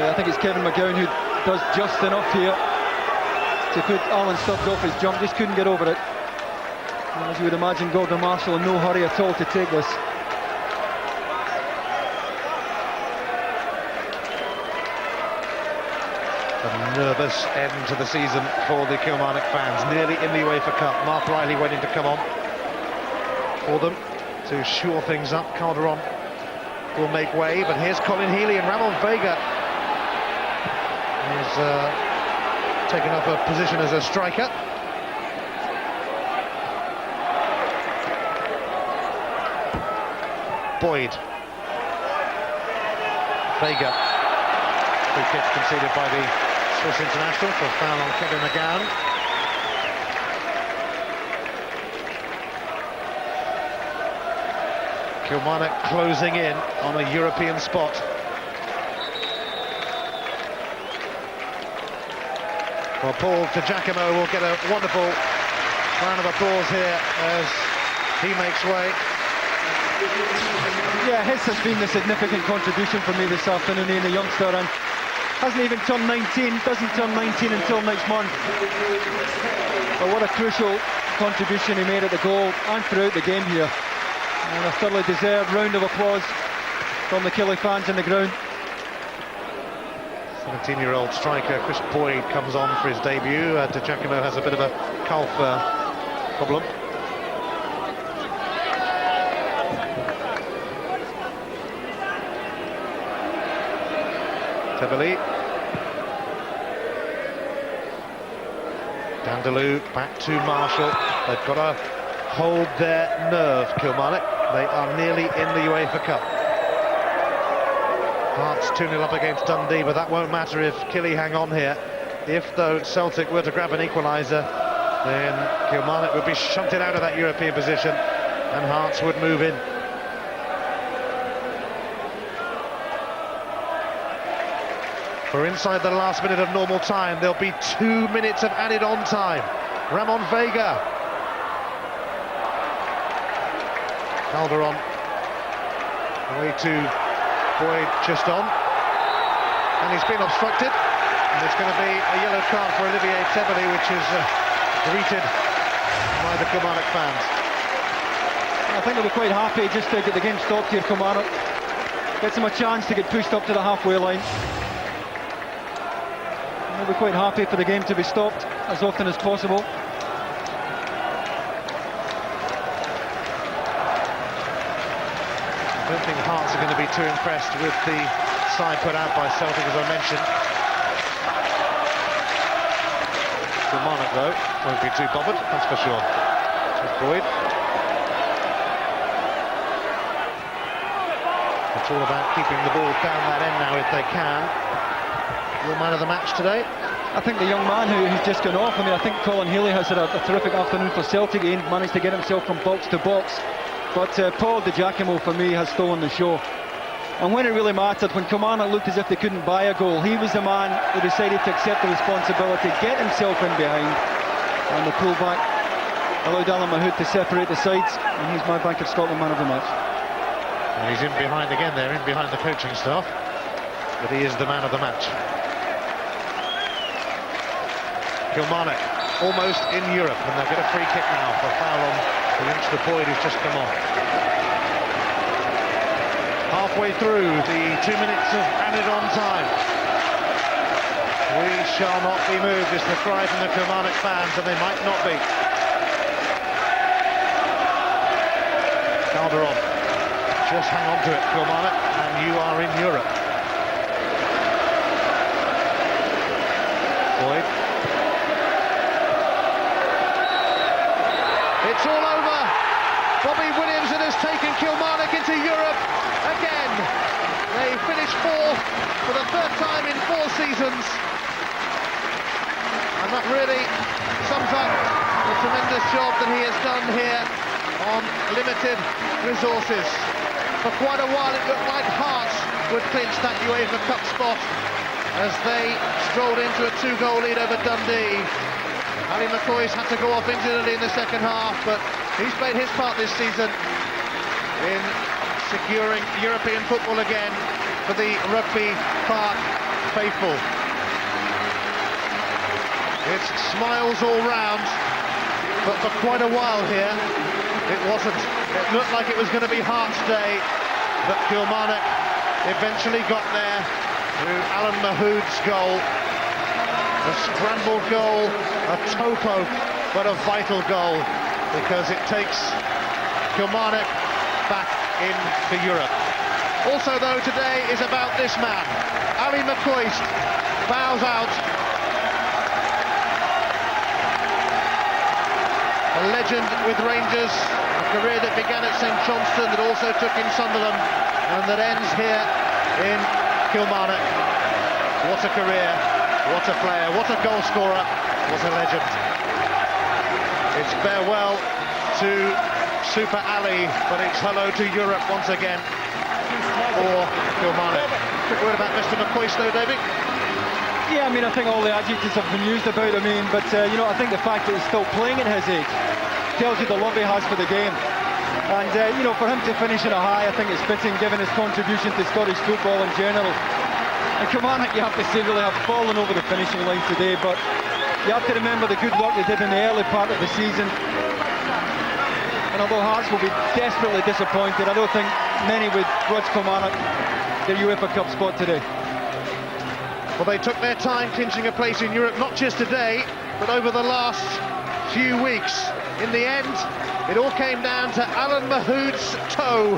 Yeah, I think it's Kevin McGowne who does just enough here to put Alan Stubbs off his jump, just couldn't get over it. And as you would imagine, Gordon Marshall in no hurry at all to take this. A nervous end to the season for the Kilmarnock fans, nearly in the UEFA Cup. Mark Reilly waiting to come on for them to shore things up. Calderon will make way, but here's Colin Healy, and Ramon Vega is taken up a position as a striker. Boyd. Vega. Free kick conceded by the Swiss international for a foul on Kevin McGowne. Kilmarnock closing in on a European spot. Well, Paul to Giacomo will get a wonderful round of applause here as he makes way. Yeah, his has been the significant contribution for me this afternoon, in a youngster, and hasn't even turned 19, doesn't turn 19 until next month. But what a crucial contribution he made at the goal and throughout the game here. And a thoroughly deserved round of applause from the Killie fans in the ground. 17-year-old striker Chris Boyd comes on for his debut. De Giacomo has a bit of a calf problem. Tebeli. Dindeleux back to Marshall. They've got to hold their nerve, Kilmarnock. They are nearly in the UEFA Cup. Hearts 2-0 up against Dundee, but that won't matter if Killie hang on here. If, though, Celtic were to grab an equaliser, then Kilmarnock would be shunted out of that European position and Hearts would move in. For inside the last minute of normal time, there'll be 2 minutes of added on time. Ramon Vega. Calderon away to Boyd, just on, and he's been obstructed, and it's going to be a yellow card for Olivier Tebeli, which is greeted by the Kilmarnock fans. I think they'll be quite happy just to get the game stopped here, Kilmarnock. Gets them a chance to get pushed up to the halfway line. And they'll be quite happy for the game to be stopped as often as possible. I don't think Hearts are going to be too impressed with the side put out by Celtic, as I mentioned. Kilmarnock, though, won't be too bothered, that's for sure. Just Boyd. It's all about keeping the ball down that end now if they can. Your man of the match today? I think the young man who's just gone off, I mean, I think Colin Healy has had a terrific afternoon for Celtic. He managed to get himself from box to box. But Paul De Giacomo, for me, has stolen the show. And when it really mattered, when Kilmarnock looked as if they couldn't buy a goal, he was the man who decided to accept the responsibility, get himself in behind, and the pullback allowed Alan Mahood to separate the sides, and he's my Bank of Scotland man of the match. And he's in behind again there, in behind the coaching staff, but he is the man of the match. Kilmarnock almost in Europe, and they'll get a free kick now for foul on against the Boyd who's just come on. Halfway through the 2 minutes of added on time. We shall not be moved is the cry from the Kilmarnock fans, and they might not be. Calderon, just hang on to it, Kilmarnock, and you are in Europe. Boyd. It's all over. Bobby Williamson has taken Kilmarnock into Europe again. They finished fourth for the third time in 4 seasons. And that really sums up the tremendous job that he has done here on limited resources. For quite a while it looked like Hearts would clinch that UEFA Cup spot as they strolled into a 2-goal lead over Dundee. Ali McCoist had to go off injured in the second half, but he's played his part this season in securing European football again for the Rugby Park faithful. It's smiles all round, but for quite a while here it wasn't. It looked like it was going to be Hearts Day, but Kilmarnock eventually got there through Alan Mahood's goal. A scrambled goal, a toe poke, but a vital goal, because it takes Kilmarnock back into Europe. Also, though, today is about this man. Ali McCoist bows out. A legend with Rangers, a career that began at St Johnstone, that also took in Sunderland, and that ends here in Kilmarnock. What a career, what a player, what a goal scorer, what a legend. It's farewell to Super Ali, but it's hello to Europe once again for Kilmarnock. Quick word about Mr McCoist though, David? Yeah, I mean, I think all the adjectives have been used about him, but you know, I think the fact that he's still playing at his age tells you the love he has for the game. And you know, for him to finish in a high, I think it's fitting given his contribution to Scottish football in general. And Kilmarnock, you have to say, really have fallen over the finishing line today, but you have to remember the good work they did in the early part of the season. And although Hearts will be desperately disappointed, I don't think many would grudge Kilmarnock their UEFA Cup spot today. Well, they took their time clinching a place in Europe, not just today, but over the last few weeks. In the end, it all came down to Alan Mahood's toe,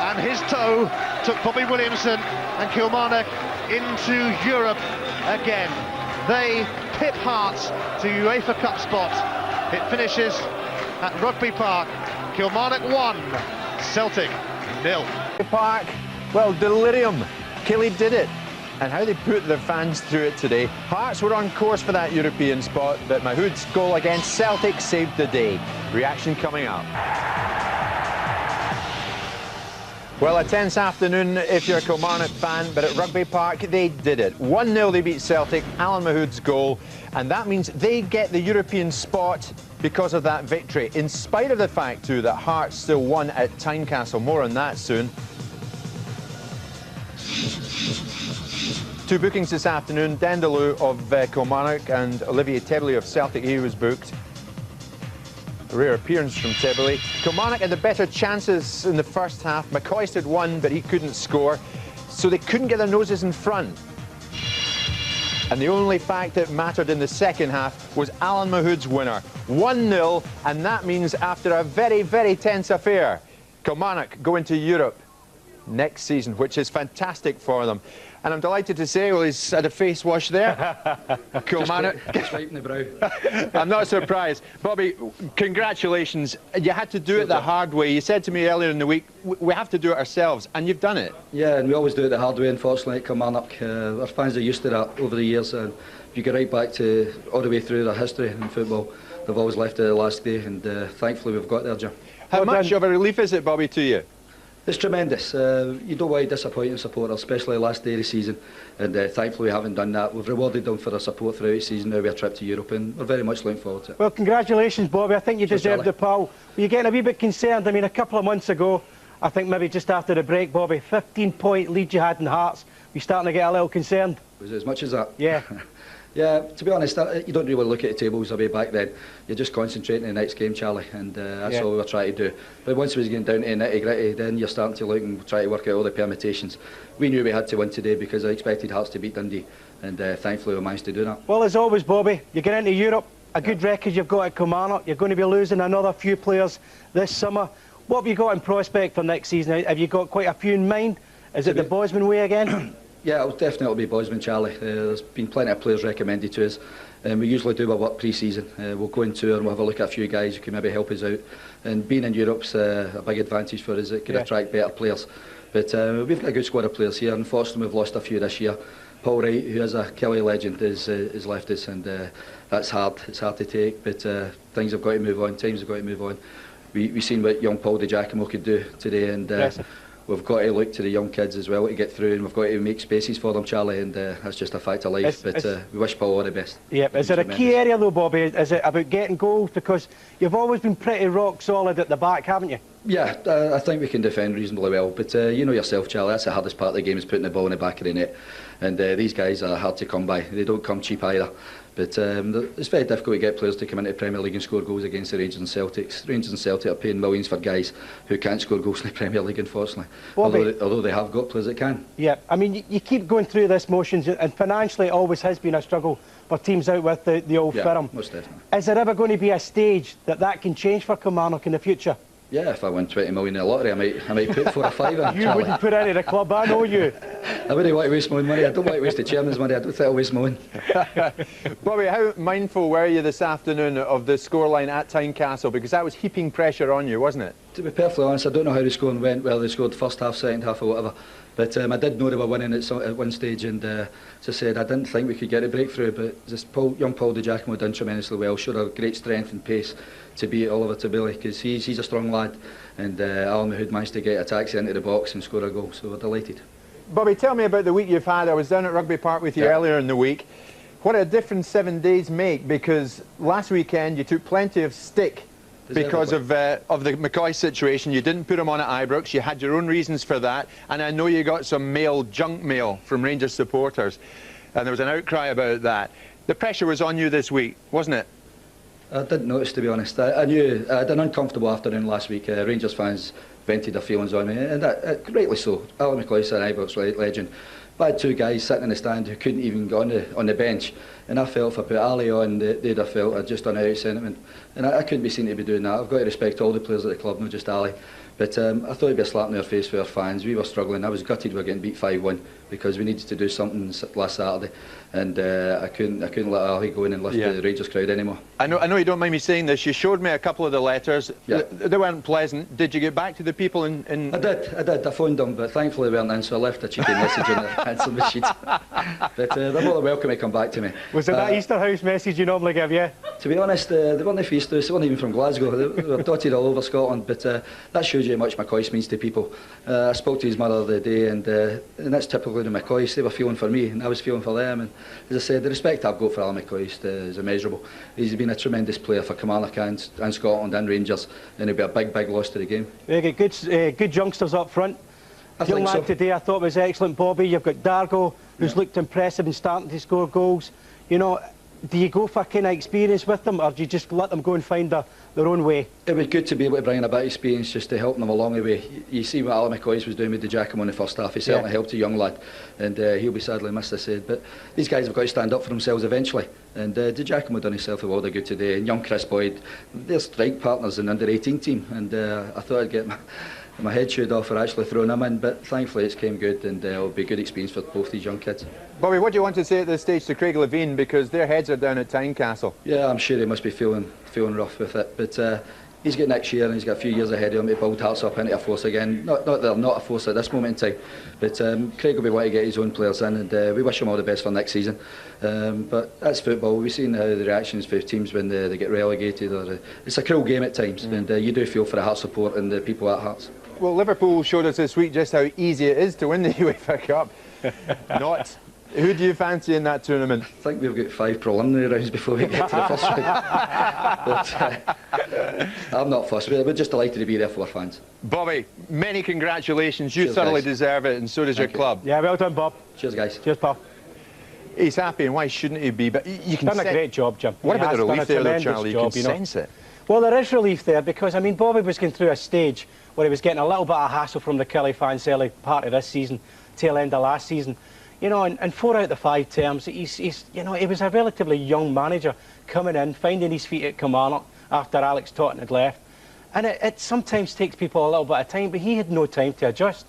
and his toe took Bobby Williamson and Kilmarnock into Europe again. They pip Hearts to UEFA Cup spot. It finishes at Rugby Park. Kilmarnock 1, Celtic 0. Park, well, delirium. Killie did it. And how they put their fans through it today. Hearts were on course for that European spot, but Mahood's goal against Celtic saved the day. Reaction coming up. Well, a tense afternoon if you're a Kilmarnock fan, but at Rugby Park they did it. 1-0 they beat Celtic, Alan Mahood's goal, and that means they get the European spot because of that victory, in spite of the fact too that Hearts still won at Tynecastle. More on that soon. Two bookings this afternoon, Dindeleux of Kilmarnock and Olivier Tebley of Celtic. He was booked. A rare appearance from Tebley. Kilmarnock had the better chances in the first half. McCoist had won, but he couldn't score, so they couldn't get their noses in front. And the only fact that mattered in the second half was Alan Mahood's winner. 1-0, and that means after a very, very tense affair, Kilmarnock go into Europe next season, which is fantastic for them. And I'm delighted to say, well, he's had a face wash there. Kilmarnock. Just wiping the brow. I'm not surprised. Bobby, congratulations. You had to do it the hard way. You said to me earlier in the week, we have to do it ourselves, and you've done it. Yeah, and we always do it the hard way, unfortunately, at Kilmarnock. Our fans are used to that over the years, and if you go right back to all the way through their history in football, they've always left it the last day, and thankfully we've got there, Jim. How much of a relief is it, Bobby, to you? It's tremendous. You don't want to disappoint your supporters, especially the last day of the season, and thankfully we haven't done that. We've rewarded them for their support throughout the season, now with a trip to Europe, and we're very much looking forward to it. Well, congratulations, Bobby. I think you deserve the pal. Were you getting a wee bit concerned? I mean, a couple of months ago, I think maybe just after the break, Bobby, 15-point lead you had in Hearts. Were you starting to get a little concerned? Was it as much as that? Yeah. Yeah, to be honest, you don't really look at the tables away back then. You're just concentrating on the next game, Charlie, and that's all we were trying to do. But once we was getting down to the nitty-gritty, then you're starting to look and try to work out all the permutations. We knew we had to win today because I expected Hearts to beat Dundee, and thankfully we managed to do that. Well, as always, Bobby, you get into Europe, a good record you've got at Kilmarnock. You're going to be losing another few players this summer. What have you got in prospect for next season? Have you got quite a few in mind? Is it the Boysman way again? Yeah, it'll definitely be Boysman, Charlie. There's been plenty of players recommended to us, and we usually do our work pre-season. We'll go in tour and we'll have a look at a few guys who can maybe help us out. And being in Europe's a big advantage for us. It can attract better players. But we've got a good squad of players here. Unfortunately, we've lost a few this year. Paul Wright, who is a Killie legend, is left us, and that's hard. It's hard to take, but things have got to move on. Times have got to move on. We've seen what young Giacomo could do today, and we've got to look to the young kids as well to get through, and we've got to make spaces for them, Charlie, and that's just a fact of life. But we wish Paul all the best. Yeah, is there a key area though, Bobby? Is it about getting goals? Because you've always been pretty rock solid at the back, haven't you? Yeah, I think we can defend reasonably well, but you know yourself, Charlie, that's the hardest part of the game, is putting the ball in the back of the net, and these guys are hard to come by. They don't come cheap either, but it's very difficult to get players to come into the Premier League and score goals against the Rangers and Celtics. Rangers and Celtic are paying millions for guys who can't score goals in the Premier League, unfortunately, although they have got players that can. Yeah, I mean, you keep going through this motions, and financially it always has been a struggle for teams out with the old firm. Most definitely. Is there ever going to be a stage that can change for Kilmarnock in the future? Yeah, if I win 20 million in the lottery, I might put 4 or 5 in. You wouldn't put any of the club, I know you. I wouldn't want to waste my own money. I don't want to waste the chairman's money. I don't think I'll waste my own. Bobby, how mindful were you this afternoon of the scoreline at Tynecastle? Because that was heaping pressure on you, wasn't it? To be perfectly honest, I don't know how the scoring went, whether they scored first half, second half or whatever. But I did know they were winning at one stage, and as I said, I didn't think we could get a breakthrough, but just young Paul Giacomo done tremendously well, showed a great strength and pace to beat Oliver Tabili, because he's a strong lad, and Alan Mahood managed to get a taxi into the box and score a goal, so we're delighted. Bobby, tell me about the week you've had. I was down at Rugby Park with you earlier in the week. What a difference 7 days make, because last weekend you took plenty of stick because of the McCoist situation. You didn't put him on at Ibrox. You had your own reasons for that, and I know you got some junk mail from Rangers supporters, and there was an outcry about that. The pressure was on you this week, wasn't it? I didn't notice, to be honest. I knew I had an uncomfortable afternoon last week. Rangers fans vented their feelings on me, and rightly so. Alan McCoist, an Ibrox legend. But I had 2 guys sitting in the stand who couldn't even get on the bench, and I felt if I put Ali on, they'd have felt I'd just done out of sentiment, and I couldn't be seen to be doing that. I've got to respect all the players at the club, not just Ali. But I thought it'd be a slap in their face for our fans. We were struggling. I was gutted we were getting beat 5-1 because we needed to do something last Saturday, and I couldn't let Ali go in and lift the Rangers crowd anymore. I know you don't mind me saying this. You showed me a couple of the letters. Yeah. They weren't pleasant. Did you get back to the people in? I did. I phoned them, but thankfully they weren't in, so I left a cheeky message on the answer machine. But they're more than welcome to come back to me. Was it that Easter house message you normally give, yeah? To be honest, they weren't from Easter. They weren't even from Glasgow. They were dotted all over Scotland, but that shows you how much McCoist means to people. I spoke to his mother the other day, and that's typically the McCoist. They were feeling for me, and I was feeling for them. And as I said, the respect I've got for Alan McCoist is immeasurable. He's been a tremendous player for Kilmarnock and Scotland and Rangers, and it'll be a big loss to the game. Very good youngsters up front. Young lad today I thought was excellent, Bobby. You've got Dargo, who's looked impressive and starting to score goals. You know, do you go for kind of experience with them, or do you just let them go and find their own way? It was good to be able to bring in a bit of experience just to help them along the way. You see what Alan McCoist was doing with Giacomo in the first half. He certainly helped a young lad, and he'll be sadly missed, I said. But these guys have got to stand up for themselves eventually, and Giacomo done himself a world of good today. And young Chris Boyd, they're strike partners in the under-18 team, and I thought I'd get my head chewed off for actually throwing them in, but thankfully it's came good, and it'll be a good experience for both these young kids. Bobby, what do you want to say at this stage to Craig Levine, because their heads are down at Tynecastle? Yeah, I'm sure he must be feeling rough with it, but he's got next year and he's got a few years ahead of him to build Hearts up into a force again. Not that they're not a force at this moment in time, but Craig will be wanting to get his own players in, and we wish him all the best for next season. But that's football. We've seen how the reactions for teams when they get relegated, or it's a cruel game at times, and you do feel for the Hearts support and the people at Hearts. Well, Liverpool showed us this week just how easy it is to win the UEFA Cup. Not. Who do you fancy in that tournament? I think we've got 5 preliminary rounds before we get to the first round. But I'm not fussed. We're just delighted to be there for our fans. Bobby, many congratulations. You thoroughly deserve it, and so does your club. Yeah, well done, Bob. Cheers, guys. Cheers, pal. He's happy, and why shouldn't he be? But you can done a great job, Jim. What about the relief there, though, Charlie? You can sense it. Well, there is relief there, because, I mean, Bobby was going through a stage where he was getting a little bit of hassle from the Killie fans early part of this season, tail end of last season. You know, in 4 out of the 5 terms, he's you know, he was a relatively young manager coming in, finding his feet at Kilmarnock after Alex Totten had left. And it sometimes takes people a little bit of time, but he had no time to adjust.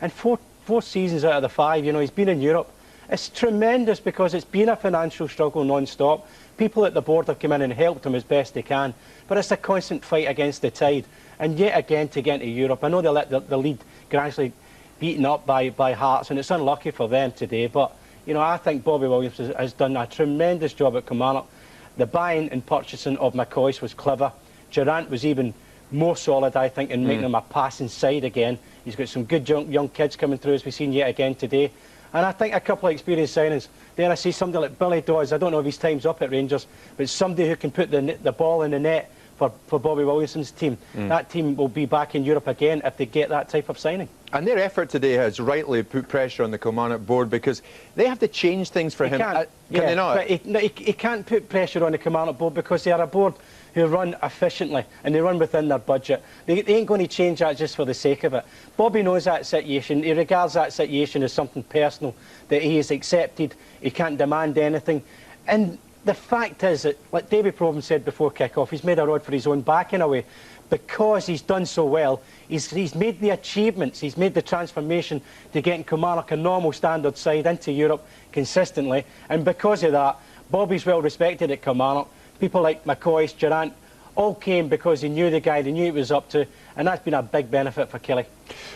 And four seasons out of the 5, you know, he's been in Europe. It's tremendous, because it's been a financial struggle non-stop. People at the board have come in and helped him as best they can, but it's a constant fight against the tide. And yet again, to get into Europe, I know they let the lead gradually beaten up by Hearts, and it's unlucky for them today, but you know, I think Bobby Williams has done a tremendous job at Kilmarnock. The buying and purchasing of McCoist was clever. Durant was even more solid, I think, in making him a passing side again. He's got some good young kids coming through, as we've seen yet again today. And I think a couple of experienced signings. Then I see somebody like Billy Dawes. I don't know if his time's up at Rangers, but somebody who can put the ball in the net for Bobby Williamson's team. That team will be back in Europe again if they get that type of signing. And their effort today has rightly put pressure on the Kilmarnock board because they have to change things for him. Can they not? But he can't put pressure on the Kilmarnock board because they are a board who run efficiently and they run within their budget. They ain't going to change that just for the sake of it. Bobby knows that situation. He regards that situation as something personal, that he has accepted. He can't demand anything. And the fact is that, like David Provan said before kick-off, he's made a rod for his own back in a way. Because he's done so well, he's made the achievements, he's made the transformation to getting Kilmarnock a normal standard side into Europe consistently. And because of that, Bobby's well respected at Kilmarnock. People like McCoist, Durant, all came because they knew the guy, they knew what he was up to, and that's been a big benefit for Killie.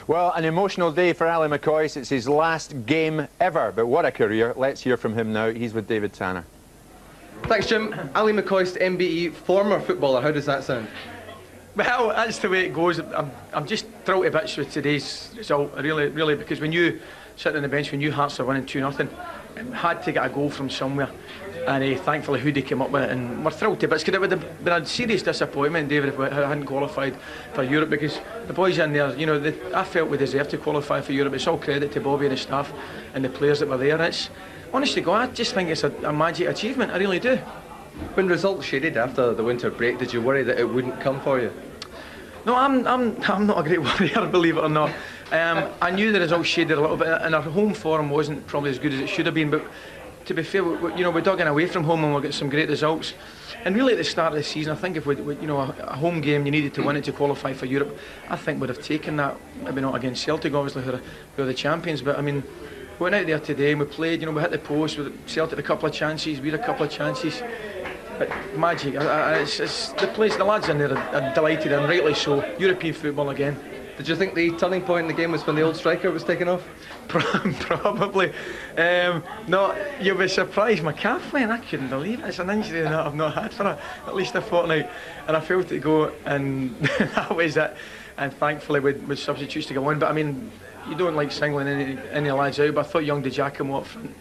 Well, an emotional day for Ali McCoist. It's his last game ever, but what a career. Let's hear from him now. He's with David Tanner. Thanks, Jim. Ali McCoist, MBE, former footballer. How does that sound? Well, that's the way it goes. I'm just thrilled to bits with today's result, really, because when you sit on the bench, when you Hearts are winning 2-0, had to get a goal from somewhere, and thankfully Hoodie came up with it, and we're thrilled to bits, because it would have been a serious disappointment, David, if we hadn't qualified for Europe, because the boys in there, you know, I felt we deserved to qualify for Europe. It's all credit to Bobby and the staff and the players that were there. It's, honestly, I just think it's a magic achievement, I really do. When results shaded after the winter break, did you worry that it wouldn't come for you? No, I'm not a great worrier, believe it or not. I knew the results shaded a little bit, and our home form wasn't probably as good as it should have been. But to be fair, we dug in away from home and we got some great results. And really, at the start of the season, I think if a home game, you needed to win it to qualify for Europe. I think we'd have taken that. Maybe not against Celtic, obviously, who are the champions. But I mean, we went out there today and we played. We hit the post with Celtic a couple of chances, we had a couple of chances. But magic, it's the place, the lads in there are delighted, and rightly so. European football again. Did you think the turning point in the game was when the old striker was taken off? Probably. No, you'll be surprised. My calf went, I couldn't believe it. It's an injury that I've not had for at least a fortnight, and I failed to go, and that was it. And thankfully with substitutes to go on. But I mean, you don't like singling any lads out, but I thought young Giacomo up front,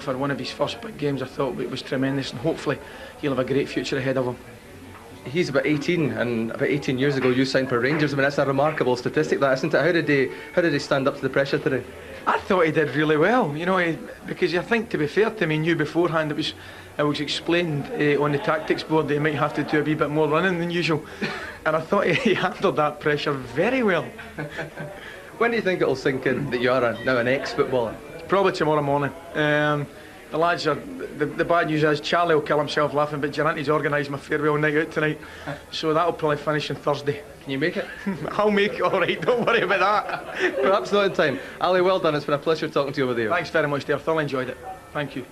for one of his first big games, I thought it was tremendous, and hopefully he'll have a great future ahead of him. He's about 18, and about 18 years ago you signed for Rangers. I mean, that's a remarkable statistic, that, isn't it? How did he stand up to the pressure today? I thought he did really well, because I think, to be fair to him, he knew beforehand it was explained on the tactics board that he might have to do a wee bit more running than usual, and I thought he handled that pressure very well. When do you think it'll sink in that you are now an ex-footballer? Probably tomorrow morning. The lads are, the bad news is Charlie will kill himself laughing, but Durant's organised my farewell night out tonight, so that'll probably finish on Thursday. Can you make it? I'll make it, all right, don't worry about that. Perhaps not in time. Ali, well done, it's been a pleasure talking to you over there. Thanks very much, Dave, thoroughly enjoyed it. Thank you.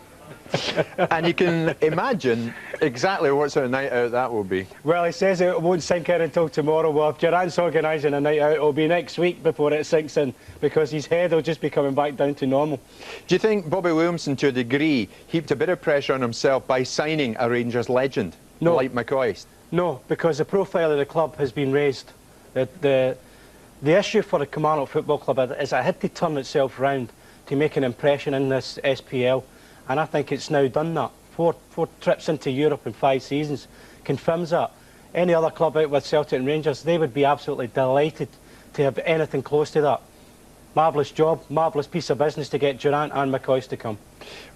And you can imagine exactly what sort of night out that will be. Well, he says it won't sink in until tomorrow. Well, if Durant's organising a night out, it'll be next week before it sinks in, because his head will just be coming back down to normal. Do you think Bobby Williamson, to a degree, heaped a bit of pressure on himself by signing a Rangers legend like McCoist? No, because the profile of the club has been raised. The issue for the Kilmarnock Football Club is it had to turn itself round to make an impression in this SPL. And I think it's now done that. Four trips into Europe in 5 seasons confirms that. Any other club out with Celtic and Rangers, they would be absolutely delighted to have anything close to that. Marvellous job, marvellous piece of business to get Durant and McCoist to come.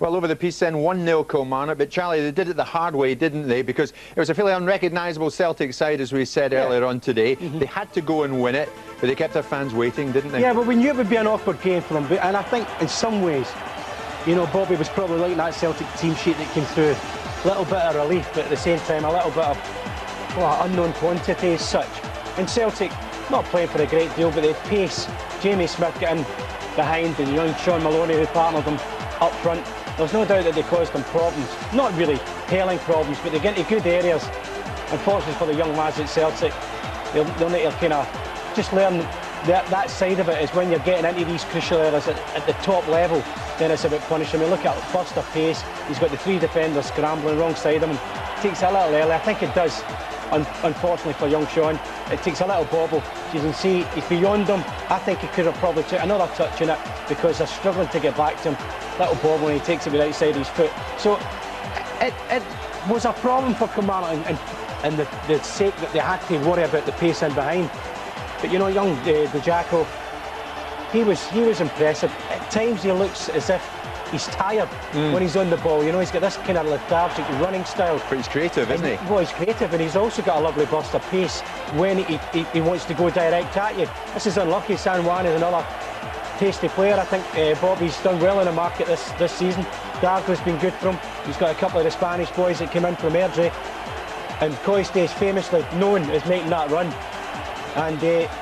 Well, over the piece then, 1-0 Kilmarnock, but Charlie, they did it the hard way, didn't they? Because it was a fairly unrecognisable Celtic side, as we said earlier on today. They had to go and win it, but they kept their fans waiting, didn't they? Yeah, but we knew it would be an awkward game for them, and I think in some ways, Bobby was probably like that Celtic team sheet that came through. A little bit of relief, but at the same time, a little bit of unknown quantity as such. And Celtic, not playing for a great deal, but they had pace. Jamie Smith got in behind, and young Sean Maloney, who partnered them up front. There's no doubt that they caused them problems. Not really hailing problems, but they get into good areas. Unfortunately for the young lads at Celtic, they'll need to kind of just learn that side of it, is when you're getting into these crucial areas at the top level, then it's about punishing. Look at first of pace, he's got the 3 defenders scrambling wrong side of him. It takes a little early, I think it does, unfortunately for young Sean, it takes a little bobble You can see he's beyond them. I think he could have probably took another touch in it because they're struggling to get back to him. Little bob when he takes it with the outside his foot. So it was a problem for Kilmarnock and the sake that they had to worry about the pace in behind. But you know, young the Giacomo, he was impressive. At times he looks as if he's tired when he's on the ball. You know, he's got this kind of lethargic running style. But he's creative, isn't he? Well, he's creative, and he's also got a lovely burst of pace when he wants to go direct at you. This is unlucky. Sanjuan is another tasty player. I think Bobby's done well in the market this season. Dargo's been good for him. He's got a couple of the Spanish boys that came in from Airdrie. And McCoist is famously known as making that run. And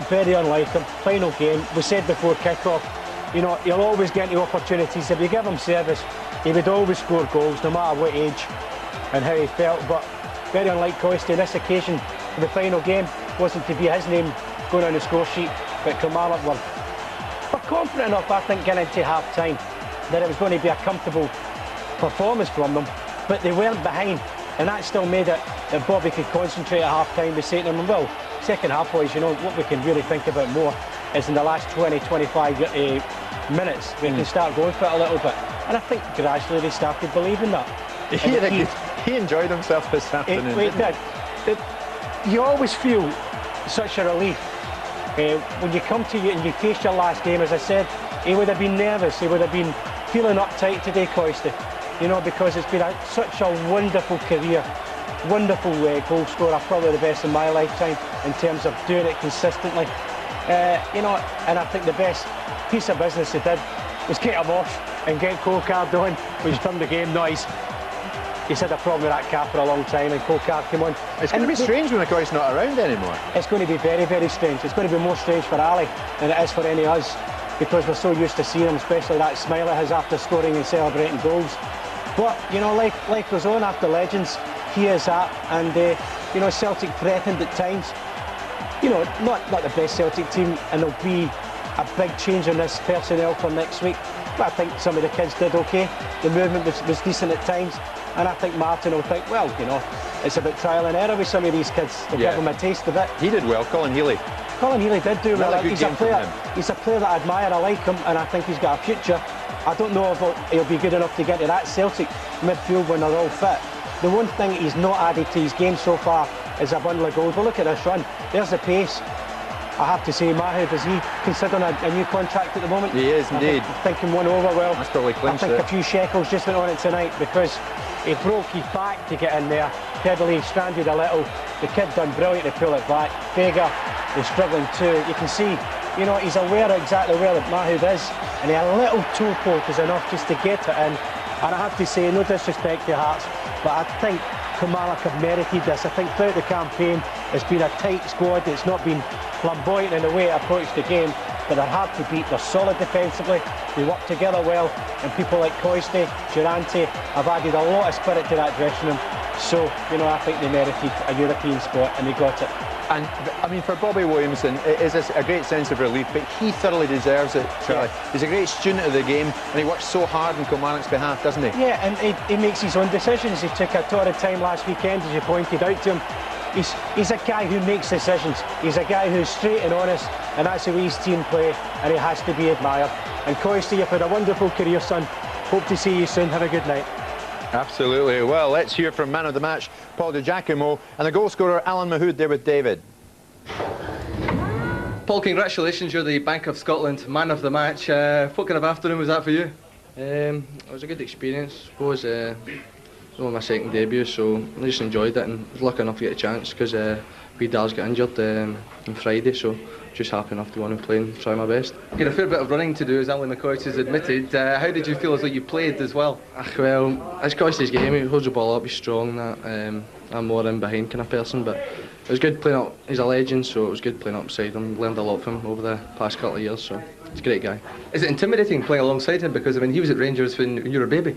very unlike him. Final game, we said before kick-off, you know, he'll always get the opportunities. If you give him service, he would always score goals, no matter what age and how he felt. But very unlike Coisty, this occasion for the final game wasn't to be his name going on the score sheet, but Kilmarnock were confident enough, I think, getting into half-time that it was going to be a comfortable performance from them, but they weren't behind, and that still made it that Bobby could concentrate at half-time. We say to them, well, second half, boys, you know, what we can really think about more is in the last 20-25 minutes we can start going for it a little bit, and I think gradually they started believing that. He enjoyed himself this afternoon. He did. You always feel such a relief when you come to you and you face your last game. As I said, he would have been nervous, he would have been feeling uptight today, Coisty, you know, because it's been such a wonderful career, wonderful goal scorer, probably the best in my lifetime in terms of doing it consistently. You know, and I think the best piece of business he did was get him off and get Cocard on, which turned the game noise. He's had a problem with that cap for a long time, and Cocard came on. It's going to be strange when McCoist's not around anymore. It's going to be very, very strange. It's going to be more strange for Ali than it is for any of us, because we're so used to seeing him, especially that smile of his after scoring and celebrating goals. But, you know, life goes on after legends. He is that, and, you know, Celtic threatened at times. You know, not the best Celtic team, and there'll be a big change in this personnel for next week. But I think some of the kids did okay. The movement was decent at times. And I think Martin will think, well, you know, it's about trial and error with some of these kids. They'll give them a taste of it. He did well, Colin Healy. Colin Healy did do well. He's a player that I admire. I like him, and I think he's got a future. I don't know if he'll be good enough to get to that Celtic midfield when they're all fit. The one thing he's not added to his game so far is a bundle of goals. But look at this run. There's the pace. I have to say, Mahood, is he considering a new contract at the moment? He is indeed. I think him one over well. That's probably clinched it. I think a few shekels just went on it tonight because he broke his back to get in there. Heavily stranded a little. The kid done brilliant to pull it back. Vega is struggling too. You can see, you know, he's aware exactly where Mahood is, and a little toe poke is enough just to get it in. And I have to say, no disrespect to Hearts, but I think Kilmarnock have merited this. I think throughout the campaign it's been a tight squad. It's not been flamboyant in the way it approached the game, but they're hard to beat. They're solid defensively, they work together well, and people like Coisty, Durante have added a lot of spirit to that dressing room. So, you know, I think they merited a European spot, and they got it. And, I mean, for Bobby Williamson, it is a great sense of relief, but he thoroughly deserves it, Charlie. Yeah. He's a great student of the game, and he works so hard on Kilmarnock's behalf, doesn't he? Yeah, and he makes his own decisions. He took a torrid time last weekend, as you pointed out to him. He's a guy who makes decisions. He's a guy who's straight and honest, and that's the way his team play, and he has to be admired. And Coisty, you've had a wonderful career, son. Hope to see you soon. Have a good night. Absolutely. Well, let's hear from man of the match, Paul Giacomo, and the goal scorer, Alan Mahood, there with David. Paul, congratulations, you're the Bank of Scotland man of the match. What kind of afternoon was that for you? It was a good experience, I suppose. It was only my second debut, so I just enjoyed it and was lucky enough to get a chance because wee Dars got injured on Friday, so just happy enough to want to play and try my best. You had a fair bit of running to do, as Ali McCoist has admitted. How did you feel as though you played as well? Well, it's Coisty's game, he holds the ball up, he's strong, that. I'm more in behind kind of person, but it was good playing up. He's a legend, so it was good playing up beside him. Learned a lot from him over the past couple of years, so he's a great guy. Is it intimidating playing alongside him? Because I mean, he was at Rangers when you were a baby.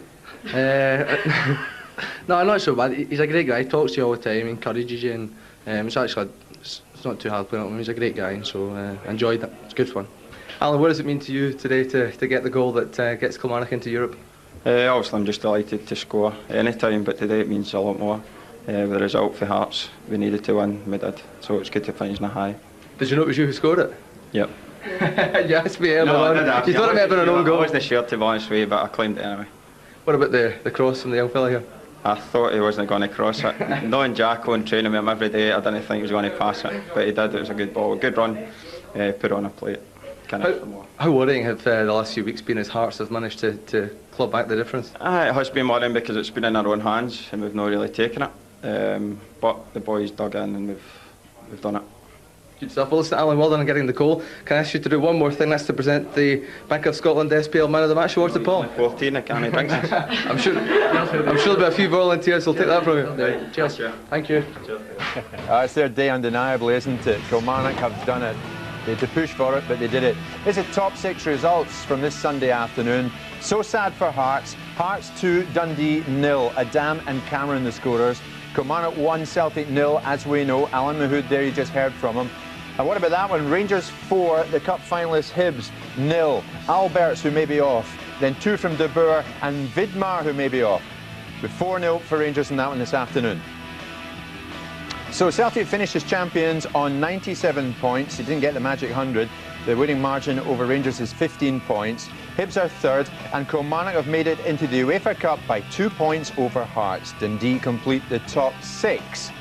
No, not so bad. He's a great guy. He talks to you all the time, encourages you, and it's not too hard playing up with him. He's a great guy, and so I enjoyed it. It's good fun. Alan, what does it mean to you today to get the goal that gets Kilmarnock into Europe? Obviously, I'm just delighted to score any time, but today it means a lot more. With the result for Hearts, we needed to win, we did, so it's good to finish on a high. Did you know it was you who scored it? Yep. You asked me earlier on. You thought it might have been an own goal. I wasn't sure, to be honest with you, but I claimed it anyway. What about the cross from the young fella here? I thought he wasn't going to cross it. Knowing Giacomo and training with him every day, I didn't think he was going to pass it, but he did. It was a good ball, good run, put it on a plate. How worrying have the last few weeks been as Hearts have managed to claw back the difference? It has been worrying because it's been in our own hands and we've not really taken it. But the boys dug in and we've done it. Good stuff. Well, listen, Alan, well done on getting the goal. Can I ask you to do one more thing? That's to present the Bank of Scotland SPL Man of the Match award to Paul. 14, I can't drink this. I'm sure there'll be a few volunteers who'll take that from you. Cheers. Thank you. It's their day undeniably, isn't it? Kilmarnock have done it. They had to push for it, but they did it. This is top 6 results from this Sunday afternoon. So sad for Hearts. Hearts 2, Dundee 0. Adam and Cameron the scorers. Kilmarnock 1, Celtic 0, as we know. Alan Mahood there, you just heard from him. And what about that one? Rangers 4, the Cup finalists Hibs 0. Alberts, who may be off. Then 2 from De Boer and Vidmar, who may be off. With 4-0 for Rangers in that one this afternoon. So Celtic finished as champions on 97 points. He didn't get the magic 100. The winning margin over Rangers is 15 points. Hibs are third, and Kilmarnock have made it into the UEFA Cup by 2 points over Hearts. Dundee complete the top 6.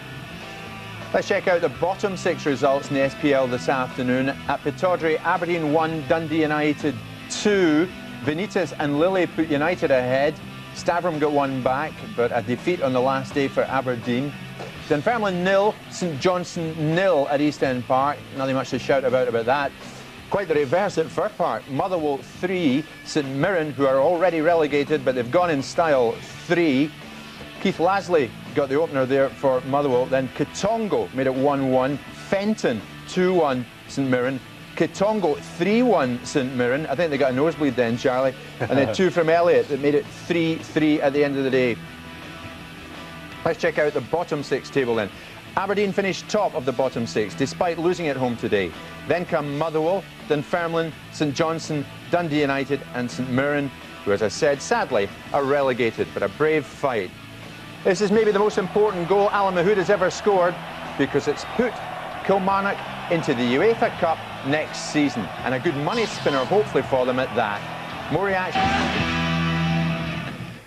Let's check out the bottom 6 results in the SPL this afternoon. At Pittodrie, Aberdeen 1, Dundee United 2. Benitez and Lilly put United ahead. Stavrum got one back, but a defeat on the last day for Aberdeen. Dunfermline 0, St Johnstone 0 at East End Park. Nothing much to shout about that. Quite the reverse at Fir Park. Motherwell 3, St Mirren, who are already relegated, but they've gone in style, 3. Keith Lasley got the opener there for Motherwell. Then Kitongo made it 1-1. Fenton 2-1 St Mirren. Kitongo 3-1 St Mirren. I think they got a nosebleed then, Charlie. And then 2 from Elliott that made it 3-3 at the end of the day. Let's check out the bottom 6 table then. Aberdeen finished top of the bottom 6 despite losing at home today. Then come Motherwell, Dunfermline, St Johnstone, Dundee United and St Mirren, who, as I said, sadly are relegated, but a brave fight. This is maybe the most important goal Alan Mahood has ever scored because it's put Kilmarnock into the UEFA Cup next season, and a good money spinner hopefully for them at that. More reaction.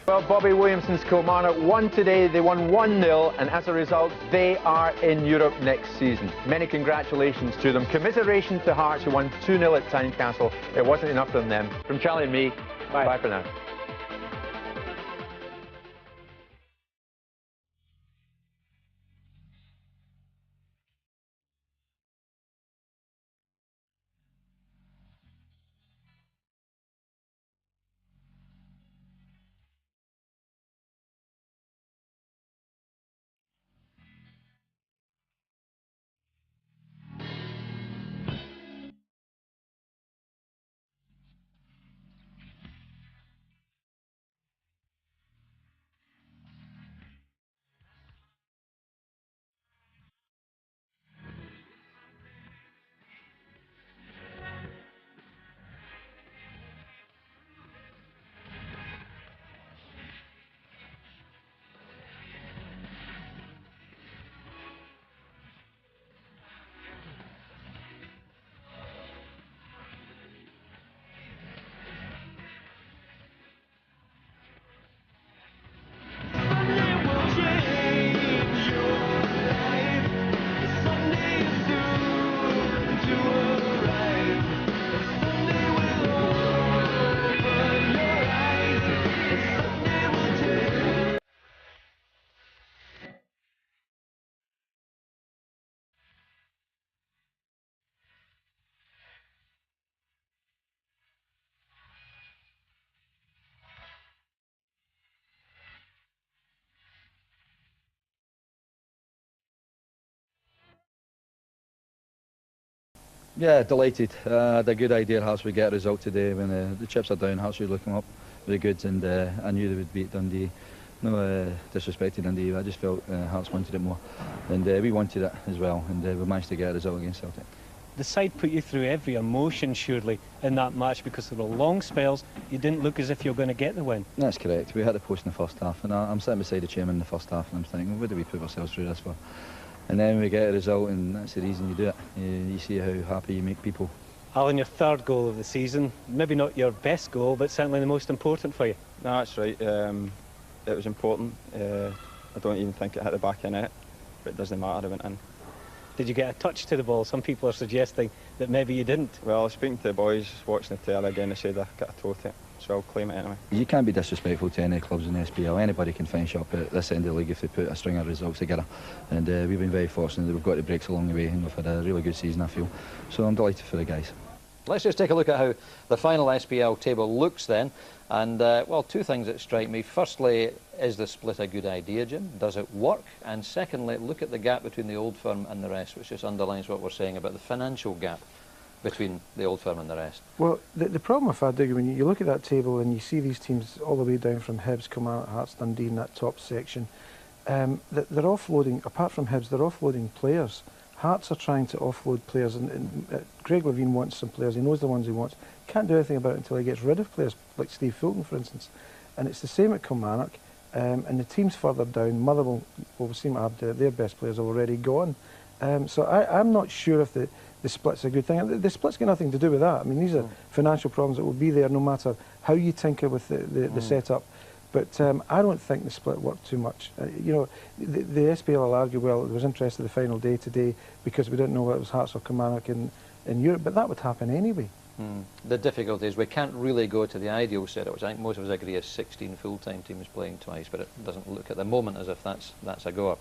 Well, Bobby Williamson's Kilmarnock won today. They won 1-0, and as a result, they are in Europe next season. Many congratulations to them. Commiseration to Hearts, who won 2-0 at Tynecastle. It wasn't enough from them. From Charlie and me, bye for now. Yeah, delighted. I had a good idea Hearts would get a result today. When the chips are down, Hearts would look them up very good, and I knew they would beat Dundee. No disrespect to Dundee, I just felt Hearts wanted it more, and we wanted it as well, and we managed to get a result against Celtic. The side put you through every emotion, surely, in that match, because there were long spells. You didn't look as if you were going to get the win. That's correct. We had the post in the first half, and I'm sitting beside the chairman in the first half, and I'm thinking, what do we put ourselves through this for? and then we get a result, and that's the reason you do it. You see how happy you make people. Alan, your third goal of the season, maybe not your best goal, but certainly the most important for you. No, that's right. It was important. I don't even think it hit the back of the net, but it doesn't matter, it went in. Did you get a touch to the ball? Some people are suggesting that maybe you didn't. Well, speaking to the boys, watching the telly again, they said I got a toe to it, so I'll claim it anyway. You can't be disrespectful to any clubs in the SPL. Anybody can finish up at this end of the league if they put a string of results together. And we've been very fortunate that we've got the breaks along the way, and we've had a really good season, I feel. So I'm delighted for the guys. Let's just take a look at how the final SPL table looks then. And, well, two things that strike me. Firstly, is the split a good idea, Jim? Does it work? And secondly, look at the gap between the Old Firm and the rest, which just underlines what we're saying about the financial gap between the Old Firm and the rest. Well, the problem with that, Dougie, when you look at that table and you see these teams all the way down from Hibs, Kilmarnock, Hearts, Dundee in that top section, they're offloading, apart from Hibs, they're offloading players. Hearts are trying to offload players, and Greg Levine wants some players. He knows the ones he wants. Can't do anything about it until he gets rid of players, like Steve Fulton, for instance. And it's the same at Kilmarnock. And the teams further down, Motherwell will seem to have their best players already gone. So I'm not sure if the split's a good thing. The split's got nothing to do with that. I mean, these are financial problems that will be there no matter how you tinker with the setup. But I don't think the split worked too much. You know, the SPL will argue, well, there was interest in the final day today because we didn't know whether it was Hearts or Kilmarnock in Europe, but that would happen anyway. The difficulty is we can't really go to the ideal setup, which I think most of us agree is 16 full-time teams playing twice, but it doesn't look at the moment as if that's a goer.